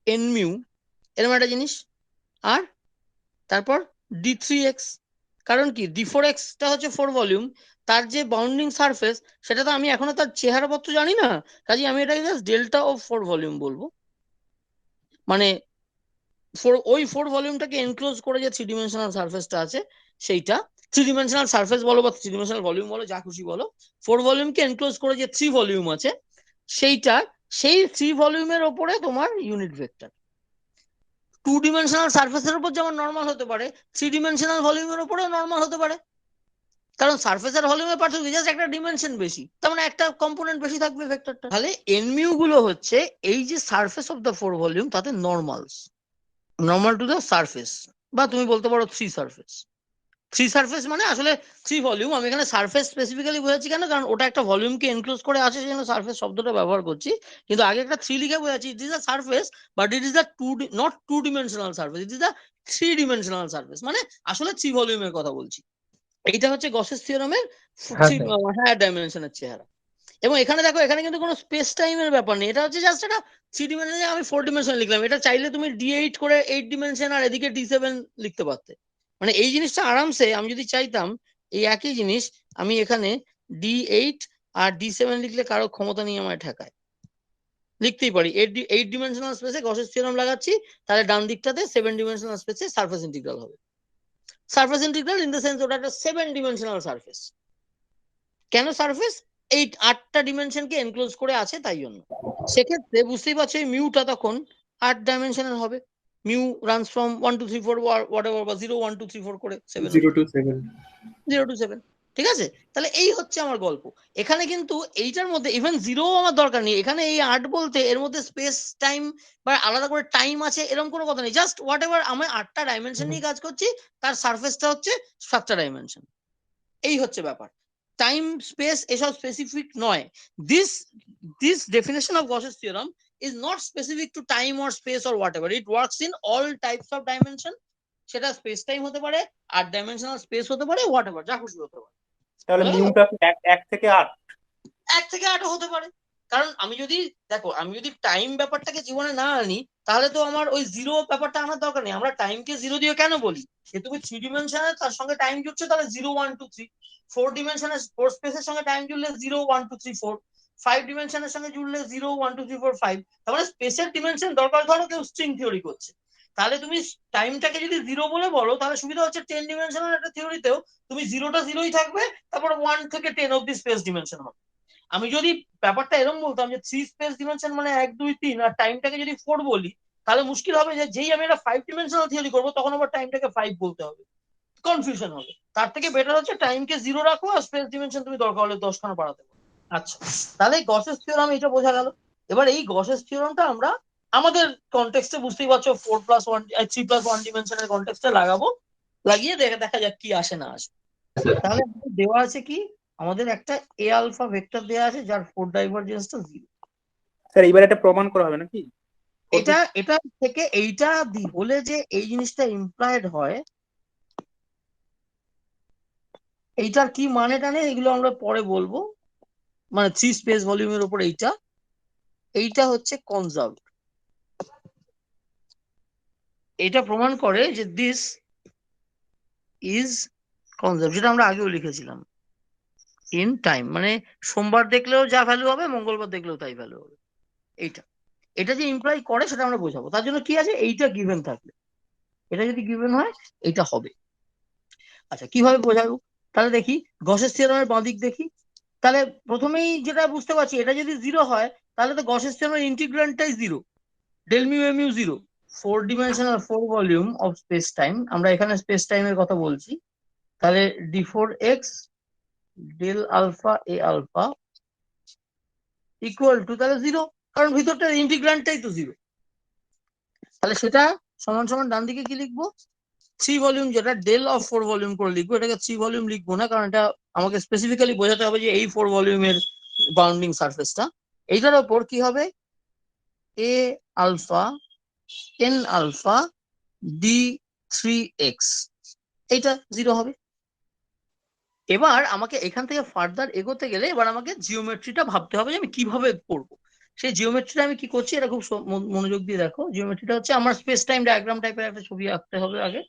এন মিউ এরকম একটা জিনিস, আর তারপর d3x, কারণ কি d4x টা হচ্ছে 4 ভলিউম, তার যে বাউন্ডিং সারফেস সেটা তো আমি এখনো তার চেহারা পত্র জানি না, কাজে আমি এটাকে জাস্ট ডেল্টা অফ 4 ভলিউম বলবো, মানে ওই 4 ভলিউমটাকে এনক্লোজ করে যে 3 ডিমেনশনাল সারফেসটা আছে সেইটা। থ্রি ডিমেনশনাল সারফেস বলো বা থ্রি ডিমেনশনাল ভলিউম বলো, যা খুশি বলো, 4 ভলিউমকে এনক্লোজ করে যে 3 ভলিউম আছে সেই 3 ভলিউমের ওপরে তোমার ইউনিট ভেক্টর। 2 ডিমেনশনাল সারফেসের উপর যেমন নর্মাল হতে পারে, 3 ডিমেনশনাল ভলিউমের উপরেও নর্মাল হতে পারে, কারণ সারফেসের ভলিউমের পার্থক্য জাস্ট একটা ডিমেনশন বেশি, তার মানে একটা কম্পোনেন্ট বেশি থাকবে ভেক্টরটা। তাহলে এন মিউ গুলো হচ্ছে এই যে সারফেস অফ দ্য 4 ভলিউম তাতে নর্মাল টু দ্য সারফেস, বা তুমি বলতে পারো 3 সারফেস। 3 সারফেস মানে আসলে 3 ভলিউম। আমি এখানে সারফেস স্পেসিফিক্যালি বোঝাচ্ছি কেন, কারণ ওটা একটা ভলিউমকে এনক্লোজ করে আছে, সেজন্য সারফেস শব্দটা ব্যবহার করছি। কিন্তু আগে একটা 3 লিখে বোঝাচ্ছি, it is a surface but it is a not 2 dimensional surface, it is a 3 dimensional surface, মানে আসলে 3 ভলিউমের কথা বলছি। এইটা হচ্ছে গসেস থিওরামের হায়ার ডাইমেনশনের চেহারা। এবং এখানে দেখো, এখানে কিন্তু কোনো স্পেস টাইমের ব্যাপার নেই, এটা হচ্ছে জাস্ট একটা 3 ডিমেনশনে আমি 4 ডিমেনশন লিখলাম। এটা চাইলে তুমি D8 করে 8 ডিমেনশন আর এদিকে D7 লিখতে পারতে। মানে এই জিনিসটা আরামসে আমি যদি চাইতাম এই একই জিনিস আমি এখানে D8 আর D7 লিখলে কারো ক্ষমতা নিয়ে আমায় ঠেকায়, লিখতেই পারি। 8 ডিমেনশনাল স্পেসে গসেস থিওরাম লাগাচ্ছি, তাহলে ডান দিকটাতে 7 ডিমেনশনাল স্পেসে সারফেস ইন্টিগ্রাল হবে। Surface integral in the sense ওটা একটা 7 ডিমেনশনাল সারফেস। কেন সারফেস? এই 8টা ডিমেনশনকে এনক্লোজ করে আছে তাই জন্য। সেক্ষেত্রে বুঝতেই পারছো এই মিউটা তখন 8 ডাইমেনশনাল হবে। মিউ রানস ফ্রম 1 2 3 4 হোয়াটএভার, বা 0 1 2 3 4 করে 7 0 to 7। 0 to 7, ঠিক আছে? তাহলে এই হচ্ছে আমার গল্প। এখানে কিন্তু এইটার মধ্যে ইভেন 0 আমার দরকার নেই। এখানে এই 8 বলতে এর মধ্যে স্পেস টাইম বা আলাদা করে টাইম আছে এরকম কোনো কথা নেই। জাস্ট হোয়াটএভার, আমি 8টা ডাইমেনশন নিয়ে কাজ করছি, তার সারফেসটা হচ্ছে 7টা ডাইমেনশন। এই হচ্ছে ব্যাপার। টাইম স্পেস এসব স্পেসিফিক নয়। This definition of Gauss's theorem is not specific to time or space or whatever. It works in all types of dimension. সেটা স্পেস টাইম হতে পারে, 8 ডাইমেনশনাল স্পেস হতে পারে, হোয়াটএভার, যা খুশি হতে পারে। তাহলে মিউটা 1 থেকে 8? 1 থেকে 8 হতে পারে। কারণ আমি যদি দেখো, আমি যদি টাইম ব্যাপারটাকে জীবনে না আনি, তাহলে তো আমার ওই 0 ব্যাপারটা আনার দরকার নেই। আমরা টাইমকে 0 দিয়ে কেন বলি? যে তুমি 3 ডিমেনশনে তার সঙ্গে টাইম জুড়ছো, তাহলে 0 1 2 3। 4 ডিমেনশনে 4 স্পেসের সঙ্গে টাইম জুড়লে 0 1 2 3 4। 5 ডিমেনশনের সঙ্গে জুড়লে 0 1 2 3 4 5। তার মানে স্পেসের ডিমেনশন দরকার। ধরো কেউ স্ট্রিং থিওরি করছে, তাহলে তুমি টাইমটাকে যদি 0 বলে বলো, তাহলে সুবিধা হচ্ছে 10 ডিমেনশনাল একটা থিওরিতেও তুমি 0টা 0ই থাকবে, তারপর 1 থেকে 10 অব্দি স্পেস ডিমেনশন হবে। আমি যদি ব্যাপারটা এরকম বলতাম যে 3 স্পেস ডিমেনশন মানে 1 2 3 আর টাইমটাকে যদি 4 বলি, তাহলে মুশকিল হবে যে যেই আমি একটা 5 ডিমেনশনাল থিওরি করবো, তখন আবার টাইমটাকে 5 বলতে হবে, কনফিউশন হবে। তার থেকে বেটার হচ্ছে টাইমকে 0 রাখো আর স্পেস ডিমেনশন তুমি দরকার হলে 10খানা বাড়াতে পারো। আচ্ছা, তাহলে গসেস থিওরাম এটা বোঝা গেল। এবার এই গসেস থিওরামটা আমরা আমাদের কনটেক্সটে বুঝতেই পারছো 4+1 3+1 ডিমেনশনের কনটেক্সটে লাগাবো, লাগিয়ে দেখা যাক কি আসে না আসে। তাহলে দেওয়া আছে কি, আমাদের একটা এ আলফা ভেক্টর দেওয়া আছে যার 4 ডাইভারজেন্সটা 0। স্যার এবার এটা প্রমাণ করা হবে নাকি? এটা থেকে এইটা হলে যে এই জিনিসটা ইমপ্লয়েড হয়, এইটার কি মানে টানে এগুলো আমরা পরে বলবো। মানে 3 স্পেস ভলিউমের উপর এইটা হচ্ছে কনজার্ভড। এটা প্রমাণ করে যে দিস ইজ কনজার্ভড, যেটা আমরা আগেও লিখেছিলাম ইন টাইম। মানে সোমবার দেখলেও যা ভ্যালু হবে, মঙ্গলবার দেখলেও তাই ভ্যালু হবে। এটা যে ইমপ্লয় করে সেটা আমরা বোঝাবো। তার জন্য কি আছে, এইটা গিভেন থাকবে, এটা যদি গিভেন হয় এটা হবে। আচ্ছা, কিভাবে বোঝাবো? তাহলে দেখি গসেস থিওরামের বাঁ দিক দেখি। তাহলে প্রথমেই যেটা বুঝতে পারছি, এটা যদি 0 হয় তাহলে তো গসেস থিওরামের ইন্টিগ্রান্ডটাই 0, del mu A mu 0। 4 dimensional 4 volume of space time, আমরা এখানে স্পেস টাইমের কথা বলছি। তাহলে d4x del alpha A alpha equal to, তাহলে 0, কারণ ভিতরটা ইন্টিগ্রান্ডটাই তো 0। তাহলে সেটা সমান সমান ডান দিকে কি লিখবো, 3 ভলিউম, যেটা ডেল অফ 4 ভলিউম করে লিখবো। এটাকে 3 ভলিউম লিখবো না, কারণ এটা আমাকে স্পেসিফিক্যালি বোঝাতে হবে যে এই 4 ভলিউমের বাউন্ডিং সারফেসটা। এইটার ওপর কি হবে, এ আলফা এন আলফা d3x, এইটা 0 হবে। এবার আমাকে এখান থেকে ফার্দার এগোতে গেলে এবার আমাকে জিওমেট্রিটা ভাবতে হবে যে আমি কিভাবে করবো। সেই জিওমেট্রিটা আমি কি করছি, এটা খুব মনোযোগ দিয়ে দেখো। জিওমেট্রিটা হচ্ছে আমার স্পেস টাইম ডায়াগ্রাম টাইপের একটা ছবি আঁকতে হবে আগে।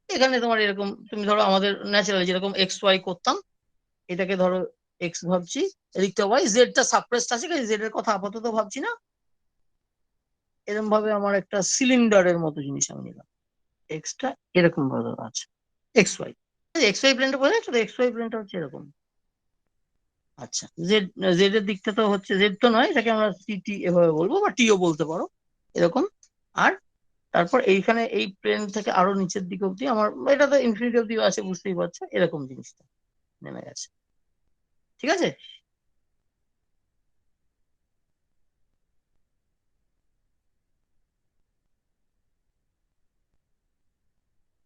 এখানে তোমার এরকম, তুমি ধরো আমাদের ন্যাচারাল যেরকম এক্স ওয়াই করতাম, এটাকে ধরো এক্স ভাবছি, এদিকটা ওয়াই, জেডটা সাপ্রেসড আছে, জেড এর কথা আপাতত ভাবছি না। এরকম ভাবে আমার একটা সিলিন্ডারের মতো জিনিস আমি নিলাম, এক্সটা এরকম ভাবে আছে, এক্স ওয়াই। এক্স ওয়াই প্লেনটা বোঝা যাচ্ছে তো, এক্স ওয়াই প্লেনটা হচ্ছে এরকম। আচ্ছা, জেড জেড এর দিকটা তো হচ্ছে, জেড তো নয়, এটাকে আমরা টি এভাবে বলবো, বা টিও বলতে পারো, এরকম। আর তারপর এইখানে এই প্লেন থেকে আরো নিচের দিকে অব্দি আমার, এটা তো ইনফিনিটি অব্দি আছে, বুঝতেই পারছো, এরকম জিনিসটা নেমে গেছে। ঠিক আছে?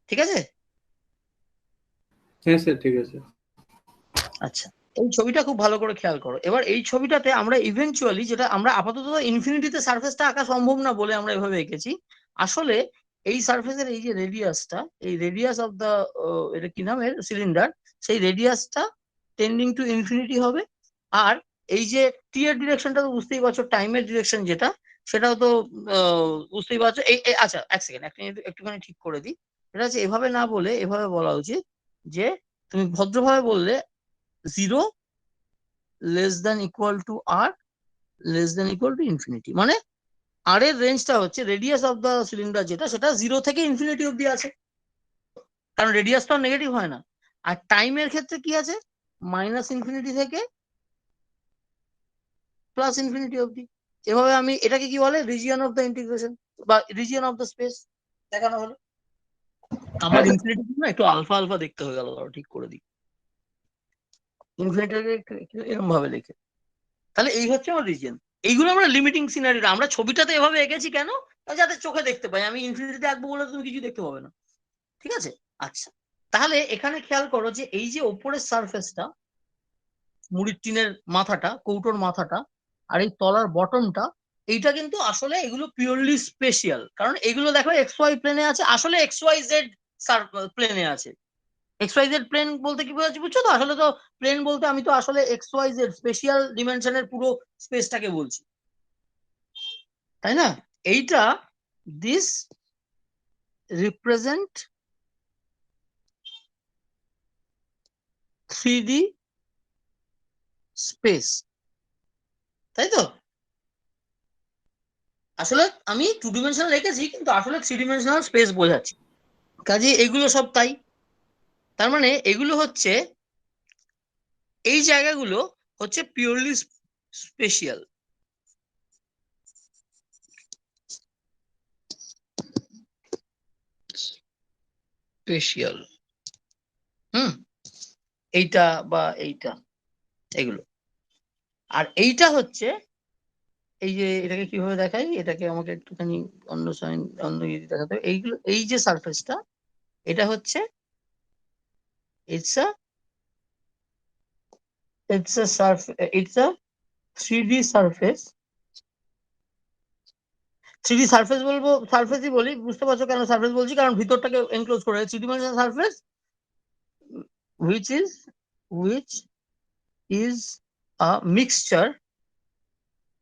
ঠিক আছে। হ্যাঁ স্যার, ঠিক আছে। আচ্ছা, এই ছবিটা খুব ভালো করে খেয়াল করো। এবার এই ছবিটাতে আমরা ইভেনচুয়ালি, যেটা আমরা আপাতত ইনফিনিটিতে সারফেসটা আঁকা সম্ভব না বলে আমরা এভাবে এঁকেছি, আসলে এই সারফেসের এই যে রেডিয়াসটা, এই রেডিয়াস অফ দা, এটা কি নাম এর, সিলিন্ডার, সেই রেডিয়াসটা টেন্ডিং টু ইনফিনিটি হবে। আর এই যে টি এর ডিরেকশনটা তো বুঝতেই পারছো, টাইমের ডিরেকশন যেটা, সেটাও তো বুঝতেই পারছো। আচ্ছা, এক সেকেন্ড, একটুখানি ঠিক করে দিই। এটা হচ্ছে এভাবে না বলে এভাবে বলা উচিত যে, তুমি ভদ্রভাবে বললে 0 less than equal to R less than equal to infinity, মানে আর এর রেঞ্জটা হচ্ছে, রেডিয়াস অফ দা সিলিন্ডার যেটা, সেটা 0 থেকে ইনফিনিটি অব্দি আছে, কারণ রেডিয়াস তো নেগেটিভ হয় না। আর টাইমের ক্ষেত্রে কি আছে, মাইনাস ইনফিনিটি থেকে প্লাস ইনফিনিটি অব্দি। এভাবে আমি এটাকে কি বলে, রিজিয়ন অফ দ্য ইন্টিগ্রেশন বা রিজিয়ন অফ দ্য স্পেস দেখানো হলো। আমার ইনফিনিটি না একটু আলফা আলফা দেখতে হয়ে গেল, ঠিক করে দিই, ইনফিনিটিকে একটু এরকম ভাবে লিখে। তাহলে এই হচ্ছে আমার রিজিয়ন। এইগুলো আমরা লিমিটিং সিনারি, আমরা ছবিটাতে এভাবে এঁকেছি কেন, যাতে চোখে দেখতে পাই। আমি ইনফিনিটিতে আঁকবো বলে তুমি কিছু দেখতে পাবে না। ঠিক আছে? আচ্ছা, তাহলে এখানে খেয়াল করো যে এই যে ওপরের সারফেসটা, মুড়ির টিনের মাথাটা, কৌটোর মাথাটা, আর এই তলার বটমটা, এইটা কিন্তু আসলে এগুলো পিওরলি স্পেশিয়াল, কারণ এগুলো দেখো এক্স ওয়াই প্লেনে আছে, আসলে এক্স ওয়াই জেড প্লেনে আছে। এক্স ওয়াই জেড প্লেন বলতে কি বোঝাচ্ছি বুঝছো তো? আসলে তো প্লেন বলতে আমি তো আসলে এক্স ওয়াই জেড স্পেশিয়াল ডিমেনশনের পুরো স্পেসটাকে বলছি, তাই না? এইটা, দিস রিপ্রেজেন্ট 3D স্পেস, তাই তো? আসলে আমি 2 ডিমেনশনাল রেখেছি, কিন্তু আসলে 3 ডিমেনশনাল স্পেস বোঝাচ্ছি। কাজে এগুলো সব তাই। তার মানে এগুলো হচ্ছে, এই জায়গাগুলো হচ্ছে পিওরলি স্পেশিয়াল। স্পেশিয়াল, এইটা বা এইটা, এগুলো। আর এইটা হচ্ছে, এই যে এটাকে কিভাবে দেখাই, এটাকে আমাকে একটুখানি অন্য সাইন, অন্য ইয়ে দেখাতে হবে। এইগুলো, এই যে সারফেসটা, এটা হচ্ছে, it's a it's a 3D surface. 3D surface বলবো, সারফেসই বলি, বুঝতে পারছো কেন সারফেস বলছি, কারণ ভিতরটাকে এনক্লোজ করে 3 dimensional surface, which is a mixture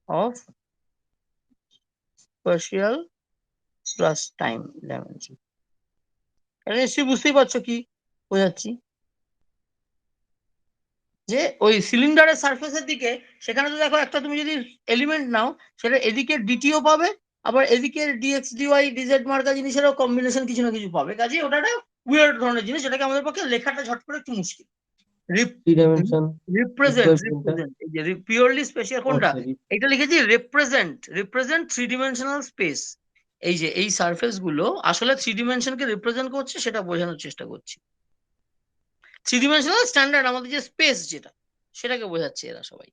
of spatial plus time dimension. এটা নিশ্চয়ই বুঝতেই পারছো কি বোঝাচ্ছি, যে ওই সিলিন্ডারের সারফেসের দিকে, সেখানে তো দেখো একটা তুমি যদি এলিমেন্ট নাও, সেটা এদিকে ডিটিও পাবে, আবার এদিকে ডিএক্স ডিওয়াই ডিজেড মার্কা জিনিসেরও কম্বিনেশন কিছু না কিছু পাবে। কাজে ওটা একটা উইয়ার্ড ধরনের জিনিস, যেটাকে আমাদের পক্ষে লেখাটা ঝট করে একটু মুশকিল। থ্রি ডাইমেনশন রিপ্রেজেন্ট, প্লেনটা। এই যে পিওরলি স্পেশাল কোনটা, সরি, এটা লিখেছি রিপ্রেজেন্ট 3 ডিমেনশনাল স্পেস। এই যে এই সারফেস গুলো আসলে 3 ডিমেনশনকে রিপ্রেজেন্ট করছে, সেটা বোঝানোর চেষ্টা করছি। 3 ডিমেনশনাল স্ট্যান্ডার্ড আমাদের যে স্পেস, যেটা, সেটাকে বোঝাচ্ছে এরা সবাই,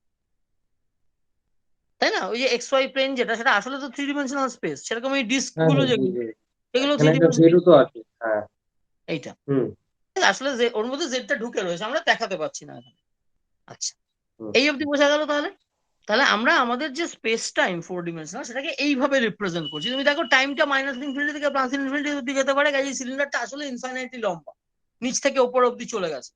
তাই না? ওই যে এক্স ওয়াই প্লেন যেটা, সেটা আসলে তো 3 ডিমেনশনাল স্পেস। সেরকম এই ডিস্ক হ্যাঁ গুলো হ্যাঁ যেগুলো, বুঝতে পেরেছি। এগুলো এখানে 3 একটা ডিমেনশনাল। জেডও তো আছে, হ্যাঁ। এইটা হুম আসলে ওর মধ্যে জেডটা ঢুকে রয়েছে, আমরা দেখাতে পাচ্ছি না এখানে। আচ্ছা, হুম। এই অবধি বোঝা গেল তাহলে? তাহলে আমরা আমাদের যে স্পেস টাইম 4 ডিমেনশনাল, সেটাকে এইভাবে রিপ্রেজেন্ট করছি। তুমি দেখো টাইমটা মাইনাস ইনফিনিটি থেকে প্লাস ইনফিনিটি অব্দি যেতে পারে, কাজে সিলিন্ডারটা আসলে ইনফাইনাইটলি লম্বা, নিচ থেকে ওপর অব্দি চলে গেছে।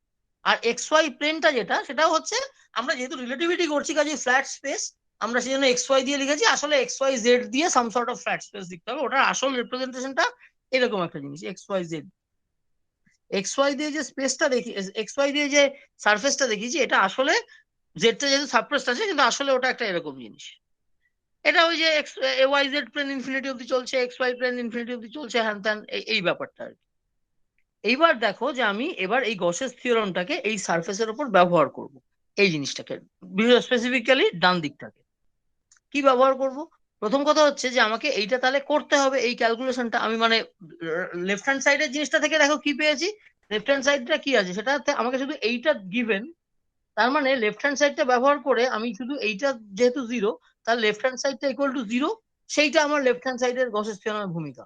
আর এক্স ওয়াই প্লেনটা যেটা, সেটাও হচ্ছে, আমরা যেহেতু রিলেটিভিটি করছি, কাজে ফ্ল্যাট স্পেস, আমরা সেই জন্য এক্স ওয়াই দিয়ে লিখেছি। আসলে এক্স ওয়াই জেড দিয়ে some sort of flat space লিখতে হবে। ওটার আসল রিপ্রেজেন্টেশনটা এরকম একটা জিনিস, X Y Z. X Y দিয়ে যে স্পেসটা দেখি, এক্স ওয়াই দিয়ে যে সারফেসটা দেখিয়েছি, এটা আসলে জেডটা যেহেতু সারফেস আছে, কিন্তু আসলে ওটা একটা এরকম জিনিস। এটা ওই যে X Y Z plane infinity অব্দি চলছে, এক্স ওয়াই প্লেন ইনফিনিটি অব্দি চলছে, হ্যান ত্যান, এই ব্যাপারটা আর কি। এইবার দেখো যে আমি এবার এই গসের থিওরামটাকে এই সারফেসের উপর ব্যবহার করব, এই জিনিসটাকে স্পেসিফিক্যালি ডান দিকটাকে কি ব্যবহার করব। প্রথম কথা হচ্ছে যে আমাকে এইটা তাহলে করতে হবে, এই ক্যালকুলেশনটা আমি মানে লেফট হ্যান্ড সাইডের জিনিসটা থেকে দেখো কি পেয়েছি, লেফট হ্যান্ড সাইডটা কি আছে সেটা আমাকে শুধু এইটা গিভেন, তার মানে লেফট হ্যান্ড সাইডটা ব্যবহার করে আমি শুধু এইটা যেহেতু জিরো, তার লেফট হ্যান্ড সাইডটা ইকুয়াল টু জিরো, সেইটা আমার লেফট হ্যান্ড সাইডের গসের থিওরামের ভূমিকা,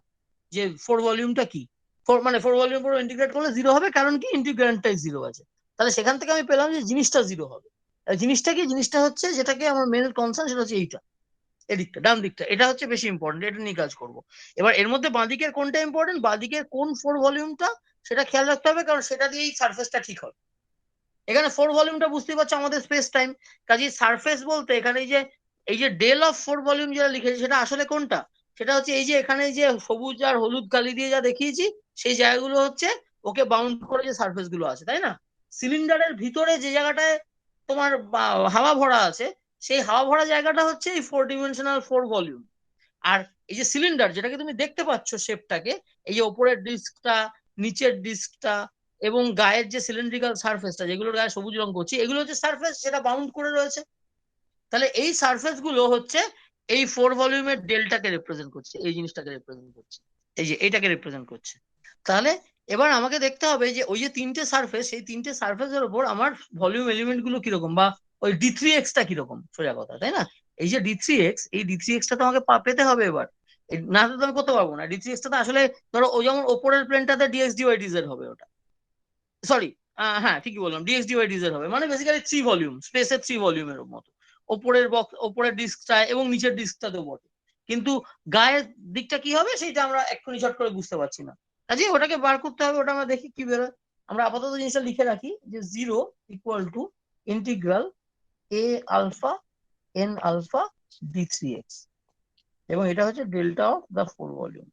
যে ফোর ভলিউমটা কি, ফোর ভলিউম পুরো ইন্টিগ্রেট করলে জিরো হবে, কারণ কি ইন্টিগ্র্যান্ডটাই জিরো আছে। তাহলে সেখান থেকে আমি পেলাম যে জিনিসটা জিরো হবে। আর জিনিসটা কি, জিনিসটা হচ্ছে যেটাকে আমার মেন কনসার্ন সেটা হচ্ছে এইটা, এদিকটা ডান দিকটা, এটা হচ্ছে বেশি ইম্পর্টেন্ট, এটা নিয়ে কাজ করবো। এবার এর মধ্যে বাঁদিকের কোনটা ইম্পর্টেন্ট, বাঁদিকের কোন ফোর ভলিউমটা সেটা খেয়াল রাখতে হবে, কারণ সেটা দিয়েই সারফেসটা ঠিক হবে। এখানে ফোর ভলিউমটা বুঝতেই পারছো আমাদের স্পেস টাইম, কাজে সারফেস বলতে এখানে এই যে ডেল অফ ফোর ভলিউম যেটা লিখেছি সেটা আসলে কোনটা, সেটা হচ্ছে এই যে এখানে যে সবুজ আর হলুদ কালি দিয়ে যা দেখিয়েছি সেই জায়গাগুলো হচ্ছে ওকে বাউন্ড করে যে সারফেস গুলো আছে, তাই না। সিলিন্ডারের ভিতরে যে জায়গাটায় তোমার হাওয়া ভরা আছে, সেই হাওয়া ভরা জায়গাটা হচ্ছে এই ফোর ডিমেনশনাল ফোর ভলিউম। আর এই যে সিলিন্ডার যেটাকে তুমি দেখতে পাচ্ছ শেপটাকে, এই যে ওপরের ডিস্কটা, নিচের ডিস্কটা এবং গায়ের যে সিলিন্ড্রিক্যাল সারফেসটা যেগুলোর গায়ে সবুজ রং করছি, এগুলো হচ্ছে সারফেস যেটা বাউন্ড করে রয়েছে। তাহলে এই সারফেস গুলো হচ্ছে এই ফোর ভলিউমের ডেলটাকে রিপ্রেজেন্ট করছে, এই জিনিসটাকে রিপ্রেজেন্ট করছে, এই যে এইটাকে রিপ্রেজেন্ট করছে। তাহলে এবার আমাকে দেখতে হবে যে ওই যে তিনটে সারফেস, সেই তিনটে সারফেসের উপর আমার ভলিউম এলিমেন্ট গুলো কিরকম, বা ওই D3x টা কিরকম, সোজা কথা, তাই না। এই যে D3x, এই D3x টা তো আমাকে পেতে হবে এবার, না তো আমি করতে পারবো না। D3x টা তো আসলে ধরো ওই যেমন ওপরের প্লেনটাতে dx dy dz হবে, ওটা সরি, হ্যাঁ ঠিকই বললাম, dx dy dz হবে, মানে বেসিক্যালি থ্রি ভলিউম, স্পেসের থ্রি ভলিউমের মতো, ওপরের বক্স, ওপরের ডিস্কটা এবং নিচের ডিস্কটাতেও বটে। কিন্তু গায়ের দিকটা কি হবে সেটা আমরা এক্ষুনি চট করে বুঝতে পারছি না, কাজে ওটাকে বার করতে হবে, ওটা আমরা দেখি কি বেরোয়। আমরা আপাতত জিনিসটা লিখে রাখি যে zero equal to integral a alpha n alpha d3x, এবং এটা হচ্ছে delta of the four volume,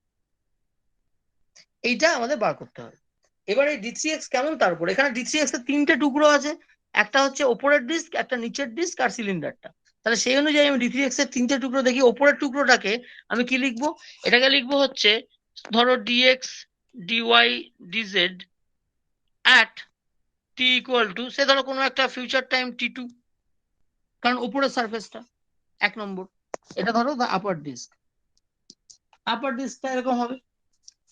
এইটা আমাদের বার করতে হবে। এবার এই D3x কেমন, তারপর এখানে D3x এর তিনটে টুকরো আছে, একটা হচ্ছে ওপরের ডিস্ক, একটা নিচের ডিস্ক আর সিলিন্ডারটা। তাহলে সেই অনুযায়ী আমি D3x এর তিনটে টুকরো দেখি, ওপরের টুকরোটাকে আমি কি লিখবো, এটাকে লিখবো হচ্ছে ধরো dx dy dz at t equal to, say ধরো কোনো একটা ফিউচার টাইম t2, কারণ উপরের সারফেসটা এক নম্বর, এটা ধরো দা আপার ডিস্ক, আপার ডিস্কটা এরকম হবে,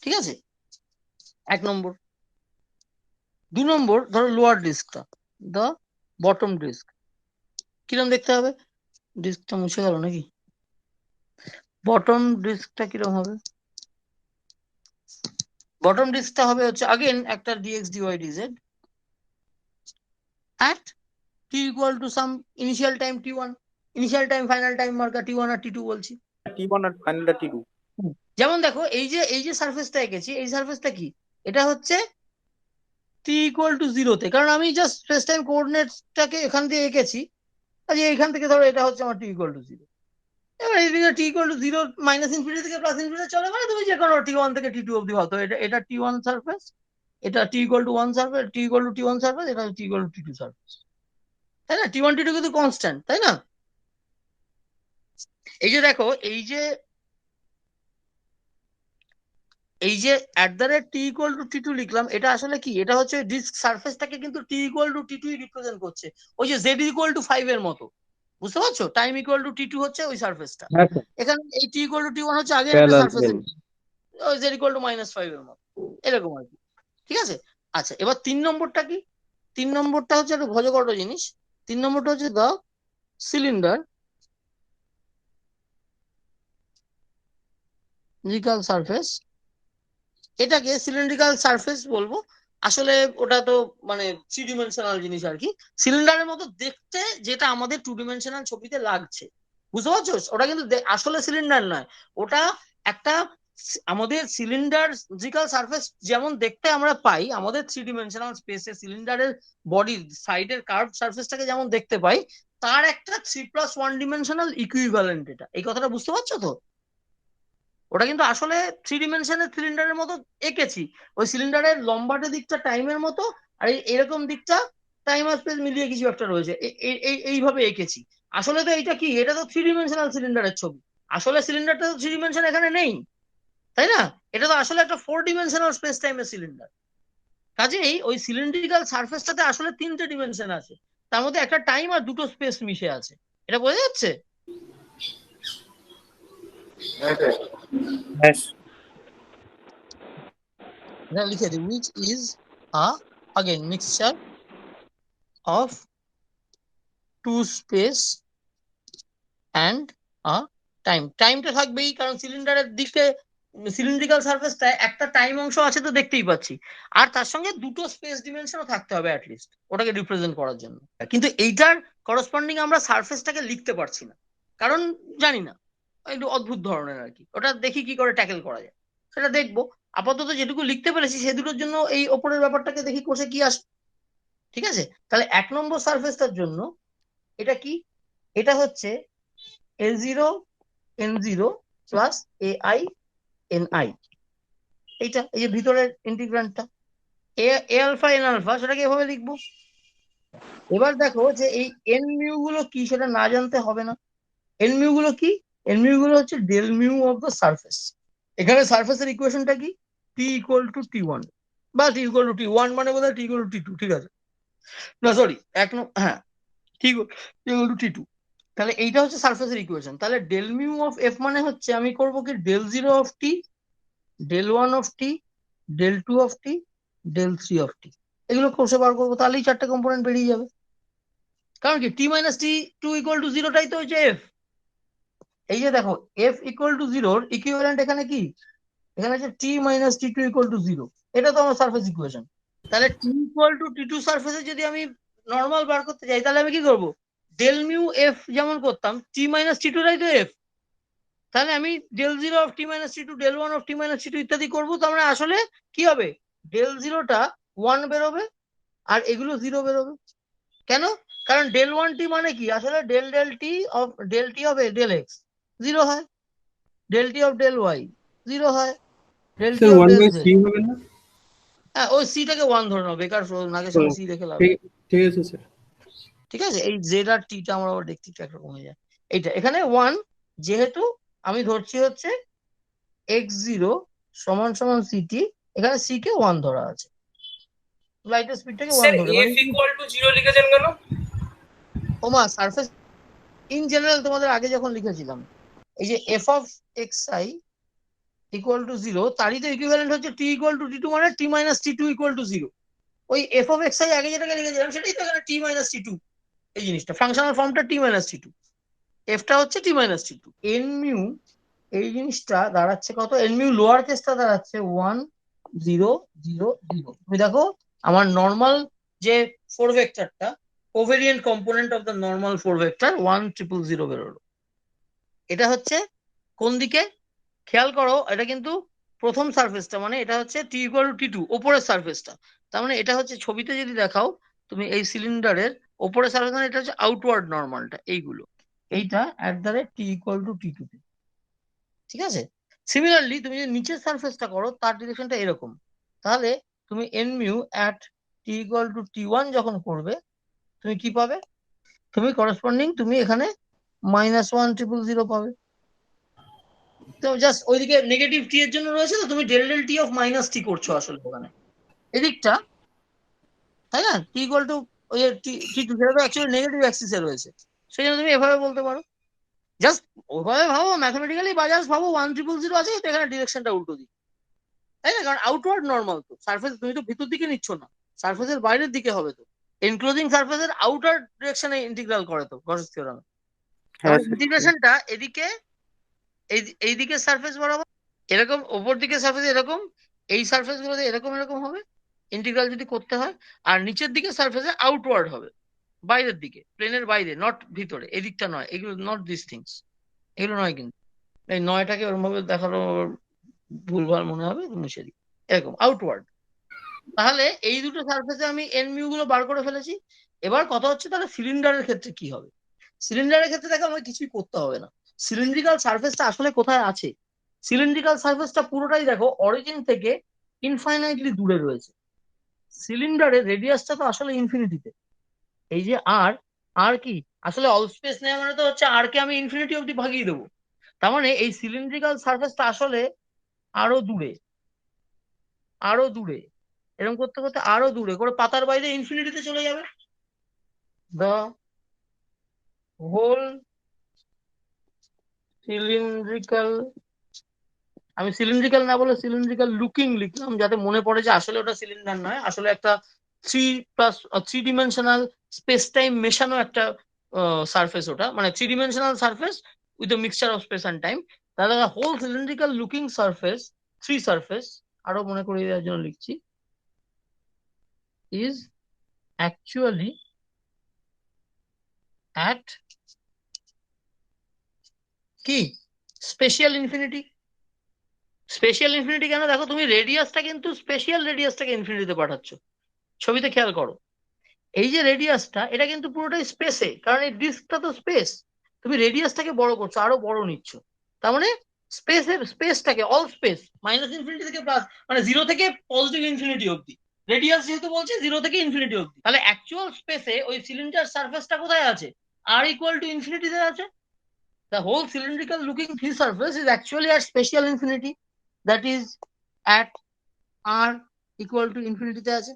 ঠিক আছে, এক নম্বর। দু নম্বর ধরো লোয়ার ডিস্কটা, দা বটম ডিস্ক, কিরকম দেখতে হবে, ডিস্কটা মুছে গেল নাকি, বটম ডিস্কটা কিরকম হবে, বটম ডিস্কটা হবে হচ্ছে আগেন একটা dx dy dz at t equal to some initial time t1, initial time final time marker t1 R t2 বলছি। T1 আর ফাইনালটা T2। যেমন দেখো এই যে সারফেসটা এঁকেছি, এই সারফেসটা কি, এটা হচ্ছে t ইকুয়াল টু জিরোতে, কারণ আমি জাস্ট স্পেস টাইম কোঅর্ডিনেটটাকে এখান দিয়ে এঁকেছি, কাজে এখান থেকে ধরো এটা হচ্ছে আমার t ইকুয়াল টু জিরো। এবার এইদিকে t equal to zero minus infinity থেকে প্লাস ইনফিনিটি চলে, মানে তুমি যে কোনো T1 থেকে T2 অব্দি ভাবতো, এটা T1 সারফেস, এটা T equal two 1 surface, T equal two T1 surface, এটা T equal two T2 surface, তাই না। T1 T2 কিন্তু কনস্ট্যান্ট, তাই না। এই যে দেখো এই যে at the rate T equal two T2 লিখলাম, এটা আসলে কি, এটা হচ্ছে ডিস্ক সারফেসটাকে কিন্তু T equal two T2 represent করছে, ওই যে Z ইকুয়াল টু 5 এর মতো, বুঝতে পারছো, টাইম ইকুয়াল টু T2 হচ্ছে ওই সারফেসটা, হ্যাঁ স্যার, এখানে এই T ইকুয়াল টু T1 হচ্ছে আগে একটা প্যারালাল সারফেস, প্লেন। ওই z ইকুয়াল টু -5 এর মতো, এরকম আর কি, ঠিক আছে। আচ্ছা, এবার তিন নম্বরটা কি, তিন নম্বরটা হচ্ছে একটা ভজকট জিনিস, তিন নম্বরটা হচ্ছে দা সিলিন্ডার সিলিন্ড্রিক্যাল সারফেস, এটাকে সিলিন্ড্রিক্যাল সারফেস বলবো, আসলে ওটা তো মানে থ্রি ডিমেনশনাল জিনিস আর কি, সিলিন্ডারের মতো দেখতে যেটা আমাদের টু ডিমেনশনাল ছবিতে লাগছে, বুঝতে পারছো, ওটা কিন্তু আসলে সিলিন্ডার নয়, ওটা একটা আমাদের সিলিন্ডারিক্যাল সারফেস যেমন দেখতে আমরা পাই আমাদের থ্রি ডিমেনশনাল স্পেসে সিলিন্ডারের বডির সাইডের কার্ভ সারফেসটাকে যেমন দেখতে পাই, তার একটা 3+1 ডিমেনশনাল ইকুইভ্যালেন্ট, এটা এই কথাটা বুঝতে পারছো তো। ওটা কিন্তু আসলে থ্রি ডিমেনশনের সিলিন্ডারের মতো এঁকেছি, ওই সিলিন্ডারের লম্বাটে দিকটা টাইমের মতো, আর এরকম দিকটা টাইম আর স্পেস মিলিয়ে কিছু একটা রয়েছে, এইভাবে এঁকেছি। আসলে তো এইটা কি, এটা তো থ্রি ডিমেনশনাল সিলিন্ডারের ছবি, আসলে সিলিন্ডারটা তো থ্রি ডিমেনশন এখানে নেই, তাই না, এটা তো আসলে একটা 4 ডিমেনশনাল স্পেস টাইমের সিলিন্ডার। কাজেই ওই সিলিন্ড্রিক্যাল সারফেসটাতে আসলে 3টে ডিমেনশন আছে, তার মধ্যে একটা টাইম আর 2টো স্পেস মিশে আছে। এটা বোঝা যাচ্ছে? হ্যাঁ এটা লিখে দিই, which is a again mixture of two space and a time. টাইমটা থাকবেই, কারণ সিলিন্ডারের দিকে সিলিন্ড্রিক্যাল সারফেসটা একটা টাইম অংশ আছে তো দেখতেই পাচ্ছি, আর তার সঙ্গে 2টো স্পেস ডিমেনশনও থাকতে হবে অ্যাটলিস্ট ওটাকে রিপ্রেজেন্ট করার জন্য। কিন্তু এইটার করসপন্ডিং আমরা সারফেসটাকে লিখতে পারছি না, কারণ জানি না, একটু অদ্ভুত ধরনের আর কি। ওটা দেখি কি করে ট্যাকেল করা যায়, সেটা দেখবো। আপাতত যেটুকু লিখতে পেরেছি সে দুটোর জন্য এই ওপরের ব্যাপারটাকে দেখি কোষে কি আসে। ঠিক আছে, তাহলে 1 নম্বর সারফেসটার জন্য এটা কি? এটা হচ্ছে A0 N0 plus AI NI। এইটা এই যে ভিতরের ইন্টিগ্রান্ডটা এ আলফা এন আলফা, সেটাকে এভাবে লিখবো। এবার দেখো যে এই এন মিউ গুলো কি সেটা না জানতে হবে না। এন মিউ গুলো কি? এন মিউ গুলো হচ্ছে del mu of the surface. এখানে সারফেসের ইকুয়েশনটা কি? টি ইকুয়াল টু T1 বা টি ইকুয়াল টু T1, মানে বোধহয় টি ইকুয়াল টু T2। ঠিক আছে, না সরি হ্যাঁ, টি ইকুয়াল টু T2। তাহলে এইটা হচ্ছে সারফেসের ইকুয়েশন। তাহলে ডেল মিউ অফ এফ মানে হচ্ছে আমি করবো কি del 0 of t, del 1 of t, del 2 of t, del 3 of t. এগুলো কোষে বার করবো, তাহলেই 4টে কম্পোনেন্ট বেরিয়ে যাবে। কারণ কি t minus T two equal to 0টাই তো হচ্ছে এফ। এই যে দেখো এফ ইকুয়াল টু 0 ইকুইভ্যালেন্ট এখানে কি? এখানে হচ্ছে t minus T two equal to 0। এটা তো আমার সারফেস ইকুয়েশন। তাহলে টি ইকুয়াল টু T2 সারফেসে যদি আমি নর্মাল বার করতে চাই, তাহলে আমি কি করবো? ডেল মিউ এফ যেমন করতাম, টি মাইনাস টি টু রাই তো এফ। তাহলে আমি del 0 of T minus T two, del 1 of T minus T two ইত্যাদি করবো। তার মানে আসলে কি হবে? del 0টা 1 বেরোবে আর এগুলো 0 বেরোবে। কেন? কারণ del 1t মানে কি? আসলে del t হবে del x 0 হয়, del t অফ del y 0 হয়, del t sir of one del by z। Three হবে না? হ্যাঁ, ওই c টাকে 1 ধরে নাও, বেকার নাকের ও, সামনে c রেখে লাভ নেই। ঠিক ঠিক আছে স্যার। ঠিক আছে, এই z আর t টা আমার আবার দেখতে একটু একরকম হয়ে যায়। এইটা এখানে 1, যেহেতু আমি ধরছি হচ্ছে x0 সমান সমান ct, এখানে c কে 1 ধরা আছে, লাইটের স্পিডটাকে 1 স্যার ধরে, মানে এফ ইকুয়াল টু 0 লিখেছেন কেন? ওমা সারফেস ইন জেনারেল তোমাদের আগে যখন লিখেছিলাম, এই যে f of xi equal to 0, তারই তো ইকুইভ্যালেন্ট হচ্ছে t ইকুয়াল টু T2, মানে t minus T2 equal to 0। ওই f অফ xi আগে যেটাকে লিখেছিলাম সেটাই তো এখানে t মাইনাস T2। এই জিনিসটা ফাংশনাল ফর্মটা t মাইনাস T2, এফটা হচ্ছে t minus T2। n mu এই জিনিসটা দাঁড়াচ্ছে কত? n মিউ লোয়ার কেসটা দাঁড়াচ্ছে 1 0 0 0। তুমি দেখো আমার নর্মাল যে 4 ভেক্টরটা, covariant component of the normal 4 vector 1 0 0 বেরোলো। এটা হচ্ছে কোন দিকে? খেয়াল করো, এটা কিন্তু প্রথম সারফেসটা, মানে এটা হচ্ছে টি ইকুয়াল টু T2 ওপরের সারফেসটা। তার মানে এটা হচ্ছে ছবিতে যদি দেখাও তুমি এই সিলিন্ডারের ওপরের সারফেস, মানে এটা হচ্ছে আউটওয়ার্ড নর্মালটা, এইগুলো এইটা টি ইকুয়াল টু T2 তে। ঠিক আছে, সিমিলারলি তুমি যদি নিচের সারফেসটা করো তার ডিরেকশনটা এরকম, তাহলে তুমি N mu at T equal two T1 যখন করবে, তুমি কি পাবে? তুমি করসপন্ডিং তুমি এখানে -1 0 0 পাবে। তো জাস্ট ওইদিকে নেগেটিভ টি এর জন্য রয়েছে, তো তুমি del del T of minus t করছো আসলে ওখানে এদিকটা, তাই না? টি ইকুয়াল টু ওই T2, সেটা তো অ্যাকচুয়ালি নেগেটিভ অ্যাক্সিসে রয়েছে, সেই জন্য তুমি এভাবে বলতে পারো। জাস্ট ওভাবে ভাবো ম্যাথমেটিক্যালি, বা জাস্ট ভাবো 1 0 0 আছে, তো এখানে ডিরেকশনটা উল্টো দিক, তাই না? কারণ আউটওয়ার্ড নর্মাল তো সারফেস, তুমি তো ভিতর দিকে নিচ্ছ না, সারফেসের বাইরের দিকে হবে তো। এনক্লোজিং সারফেসের আউটার ডিরেকশনে ইন্টিগ্রাল করে তো গসের থিওরেমে। হ্যাঁ তাহলে ইন্টিগ্রেশনটা এদিকে এই দিকে সারফেস বরাবর এরকম, ওপর দিকে সারফেস এরকম, এই সারফেস গুলোতে এরকম এরকম হবে ইন্টিগ্রাল যদি করতে হয়, আর নিচের দিকে সারফেসে আউটওয়ার্ড হবে, বাইরের দিকে, প্লেনের বাইরে, নট ভিতরে, এদিকটা নয়, এগুলো নট দিস থিংস, এগুলো নয়। কিন্তু এই নয়টাকে ওরকম ভাবে দেখানো ভুলভাল মনে হবে, মুছে দিই, এরকম আউটওয়ার্ড। তাহলে এই দুটো সারফেসে আমি এন মিউ গুলো বার করে ফেলেছি। এবার কথা হচ্ছে তাহলে সিলিন্ডারের ক্ষেত্রে কি হবে? সিলিন্ডারের ক্ষেত্রে দেখো আমাকে কিছুই করতে হবে না। সিলিন্ড্রিক্যাল সারফেসটা আসলে কোথায় আছে? সিলিন্ড্রিক্যাল সারফেসটা পুরোটাই দেখো অরিজিন থেকে ইনফাইনাইটলি দূরে রয়েছে। সিলিন্ডারের রেডিয়াসটা তো আসলে ইনফিনিটিতে। এই যে আর, আর কি আসলে অল স্পেস নেওয়া মানে তো হচ্ছে আর কে আমি ইনফিনিটি অব্দি ভাগিয়ে দেবো। তার মানে এই সিলিন্ড্রিক্যাল সারফেসটা আসলে আরো দূরে, আরো দূরে। এরকম করতে করতে আরো দূরে করে পাতার বাইরে ইনফিনিটিতে চলে যাবে। দ্য হোল সিলিন্ড্রিক্যাল, আমি সিলিন্ড্রিক্যাল না বলে সিলিন্ড্রিক্যাল লুকিং লিখলাম যাতে মনে পড়ে যে আসলে ওটা সিলিন্ডার নয়, আসলে একটা 3 স্পেস টাইম মেশানো একটা সারফেস, ওটা মানে 3 dimensional surface with mixture of space and time. তাহলে whole cylindrical looking surface, 3 surface, আরো মনে করিয়ে দেওয়ার জন্য লিখছি, ইজ অ্যাকচুয়ালি অ্যাট কি স্পেশিয়াল ইনফিনিটি। স্পেশিয়াল ইনফিনিটি কেন? দেখো তুমি রেডিয়াসটা কিন্তু স্পেশিয়াল রেডিয়াসটাকে ইনফিনিটিতে পাঠাচ্ছ, ছবিতে খেয়াল করো। এই যে রেডিয়াসটা এটা কিন্তু পুরোটাই স্পেসে, কারণ এই ডিস্কটা তো স্পেস, তুমি রেডিয়াসটাকে বড় করছো, আরো বড় নিচ্ছ, তার মানে স্পেসটাকে অল স্পেস মাইনাস ইনফিনিটি থেকে প্লাস, মানে 0 থেকে পজিটিভ ইনফিনিটি অব্দি, রেডিয়াস যেহেতু বলছে 0 থেকে ইনফিনিটি অব্দি, তাহলে অ্যাকচুয়াল স্পেসে ওই সিলিন্ডার সারফেসটা কোথায় আছে? আর ইকুয়াল টু ইনফিনিটিতে আছে। The whole cylindrical looking free surface is actually at special infinity, that is at r equal to ইনফিনিটিতে আছে।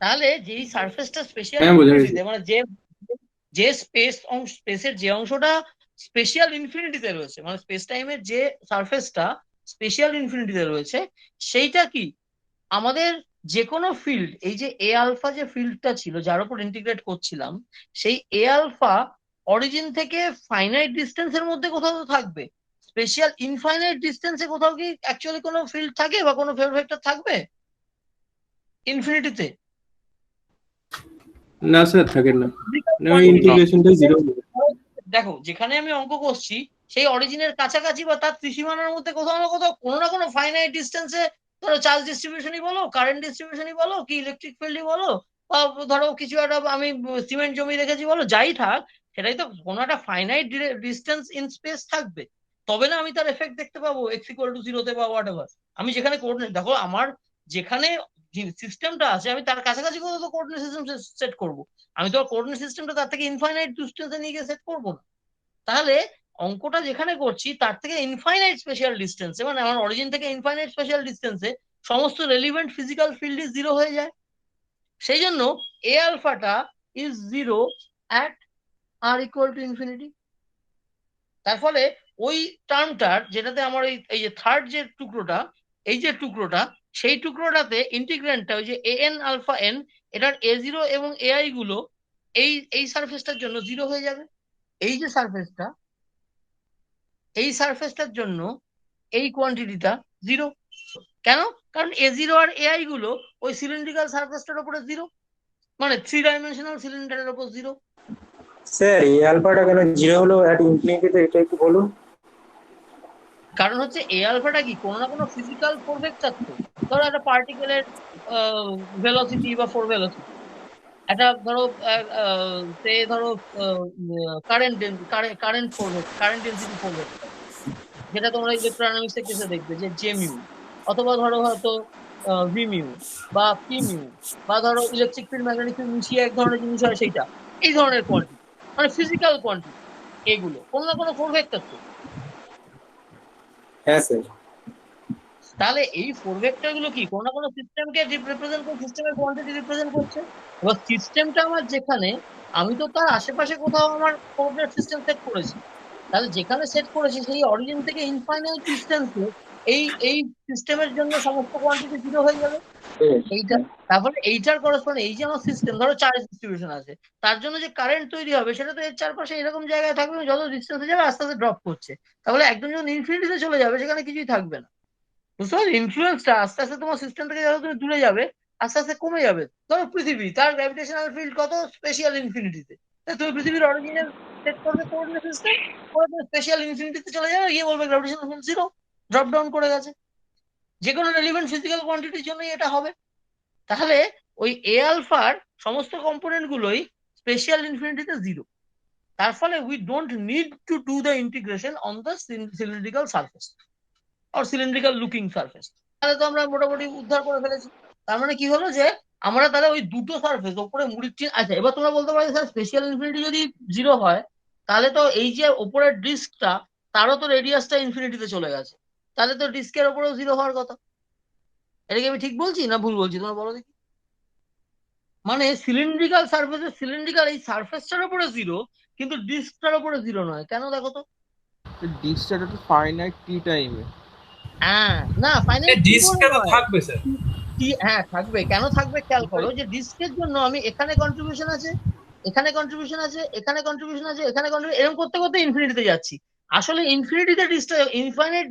তাহলে যেই সারফেসটা স্পেশাল হ্যাঁ, বোঝা গেছে। ইনফিনিটিতে, মানে যে যে স্পেসের যে অংশটা স্পেশাল ইনফিনিটিতে রয়েছে, মানে স্পেস টাইমের যে সারফেসটা স্পেশাল ইনফিনিটিতে রয়েছে, সেইটা কি আমাদের যে কোনো ফিল্ড, এই যে এ আলফা যে ফিল্ডটা ছিল যার উপর ইন্টিগ্রেট করছিলাম, সেই এ আলফা অরিজিন থেকে ফাইনাইট ডিস্টেন্সের মধ্যে কোথাও তো থাকবে, স্পেশাল ইনফাইনাইট ডিস্টেন্সে কোথাও কি অ্যাকচুয়ালি কোনো ফিল্ড থাকে বা কোনো ভেক্টর থাকবে ইনফিনিটিতে? না স্যার, থাকেন না, ইন্টিগ্রেশনটা 0। দেখো যেখানে আমি অঙ্ক করছি সেই অরিজিনের কাছাকাছি বা তার ত্রিসীমানার মধ্যে কোথাও না কোথাও কোনো না কোনো ফাইনাইট ডিস্টেন্সে, ধরো চার্জ ডিস্ট্রিবিউশনই বলো, কারেন্ট ডিস্ট্রিবিউশনই বলো, কি ইলেকট্রিক ফিল্ডই বলো, বা ধরো কিছু একটা আমি সিমেন্ট জমি রেখেছি বলো, যাই থাক, সেটাই তো কোনো একটা ফাইনাইট ডিস্টেন্স ইন স্পেস থাকবে, তবে না আমি তার এফেক্ট দেখতে পাবো x=0 তে বা হোয়াট এভার। আমি যেখানে কোঅর্ডিনেট, দেখো আমার যেখানে সিস্টেমটা আছে আমি তার কাছাকাছি কোথাও তো কোঅর্ডিনেট সিস্টেম সেট করবো, আমি তো কোঅর্ডিনেট সিস্টেমটা তার থেকে ইনফাইনাইট ডিস্টেন্সে নিয়ে গিয়ে সেট করবো না। তাহলে অঙ্কটা যেখানে করছি তার থেকে ইনফাইনাইট স্পেশাল ডিস্টেন্সে, মানে আমার অরিজিন থেকে ইনফাইনাইট স্পেশাল ডিস্টেন্সে সমস্ত রেলিভেন্ট ফিজিক্যাল ফিল্ড ইজ 0 হয়ে যায়। সেই জন্য এ আলফাটা is 0 at r equal to infinity. তার ফলে ওই টার্মটার যেটাতে আমার এই যে থার্ড যে টুকরোটা, এই যে টুকরোটা, সেই টুকরোটাতে ইন্টিগ্র্যান্ডটা ওই যে এ এন আলফা এন, এটার A0 এবং AI গুলো এই সারফেসটার জন্য 0 হয়ে যাবে। এই যে সারফেসটা, এই সারফেসটার জন্য এই কোয়ান্টিটিটা 0। কেন? কারণ A0 আর AI গুলো ওই সিলিন্ড্রিক্যাল সারফেসটার উপরে 0, মানে 3 dimensional সিলিন্ডারের উপর 0। স্যার এই আলফাটা কেন 0 হলো অ্যাট ইনফিনিটিতে, এটা একটু বলুন। কারণ হচ্ছে এ আলফাটা কি কোনো না কোনো ফিজিক্যাল ফোর ভেক্টর, তো ধরো একটা পার্টিকেলের ভেলোসিটি বা ফোর ভেলোসিটি, একটা ধরো সে ধরো current current four vector, current density four vector, যেটা তোমরা ইলেকট্রোডাইনামিক্সে কেসে দেখবে যে জে মিউ, অথবা ধরো হয়তো ভি মিউ বা পি মিউ, বা ধরো ইলেকট্রিক ফিল্ড ম্যাগনেটিক ফিল্ড মিশিয়ে এক ধরনের জিনিস হয় সেইটা, এই ধরনের কোয়ান্টিটি, মানে ফিজিক্যাল কোয়ান্টিটি, এগুলো কোনো না কোনো ফোর ভেক্টর তো। হ্যাঁ স্যার। তাহলে এই ফোর ভেক্টর গুলো কি কোনো না কোনো সিস্টেমকে রিপ্রেজেন্ট করে, সিস্টেমের কোয়ান্টিটি রিপ্রেজেন্ট করছে। এবার সিস্টেমটা আমার যেখানে, আমি তো তার আশেপাশে কোথাও আমার কোঅর্ডিনেট সিস্টেম সেট করেছি, তাহলে যেখানে সেট করেছি সেই অরিজিন থেকে ইনফাইনাইট ডিস্টেন্সে এই সিস্টেমের জন্য সমস্ত কোয়ান্টিটি 0 হয়ে যাবে। এইটা, তারপরে এইটার করসপন্ড, এই যে আমার সিস্টেম ধরো চার্জ ডিস্ট্রিবিউশন আছে, তার জন্য যে কারেন্ট তৈরি হবে সেটা তো এর চারপাশে এরকম জায়গায় থাকবে, যত ডিস্টেন্সে যাবে আস্তে আস্তে ড্রপ করছে, তাহলে একদম যখন ইনফিনিটিতে চলে যাবে সেখানে কিছুই থাকবে না। বুঝতে পারছো? ইনফ্লুয়েন্সটা আস্তে আস্তে তোমার সিস্টেম থেকে যত তুমি দূরে যাবে আস্তে আস্তে কমে যাবে। ধরো পৃথিবী, তার গ্র্যাভিটেশনাল ফিল্ড কত স্পেশাল ইনফিনিটিতে, তুমি পৃথিবীর অরিজিনাল সেট করবে কোঅর্ডিনেট সিস্টেম, করে তুমি স্পেশাল ইনফিনিটিতে চলে যাবে, গিয়ে বলবে গ্র্যাভিটেশনাল ফিল্ড 0, ড্রপ ডাউন করে গেছে। যে কোনো রেলিভেন্ট ফিজিক্যাল কোয়ান্টিটির জন্যই এটা হবে। তাহলে ওই এ আলফার সমস্ত কম্পোনেন্ট গুলোই স্পেশাল ইনফিনিটিতে 0। তার ফলে we don't need to do the integration on the cylindrical surface or cylindrical looking surface. তাহলে তো আমরা মোটামুটি উদ্ধার করে ফেলেছি। তার মানে কি হলো যে আমরা তাহলে ওই দুটো সারফেস ওপরে মুড়ির চিহ্ন, আচ্ছা এবার তোমরা বলতে পারো স্যার স্পেশাল ইনফিনিটি যদি 0 হয় তাহলে তো এই যে ওপরের ডিস্কটা তারও তো রেডিয়াসটা ইনফিনিটিতে চলে গেছে, তাহলে তো ডিস্কের ওপরেও 0 হওয়ার কথা। এটা কি আমি ঠিক বলছি না ভুল বলছি, তোমরা বলো দেখি। মানে সিলিন্ড্রিক্যাল এই সারফেসটার উপরে 0, কিন্তু ডিস্কটার উপরে 0 নয়, কেন দেখো তো? ডিস্কটা একটা ফাইনাইট টি টাইমে। হ্যাঁ, না ফাইনাইট ডিস্কটা তো থাকবে স্যার। হ্যাঁ থাকবে, কেন থাকবে খেয়াল করো, যে ডিস্কের জন্য আমি এখানে কন্ট্রিবিউশন আছে, এখানে কন্ট্রিবিউশন আছে, এখানে কন্ট্রিবিউশন আছে, এখানে কন্ট্রিবিউশন, এরকম করতে করতে ইনফিনিটিতে যাচ্ছি। আসলে ইনফিনিটিতে ডিস্কটা ইনফাইনাইট,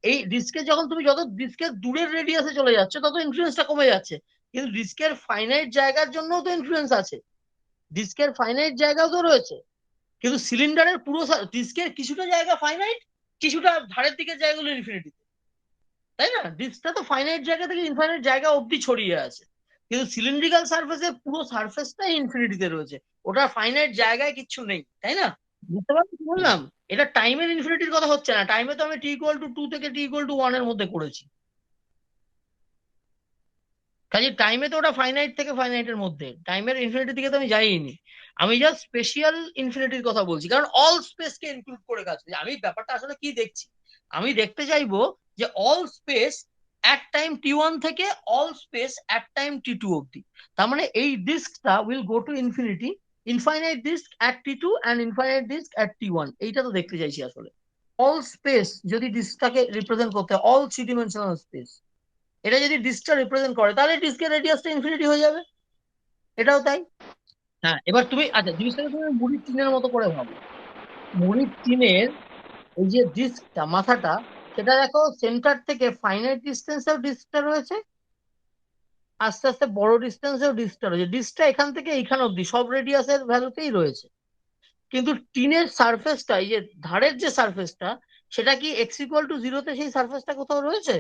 এই ডিস্কে যখন তুমি যত ডিস্কের দূরের রেডিয়াসে চলে যাচ্ছে তত ইনফ্লুয়েন্সটা কমে যাচ্ছে, কিন্তু ডিস্কের ফাইনাইট জায়গার জন্যও তো ইনফ্লুয়েন্স আছে, ডিস্কের ফাইনাইট জায়গাও তো রয়েছে, কিন্তু সিলিন্ডারের পুরো ডিস্কের কিছুটা জায়গা ফাইনাইট, কিছুটা ধারের দিকের জায়গাগুলো ইনফিনিটি, তাই না? ডিস্কটা তো ফাইনাইট জায়গা থেকে ইনফাইনাইট জায়গা অব্দি ছড়িয়ে আছে, কিন্তু সিলিন্ড্রিক্যাল সারফেসের পুরো সারফেসটাই ইনফিনিটিতে রয়েছে, ওটা ফাইনাইট জায়গায় কিচ্ছু নেই, তাই না? বুঝতে পারছো কি বললাম? এটা টাইমের ইনফিনিটির কথা হচ্ছে না, টাইমে তো আমি t=2 থেকে t=1 এর মধ্যে করেছি, কাজে টাইমে তো ওটা ফাইনাইট থেকে ফাইনাইটের মধ্যে, টাইমের ইনফিনিটির দিকে তো আমি যাইনি, আমি জাস্ট স্পেশিয়াল ইনফিনিটির কথা বলছি, কারণ অল স্পেসকে ইনক্লুড করে কাজ করছি। আমি ব্যাপারটা আসলে কি দেখছি, আমি দেখতে চাইবো যে অল স্পেস এক টাইম t1 থেকে অল স্পেস এক টাইম t2 অব্দি, তার মানে এই ডিস্কটা will go to infinity, infinite disc at t2 and infinite disc at t1, এইটা তো দেখতে চাইছি আসলে। অল স্পেস যদি ডিস্কটাকে রিপ্রেজেন্ট করতে হয়, অল 3 dimensional স্পেস, এটা যদি ডিস্কটা রিপ্রেজেন্ট করে তাহলে ডিস্কের রেডিয়াসটা ইনফিনিটি হয়ে যাবে, এটাও তাই। হ্যাঁ, এবার তুমি আচ্ছা জিনিসটাকে তুমি মুড়ির টিনের মতো করে ভাবো, মুড়ির টিনের এই যে ডিস্কটা, মাথাটা, সেটা দেখো সেন্টার থেকে ফাইনাইট ডিস্টেন্সেও ডিস্কটা রয়েছে, আস্তে আস্তে বড় ডিস্টেন্সেও ডিস্কটা রয়েছে, ডিস্কটা এখান থেকে এইখান অব্দি সব রেডিয়াসের ভ্যালুতেই রয়েছে, কিন্তু টিনের সারফেসটা, এই যে ধারের যে সারফেসটা, সেটা কি x=0 তে সেই সারফেসটা কোথাও রয়েছে?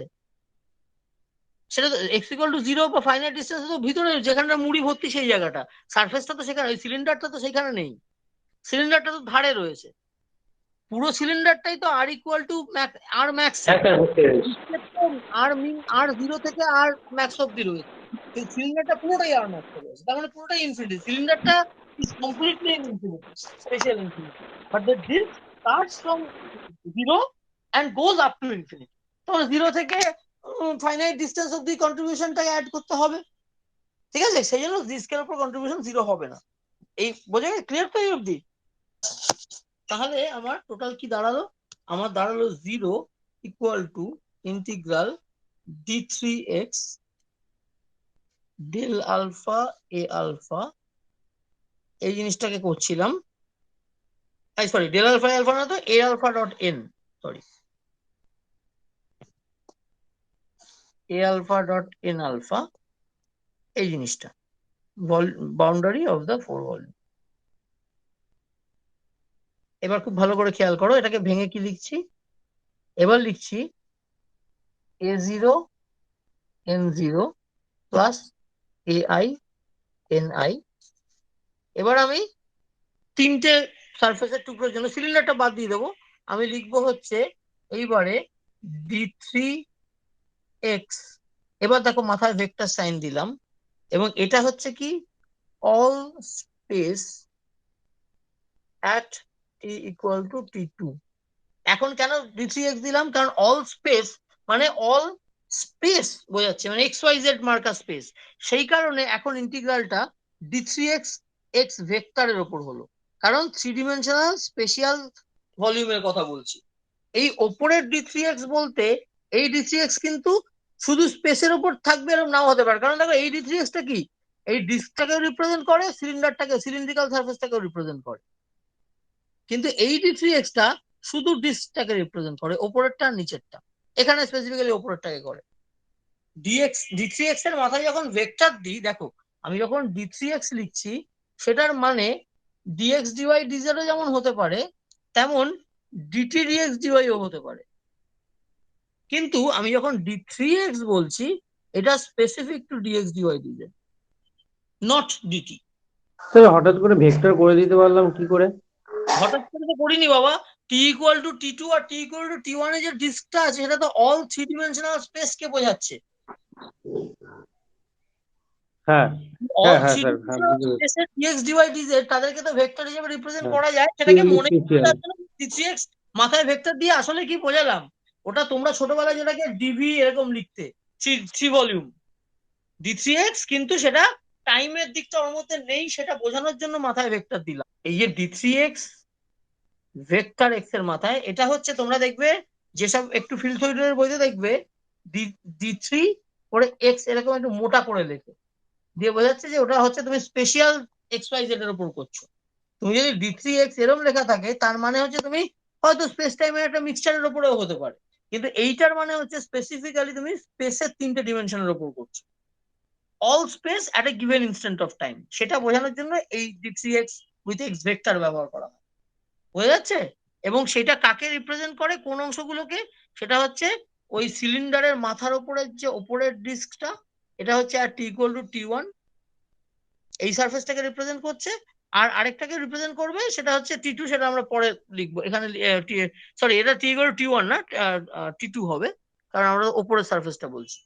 সেটা তো x=0 বা ফাইনাইট ডিস্টেন্স তো ভিতরে, যেখানটা মুড়ি ভর্তি সেই জায়গাটা, সারফেসটা তো সেখানে, সিলিন্ডারটা তো সেখানে নেই, সিলিন্ডারটা তো ধারে রয়েছে, পুরো সিলিন্ডারটাই তো r ম্যাক্স, হ্যাঁ স্যার বুঝতে পেরেছি। r0 থেকে r ম্যাক্স অব্দি রয়েছে, এই সিলিন্ডারটা পুরোটাই r ম্যাক্স রয়েছে, তার মানে পুরোটাই ইনফিনিটি, সিলিন্ডারটা is completely infinity, special infinity, but the disc starts from 0 and goes up to infinity, তো 0 থেকে ফাইনাইট ডিস্টেন্স অব্দি কন্ট্রিবিউশনটাকে অ্যাড করতে হবে, ঠিক আছে? সেই জন্য ডিস্কের উপর কন্ট্রিবিউশন 0 হবে না, এই বোঝা গেল? ক্লিয়ার তো এই অব্দি? তাহলে আমার টোটাল কি দাঁড়ালো, আমার দাঁড়ালো 0 = ইন্টিগ্রাল d3x ডেল আলফা এ আলফা, এই জিনিসটাকে করছিলাম, সরি ডেল আলফা এ আলফা না তো এ আলফা ডট এন, সরি এ আলফা ডট এন আলফা, এই জিনিসটা বাউন্ডারি অফ দ্য 4 ভলিউম। এবার খুব ভালো করে খেয়াল করো, এটাকে ভেঙে কি লিখছি, এবার লিখছি a0 n0 plus ai ni। এবার আমি তিনটে সারফেসের টুকরোর জন্য সিলিন্ডারটা বাদ দিয়ে দেবো, আমি লিখবো হচ্ছে এইবারে d3x, এবার দেখো মাথায় ভেক্টর সাইন দিলাম, এবং এটা হচ্ছে কি অল স্পেস at t=t2। এখন কেন d3x দিলাম, কারণ অল স্পেস মানে অল স্পেস বোঝাচ্ছে, মানে xyz মার্কার স্পেস, সেই কারণে এখন ইন্টিগ্রালটা d3x x ভেক্টরের ওপর হলো, কারণ 3 dimensional স্পেশাল ভলিউমের কথা বলছি। এই ওপরের d3x বলতে এই d3x কিন্তু শুধু স্পেসের ওপর থাকবে এরকম নাও হতে পারে, কারণ দেখো এই d3x টা কি, এই ডিস্কটাকেও রিপ্রেজেন্ট করে, সিলিন্ডারটাকে, সিলিন্ড্রিক্যাল সারফেসটাকেও রিপ্রেজেন্ট করে, কিন্তু এই d3x টা শুধু ডিস্কটাকে রিপ্রেজেন্ট করে, ওপরেরটা আর নিচেরটা, এখানে স্পেসিফিক্যালি ওপরেরটাকে করে। d3x এর মাথায় যখন ভেক্টর দিই, দেখো আমি যখন d3x লিখছি, সেটার মানে dx dy dz যেমন হতে পারে, তেমন dt dx dy ও হতে পারে, কিন্তু আমি যখন d3x বলছি, এটা specific to dx dy dz, not dt। Sir হঠাৎ করে ভেক্টর করে দিতে পারলাম কি করে? হঠাৎ করে তো করিনি বাবা, t=t2 আর t=t1 এর যে ডিস্কটা আছে সেটা তো অল 3 dimensional স্পেস কে বোঝাচ্ছে, হ্যাঁ অল হ্যাঁ 3 স্যার, হ্যাঁ dimensional বুঝতে পেরেছি। স্পেসের dx dy dz তাদেরকে তো ভেক্টর হিসেবে রিপ্রেজেন্ট হ্যাঁ, করা যায়, সেটাকে purely মনে special। করতে আসলে d3x মাথায় ভেক্টর দিয়ে আসলে কি বোঝালাম, ওটা তোমরা ছোটবেলায় যেটাকে ডিভি এরকম লিখতে, 3 ভলিউম d3x, কিন্তু সেটা টাইমের দিকটা ওর মধ্যে নেই সেটা বোঝানোর জন্য মাথায় ভেক্টর দিলাম। এই যে d3x ভেক্টর x এর মাথায়, এটা হচ্ছে তোমরা দেখবে যেসব একটু ফিল্ড থিওরির বইতে দেখবে d3 করে x এরকম একটু মোটা করে লেখে, দিয়ে বোঝাচ্ছে যে ওটা হচ্ছে তুমি স্পেশাল xyz এর উপর করছো। তুমি যদি d3x এরকম লেখা থাকে তার মানে হচ্ছে তুমি হয়তো স্পেস টাইমের একটা মিক্সচারের উপরেও হতে পারে, কিন্তু এইটার মানে হচ্ছে স্পেসিফিক্যালি তুমি স্পেসের 3টে ডিমেনশনের উপর করছো, all space at a given instant of time, সেটা বোঝানোর জন্য এই d3x উইথ x ভেক্টর ব্যবহার করা হয়। বোঝা যাচ্ছে? এবং সেটা কাকে রিপ্রেজেন্ট করে, কোন অংশগুলোকে? সেটা হচ্ছে ওই সিলিন্ডারের মাথার উপরের যে উপরের ডিস্কটা, এটা হচ্ছে আর t=t1, এই সারফেসটাকে রিপ্রেজেন্ট করছে। আর আরেকটাকে রিপ্রেজেন্ট করবে সেটা হচ্ছে t2, সেটা আমরা পরে লিখবো এখানে। সরি, এটা t=t1 না, t2 হবে, কারণ আমরা উপরের সারফেসটা বলছি।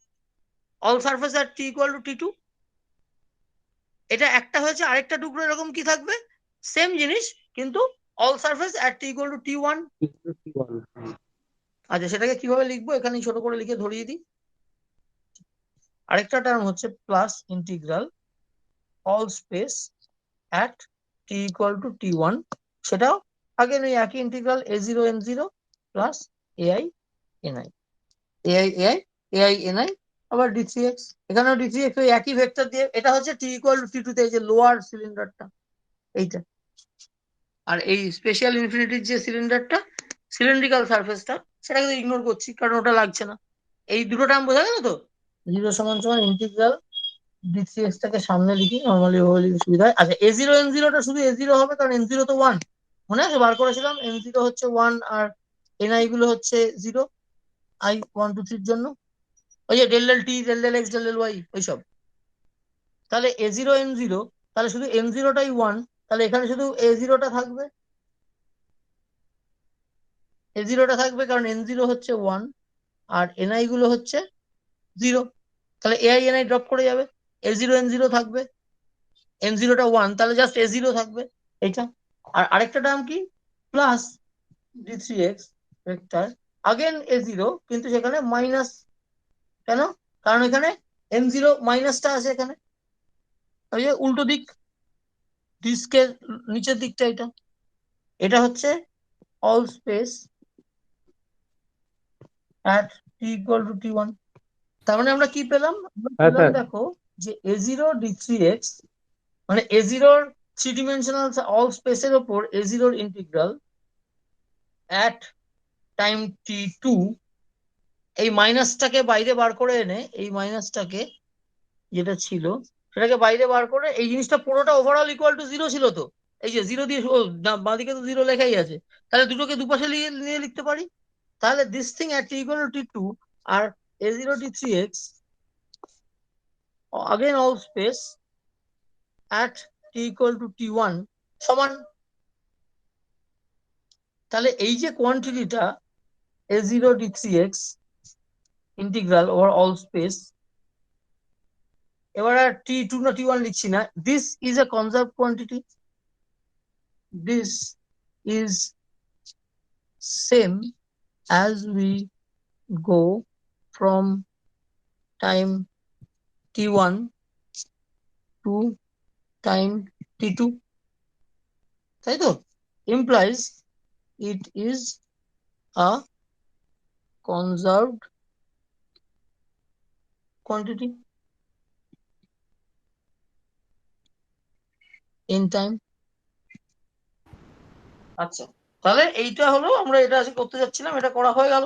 অল সারফেস আর t=t2, এটা একটা হয়েছে। আরেকটা টুকরো এরকম কি থাকবে, সেম জিনিস কিন্তু অল সারফেস at t=t1। আচ্ছা, সেটাকে কিভাবে লিখবো এখানে ছোট করে লিখে ধরিয়ে দিই। আরেকটা টার্ম হচ্ছে plus integral all space at t=t1, সেটাও আগে ওই একই integral a0 n0 plus ai ni, ai ni আবার d3x, এখানেও d3x ওই একই ভেক্টর দিয়ে। এটা হচ্ছে t=t2 তে এই যে লোয়ার সিলিন্ডারটা এইটা, আর এই স্পেশাল ইনফিনিটির যে সিলিন্ডারটা, সিলিন্ড্রিক্যাল সারফেসটা, সেটাকে তো ইগনোর করছি কারণ ওটা লাগছে না। এই দুটো টার্ম বোঝা গেল তো? 0 = ইন্টিগ্রাল d3x টাকে সামনে লিখি, নর্মালি ওভাবে লিখে সুবিধা হয়। আচ্ছা, a0 n0 টা শুধু a0 হবে কারণ n0 তো 1, মনে আছে বার করেছিলাম, n0 হচ্ছে 1 আর ni গুলো হচ্ছে 0, i 1 2 3 এর জন্য, ওই যে del del t del del x del del y ওইসব। তাহলে a0 n0, তাহলে শুধু n0 টাই 1, তাহলে এখানে শুধু a0 টা থাকবে, a0 টা থাকবে কারণ n0 হচ্ছে 1 আর ni গুলো হচ্ছে 0, তাহলে ai ni ড্রপ করে যাবে, a0 n0 থাকবে, n0 টা 1, তাহলে জাস্ট a0 থাকবে এইটা। আর আরেকটা টার্ম কি, plus d3x vector again a0, কিন্তু সেখানে মাইনাস, কেন? কারণ এখানে n0 মাইনাসটা আছে এখানে, ওই যে উল্টো দিক, ডিস্কের নিচের দিকটা, এটা এটা হচ্ছে অল স্পেস at t=t1। তার মানে আমরা কি পেলাম? আমরা হ্যাঁ পেলাম স্যার। দেখো যে a0 d3x মানে a0 র 3 ডিমেনশনাল অল স্পেসের ওপর a0 র ইন্টিগ্রাল at টাইম t2, এই মাইনাসটাকে বাইরে বার করে এনে, এই মাইনাসটাকে যেটা ছিল সেটাকে বাইরে বার করে, এই জিনিসটা পুরোটা ওভারঅল ইকুয়াল টু 0 ছিল তো, এই যে 0 দিয়ে বাঁদিকে তো 0 লেখাই আছে, তাহলে দুটোকে দুপাশে নিয়ে লিখতে পারি। তাহলে দিস থিং at t=t2 আর a0 d3x again all space at t=t1 সমান। তাহলে এই যে কোয়ান্টিটিটা a0 d3x integral over all space, এবার আর t2 না t1 লিখছি না, this is a conserved quantity, this is same as we go from time t1 to time t2, তাই তো? implies it is a conserved quantity in time। আচ্ছা, তাহলে এইটা হলো, আমরা এটা আজকে করতে যাচ্ছিলাম, এটা করা হয়ে গেল।